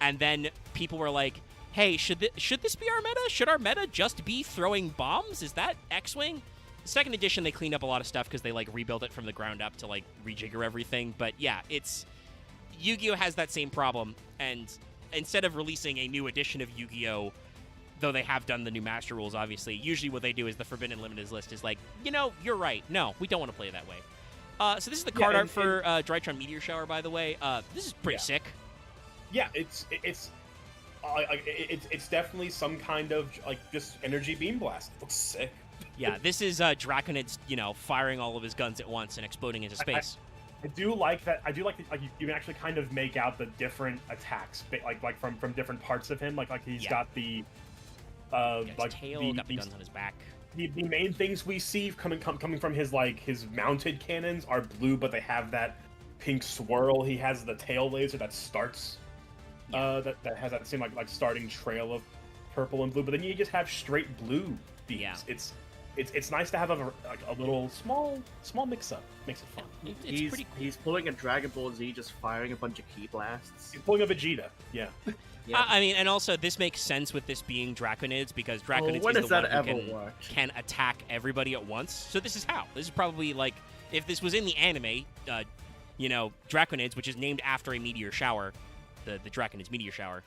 and then people were like, hey, should this be our meta? Should our meta just be throwing bombs? Is that X-Wing? The second edition, they cleaned up a lot of stuff because they, rebuilt it from the ground up to, rejigger everything. But, yeah, Yu-Gi-Oh! Has that same problem, and instead of releasing a new edition of Yu-Gi-Oh!, though they have done the new Master Rules, obviously, usually what they do is the Forbidden Limited list is you're right. No, we don't want to play that way. So this is the card art for Drytron Meteor Shower, by the way. This is pretty sick. Yeah, it's definitely some kind of just energy beam blast. It looks sick. Yeah, this is Draconids, firing all of his guns at once and exploding into space. I do like that. I do like that. You can actually kind of make out the different attacks, from different parts of him. He's got the his tail, got the guns on his back. The main things we see coming from his his mounted cannons are blue, but they have that pink swirl. He has the tail laser that starts. That has that same starting trail of purple and blue, but then you just have straight blue beams. Yeah. It's nice to have a little small mix up. Makes it fun. He's pulling a Dragon Ball Z, just firing a bunch of key blasts. He's pulling a Vegeta. Yeah. Yeah. I mean, and also this makes sense with this being Draconids because Draconids is the one who can attack everybody at once. So this is how. This is probably if this was in the anime, Draconids, which is named after a meteor shower, the Draconids meteor shower,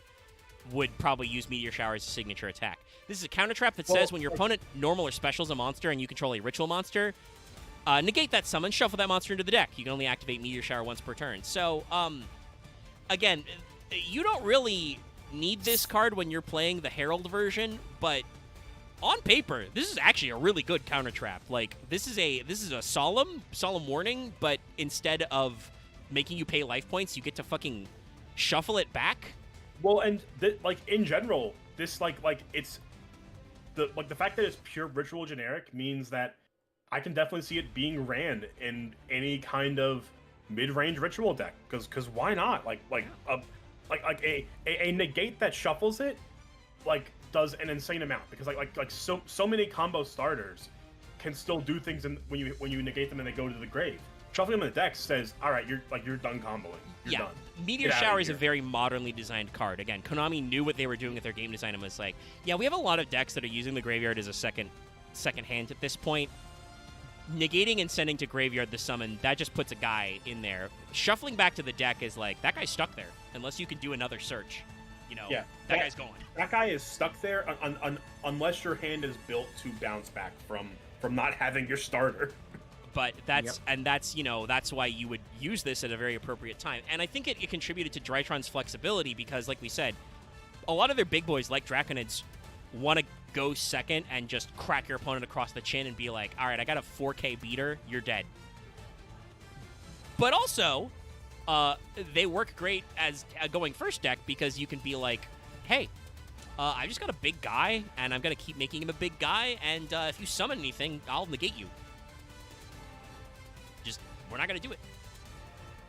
would probably use meteor shower as a signature attack. This is a counter trap that says when your opponent normal or specials a monster and you control a ritual monster, negate that summon, shuffle that monster into the deck. You can only activate meteor shower once per turn. So, again, you don't really need this card when you're playing the Herald version, but on paper, this is actually a really good counter trap. This is a solemn warning, but instead of making you pay life points, you get to fucking shuffle it back. Well, and in general, this it's the fact that it's pure ritual generic means that I can definitely see it being ran in any kind of mid-range ritual deck because why not? A negate that shuffles it does an insane amount because so many combo starters can still do things when you negate them and they go to the grave. Shuffling them in the deck says, all right, you're done comboing. You're done. Meteor Shower is a very modernly designed card. Again, Konami knew what they were doing with their game design and was like, yeah, we have a lot of decks that are using the graveyard as a second hand at this point. Negating and sending to graveyard the summon, that just puts a guy in there. Shuffling back to the deck is that guy's stuck there unless you can do another search. That guy's going. That guy is stuck there unless your hand is built to bounce back from not having your starter. But that's why you would use this at a very appropriate time. And I think it contributed to Drytron's flexibility because, like we said, a lot of their big boys like Draconids want to go second and just crack your opponent across the chin and be like, all right, I got a 4K beater, you're dead. But also, they work great as a going first deck because you can be like, hey, I just got a big guy, and I'm going to keep making him a big guy, and if you summon anything, I'll negate you. We're not going to do it.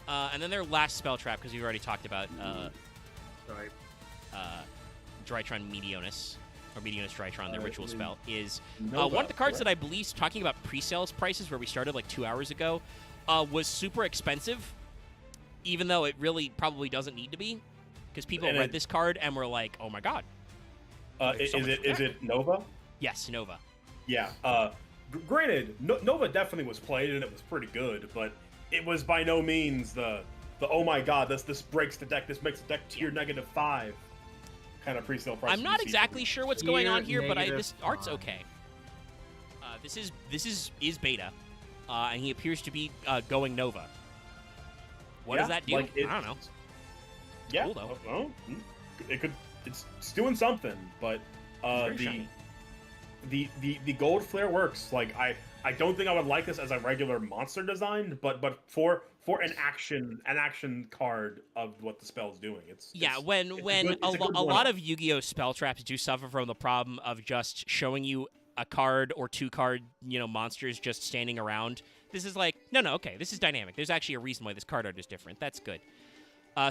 And then their last spell trap, because we've already talked about Drytron Meteonus. or Meteorus Drytron, their ritual the spell, is Nova, one of the cards correct? that I believe, talking about pre-sales prices where we started like 2 hours ago, was super expensive, even though it really probably doesn't need to be, because people And read this card and were like, oh my god. There's so much for Is that. it Nova? Yes, Nova. Yeah. Granted, Nova definitely was played and it was pretty good, but it was by no means the oh my god, this breaks the deck, this makes the deck tier -5 kind of pre-sale price. I'm not exactly sure what's going on here, but Tier this art's -5. okay. This is beta, and he appears to be going Nova. What does that do? Like, I don't know. Yeah. Cool, though. Well, it's doing something, but It's very the gold flare works. Like I don't think I would like this as a regular monster design, but for an action card of what the spell's doing. It's When good- a it's a good lot one-off. of Yu-Gi-Oh spell traps do suffer from the problem of just showing you a card or 2 card, monsters just standing around. This is like, no, okay, this is dynamic. There's actually a reason why this card art is different. That's good.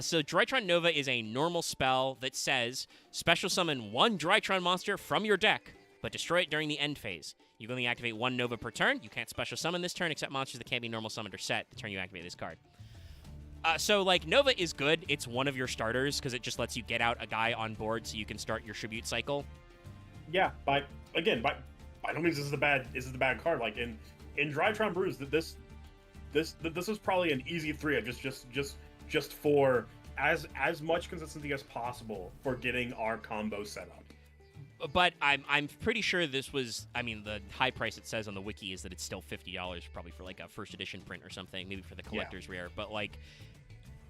So Drytron Nova is a normal spell that says, special summon 1 Drytron monster from your deck, but destroy it during the end phase. You can only activate 1 Nova per turn. You can't special summon this turn except monsters that can't be normal summoned or set the turn you activate this card. So, Nova is good. It's one of your starters because it just lets you get out a guy on board so you can start your tribute cycle. Yeah, by no means this is the bad card. Like in Drytron Brews, this was probably an easy 3 of just for as much consistency as possible for getting our combo set up. But I'm pretty sure this was, the high price it says on the wiki is that it's still $50, probably for a first edition print or something, maybe for the collector's rare. But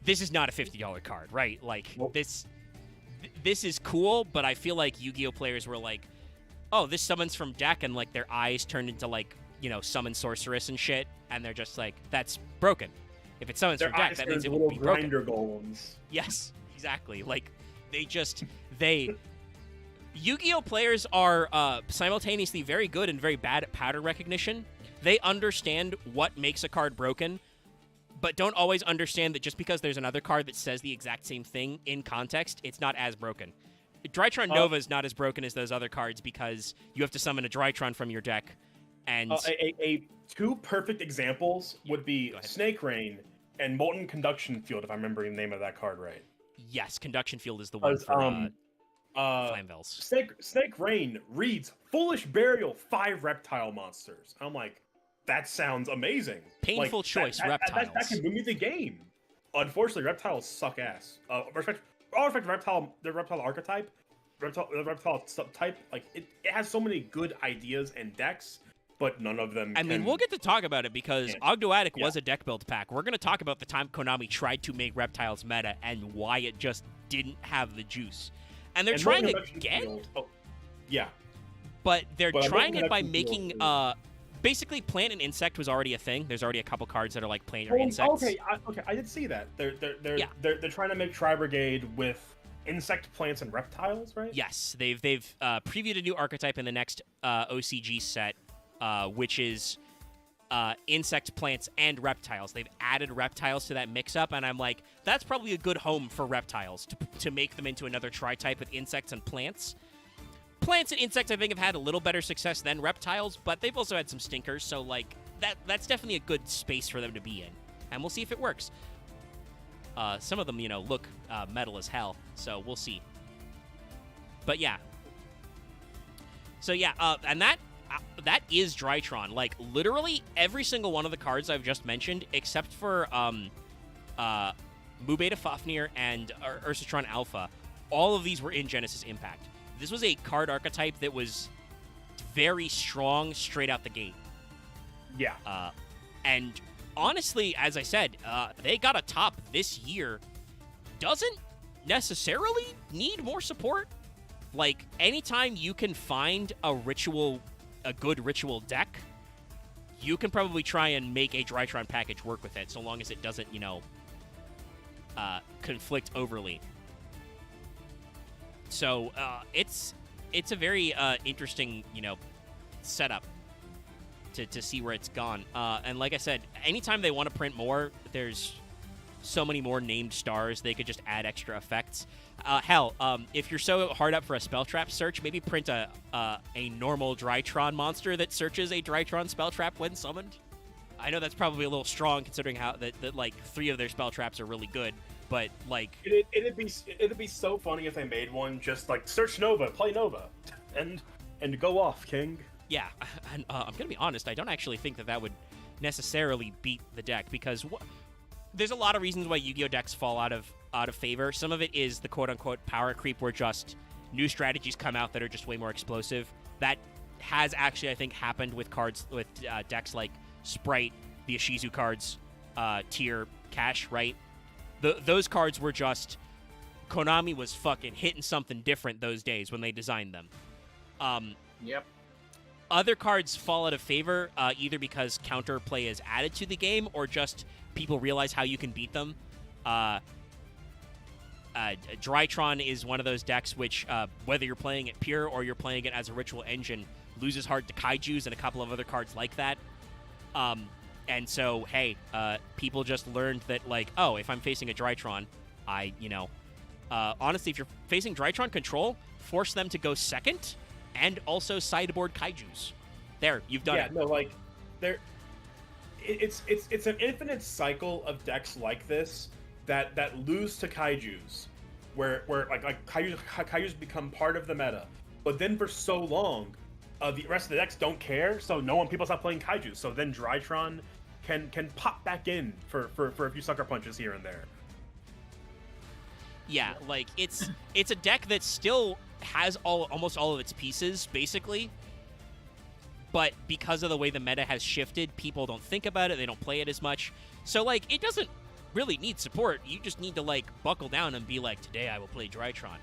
this is not a $50 card, right? Nope. This is cool, but I feel like Yu-Gi-Oh players were like, oh, this summons from deck, and their eyes turned into summon sorceress and shit, and they're just like, that's broken. If it summons Their from deck, eyes that turn means it into will be little broken. grinder golems. Yes, exactly. Yu-Gi-Oh players are simultaneously very good and very bad at pattern recognition. They understand what makes a card broken, but don't always understand that just because there's another card that says the exact same thing in context, it's not as broken. Drytron Nova is not as broken as those other cards because you have to summon a Drytron from your deck, and 2 perfect examples would be Go ahead. Snake Rain and Molten Conduction Field, if I'm remembering the name of that card right. yes, Conduction Field is the one Because for Flamvels. Snake Rain reads Foolish Burial 5 reptile monsters. I'm like, that sounds amazing. Painful choice, that reptiles. can move me the game. Unfortunately, reptiles suck ass. All respect the reptile archetype, the reptile subtype. It has so many good ideas and decks, but none of them. We'll get to talk about it because Ogdoadic Yeah. was a deck build pack. We're going to talk about the time Konami tried to make reptiles meta and why it just didn't have the juice. And they're trying again, but they're But I trying don't it by think making basically plant and insect was already a thing. There's already a couple cards that are like plant or Oh, insects. okay, I did see that. They're Yeah. trying to make Tri Brigade with insect, plants, and reptiles, right? Yes, they've previewed a new archetype in the next OCG set, which is insect, plants, and reptiles. They've added reptiles to that mix-up, and I'm like, that's probably a good home for reptiles to make them into another tri-type with insects and plants. Plants and insects, I think, have had a little better success than reptiles, but they've also had some stinkers, so that's definitely a good space for them to be in, and we'll see if it works. Some of them, look metal as hell, so we'll see. But yeah. So yeah, and that is Drytron. Literally every single one of the cards I've just mentioned, except for Mu Beta Fafnir and Ursatron Alpha, all of these were in Genesis Impact. This was a card archetype that was very strong straight out the gate. Yeah. And honestly, as I said, they got a top this year. Doesn't necessarily need more support. Anytime you can find a good ritual deck, you can probably try and make a Drytron package work with it, so long as it doesn't, conflict overly. So it's a very interesting, setup to see where it's gone. And like I said, anytime they want to print more, there's so many more named stars. They could just add extra effects. Hell, if you're so hard up for a spell trap search, maybe print a normal Drytron monster that searches a Drytron spell trap when summoned. I know that's probably a little strong considering how that like 3 of their spell traps are really good, but like it'd be so funny if they made one just like search Nova, play Nova, and go off, King. Yeah, and I'm gonna be honest, I don't actually think that would necessarily beat the deck because there's a lot of reasons why Yu-Gi-Oh decks fall out of favor. Some of it is the quote-unquote power creep where just new strategies come out that are just way more explosive. That has actually, I think, happened with cards with decks like Sprite, the Ishizu cards, Tier, Cash, right? Those cards were just... Konami was fucking hitting something different those days when they designed them. Yep. Other cards fall out of favor either because counterplay is added to the game or just people realize how you can beat them. Drytron is one of those decks which, whether you're playing it pure or you're playing it as a ritual engine, loses hard to Kaijus and a couple of other cards like that. And so, hey, people just learned that, like, oh, if I'm facing a Drytron, honestly, if you're facing Drytron control, force them to go second and also sideboard Kaijus. There, you've done it. Yeah, no, like, it's an infinite cycle of decks like this that lose to Kaijus, where like Kaijus become part of the meta, but then for so long, the rest of the decks don't care, so people stop playing Kaijus. So then Drytron can pop back in for a few sucker punches here and there. Yeah, like it's a deck that still has almost all of its pieces basically, but because of the way the meta has shifted, people don't think about it, they don't play it as much. So like it doesn't really need support. You just need to like buckle down and be like, today I will play Drytron.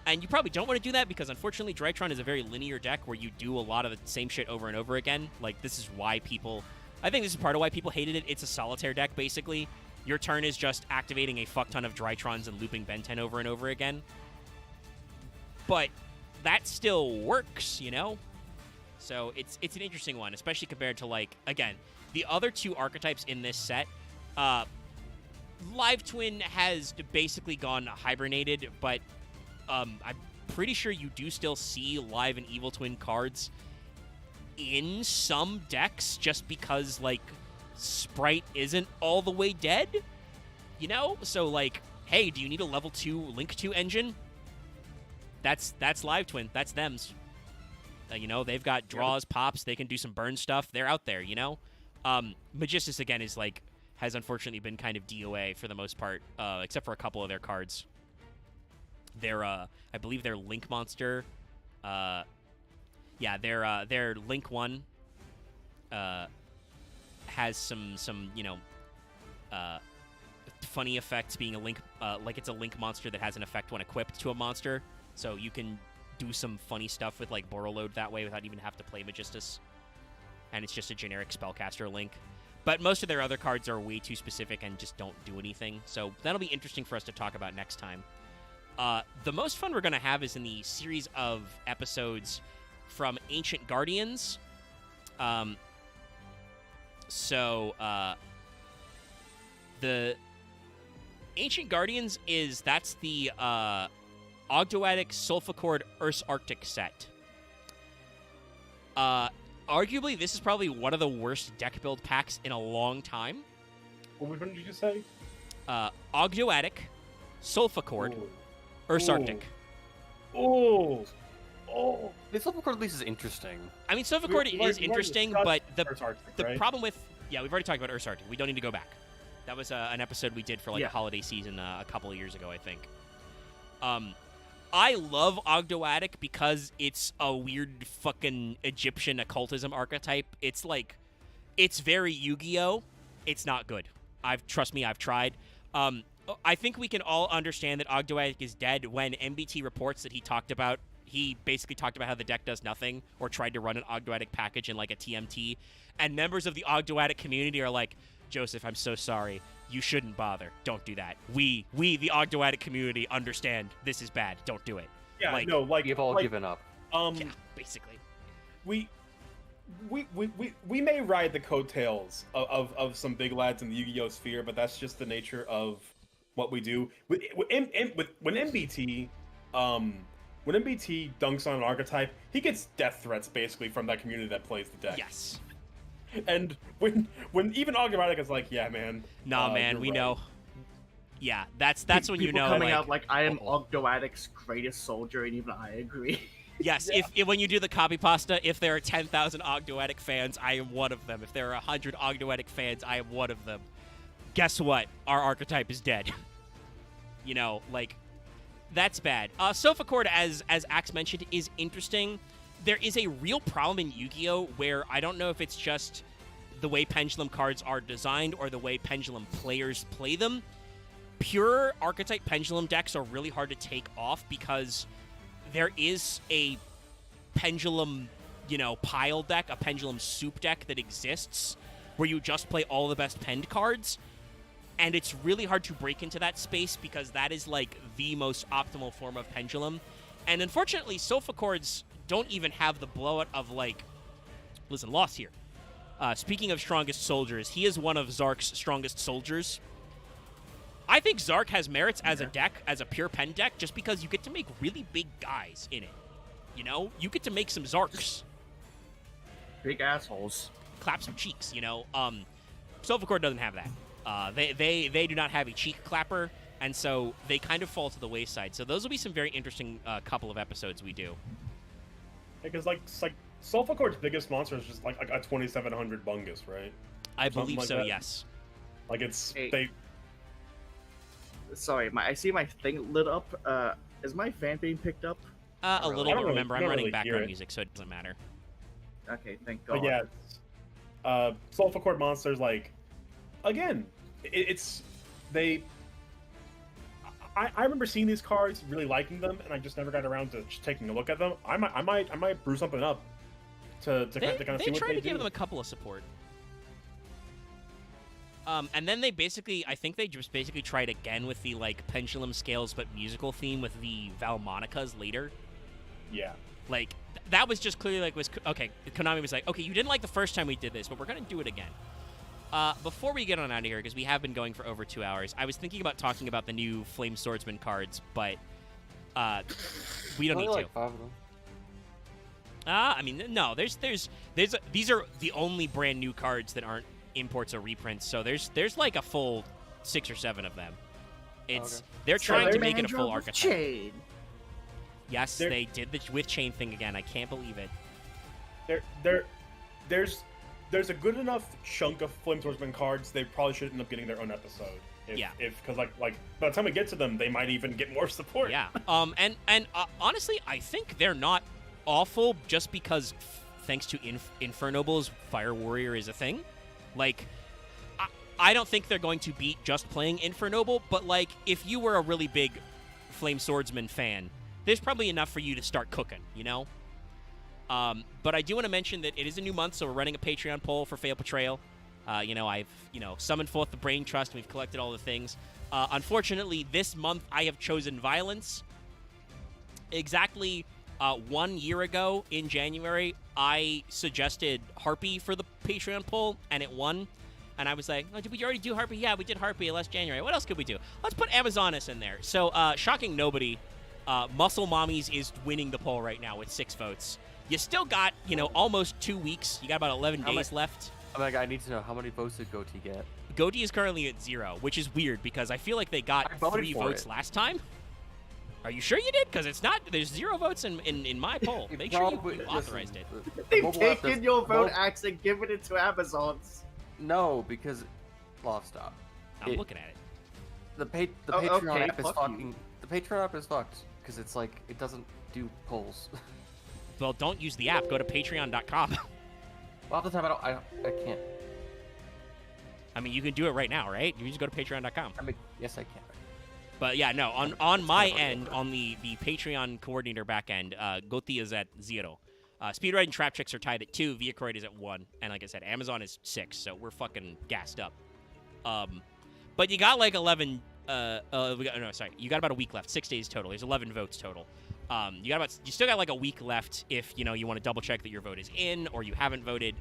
And you probably don't want to do that because unfortunately Drytron is a very linear deck where you do a lot of the same shit over and over again. Like this is why I think this is part of why people hated it. It's a solitaire deck basically. Your turn is just activating a fuck ton of Drytrons and looping Ben 10 over and over again. But that still works, you know? So it's an interesting one, especially compared to, like, again, the other 2 archetypes in this set. Live Twin has basically gone hibernated, but I'm pretty sure you do still see Live and Evil Twin cards in some decks just because, like, Sprite isn't all the way dead, you know? So, like, hey, do you need a level 2 Link 2 engine? That's Live Twin. That's them's. You know, they've got draws, pops. They can do some burn stuff. They're out there, you know? Magistus, again, is, like, has unfortunately been kind of DOA for the most part, except for a couple of their cards. Their, I believe their Link monster, their Link 1, has some you know, funny effects being a Link, like it's a Link monster that has an effect when equipped to a monster. So you can do some funny stuff with, like, Borreload that way without even have to play Magistus. And it's just a generic spellcaster Link. But most of their other cards are way too specific and just don't do anything. So that'll be interesting for us to talk about next time. The most fun we're going to have is in the series of episodes from Ancient Guardians. The Ancient Guardians that's the Ogdoadic Sulfachord Urs Arctic set. Arguably, this is probably one of the worst deck build packs in a long time. What did you just say? Ogdoadic, Sulfachord, Urs Arctic. Oh. The Sulfachord at least is interesting. I mean, Sulfachord is interesting, but the right? problem with... Yeah, we've already talked about Urs Arctic. We don't need to go back. That was an episode we did for, like, a holiday season a couple of years ago, I think. I love Ogdoadic because it's a weird fucking Egyptian occultism archetype. It's like, it's very Yu-Gi-Oh! It's not good. Trust me, I've tried. I think we can all understand that Ogdoadic is dead when MBT reports that he basically talked about how the deck does nothing or tried to run an Ogdoadic package in, like, a TMT. And members of the Ogdoadic community are like, Joseph, I'm so sorry. You shouldn't bother. Don't do that. We, the Ogdoadic community, understand this is bad. Don't do it. Yeah, we've all given up. Yeah, basically. We may ride the coattails of some big lads in the Yu-Gi-Oh sphere, but that's just the nature of what we do when MBT dunks on an archetype, he gets death threats basically from that community that plays the deck. Yes. And when even Ogdomatic is like, yeah, man. Nah, man, we right. know. Yeah, that's when you People know. coming like, out like I am uh-oh. Ogdoatic's greatest soldier, and even I agree. Yes, Yeah. if when you do the copy pasta, if there are 10,000 Ogdoatic fans, I am one of them. If there are 100 Ogdoatic fans, I am one of them. Guess what? Our archetype is dead. You know, like, that's bad. Sofa Chord, as Axe mentioned, is interesting. There is a real problem in Yu-Gi-Oh! Where I don't know if it's just the way Pendulum cards are designed or the way Pendulum players play them. Pure archetype Pendulum decks are really hard to take off because there is a Pendulum, pile deck, a Pendulum soup deck that exists where you just play all the best Pend cards. And it's really hard to break into that space because that is, like, the most optimal form of Pendulum. And unfortunately, Sofa Chords don't even have the blowout of, like... Listen, Lost here. Speaking of strongest soldiers, he is one of Zark's strongest soldiers. I think Zark has merits as a deck, as a pure Pen deck, just because you get to make really big guys in it. You know? You get to make some Zarks. Big assholes. Clap some cheeks, Sofa Chord doesn't have that. They do not have a cheek clapper, and so they kind of fall to the wayside. So those will be some very interesting couple of episodes we do. Because like Sofa Chord's biggest monster is just like a 2700 Bungus, right? I Something believe like so. that. Yes. Like it's Hey. Sorry, I see my thing lit up. Is my fan being picked up? A really. little I bit. don't really- Remember, I I'm don't running really hear background it. music, so it doesn't matter. Okay, thank God. But yeah, Sofa Chord monsters, like, again, I remember seeing these cards, really liking them, and I just never got around to taking a look at them. I might brew something up to kind of They see what tried they to do. give them a couple of support. And then I think they just basically tried again with the, like, Pendulum Scales but musical theme with the Valmonicas later. Yeah. Like, that was just clearly, like, okay, Konami was like, okay, you didn't like the first time we did this, but we're going to do it again. Before we get on out of here, because we have been going for over 2 hours, I was thinking about talking about the new Flame Swordsman cards, but we don't need Only to. like 5 of them. I mean, no, these are the only brand new cards that aren't imports or reprints, so there's like a full 6 or 7 of them. They're trying to make it a full archetype. Chain. Yes, They're- they did the with chain thing again. I can't believe it. There's a good enough chunk of Flame Swordsman cards. They probably should end up getting their own episode. Because like by the time we get to them, they might even get more support. Yeah. And honestly, I think they're not awful just because thanks to Infernobles, Fire Warrior is a thing. Like, I don't think they're going to beat just playing Infernoble, but like if you were a really big Flame Swordsman fan, there's probably enough for you to start cooking, But I do want to mention that it is a new month, so we're running a Patreon poll for Fail Portrayal. I've summoned forth the Brain Trust, and we've collected all the things. Unfortunately, this month I have chosen violence. Exactly 1 year ago in January, I suggested Harpy for the Patreon poll, and it won. And I was like, oh, did we already do Harpy? Yeah, we did Harpy last January. What else could we do? Let's put Amazonas in there. So, shocking nobody, Muscle Mommies is winning the poll right now with 6 votes. You still got, almost 2 weeks. You got about 11 days left. Oh my God, I need to know, how many votes did Goatee get? Goatee is currently at 0, which is weird because I feel like they got I voted 3 for votes it. last time. Are you sure you did? Because it's not. There's 0 votes in my poll. Make sure you authorized it. They've taken your vote, Axe, and given it to Amazons. No, because stop. I'm looking at it. The Oh, Patreon okay, app is fuck fucking. you. The Patreon app is fucked because it's like it doesn't do polls. Well, don't use the app. Go to patreon.com. Well, half the time I can't. I mean, you can do it right now, right? You just go to patreon.com. I mean, yes, I can. But yeah, no, on my end, on the Patreon coordinator back end, Goatee is at 0. Speedride and Trap Chicks are tied at 2. Viacroid is at 1. And like I said, Amazon is 6, so we're fucking gassed up. But you got like 11, you got about a week left. 6 days total. There's 11 votes total. You still got like a week left if, you want to double check that your vote is in or you haven't voted.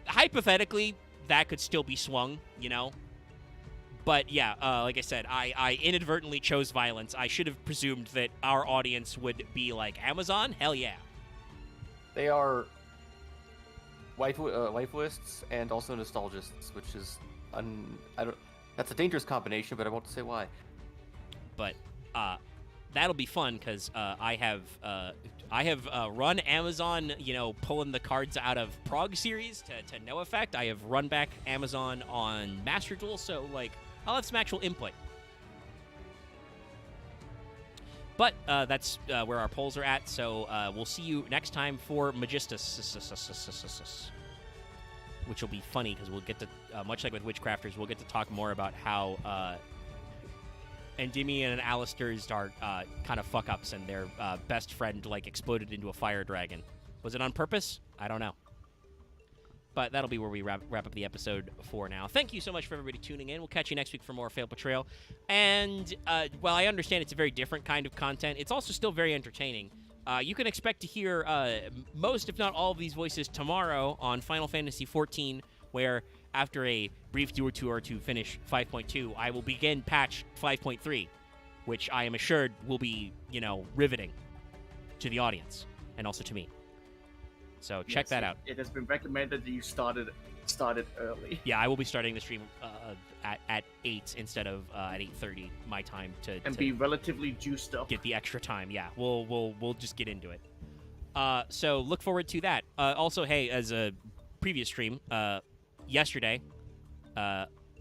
Hypothetically, that could still be swung, But yeah, like I said, I inadvertently chose violence. I should have presumed that our audience would be like, Amazon? Hell yeah. They are waifuists and also nostalgists, which is that's a dangerous combination, but I won't say why. But that'll be fun because I have run Amazon, pulling the cards out of Prague series to no effect. I have run back Amazon on Master Duel, so like I'll have some actual input. But that's where our polls are at, so we'll see you next time for Magistus, which will be funny because we'll get to, much like with Witchcrafters, we'll get to talk more about how Endymion and Alistair's are kind of fuck-ups, and their best friend like exploded into a fire dragon. Was it on purpose? I don't know. But that'll be where we wrap up the episode for now. Thank you so much for everybody tuning in. We'll catch you next week for more Failed Portrayal. And while I understand it's a very different kind of content, it's also still very entertaining. You can expect to hear most, if not all, of these voices tomorrow on Final Fantasy XIV, where after a brief tour to finish 5.2, I will begin patch 5.3, which I am assured will be, riveting to the audience and also to me. So check that out. It has been recommended that you started early. Yeah, I will be starting the stream at 8 instead of at 8:30 my time to be relatively juiced up. Get the extra time. Yeah, we'll just get into it. So look forward to that. Also, hey, as a previous stream, yesterday,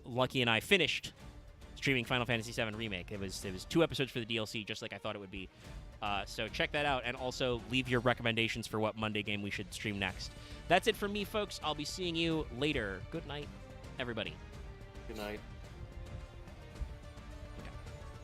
Lucky and I finished streaming Final Fantasy VII Remake. It was 2 episodes for the DLC, just like I thought it would be. So check that out, and also leave your recommendations for what Monday game we should stream next. That's it for me, folks. I'll be seeing you later. Good night, everybody. Good night.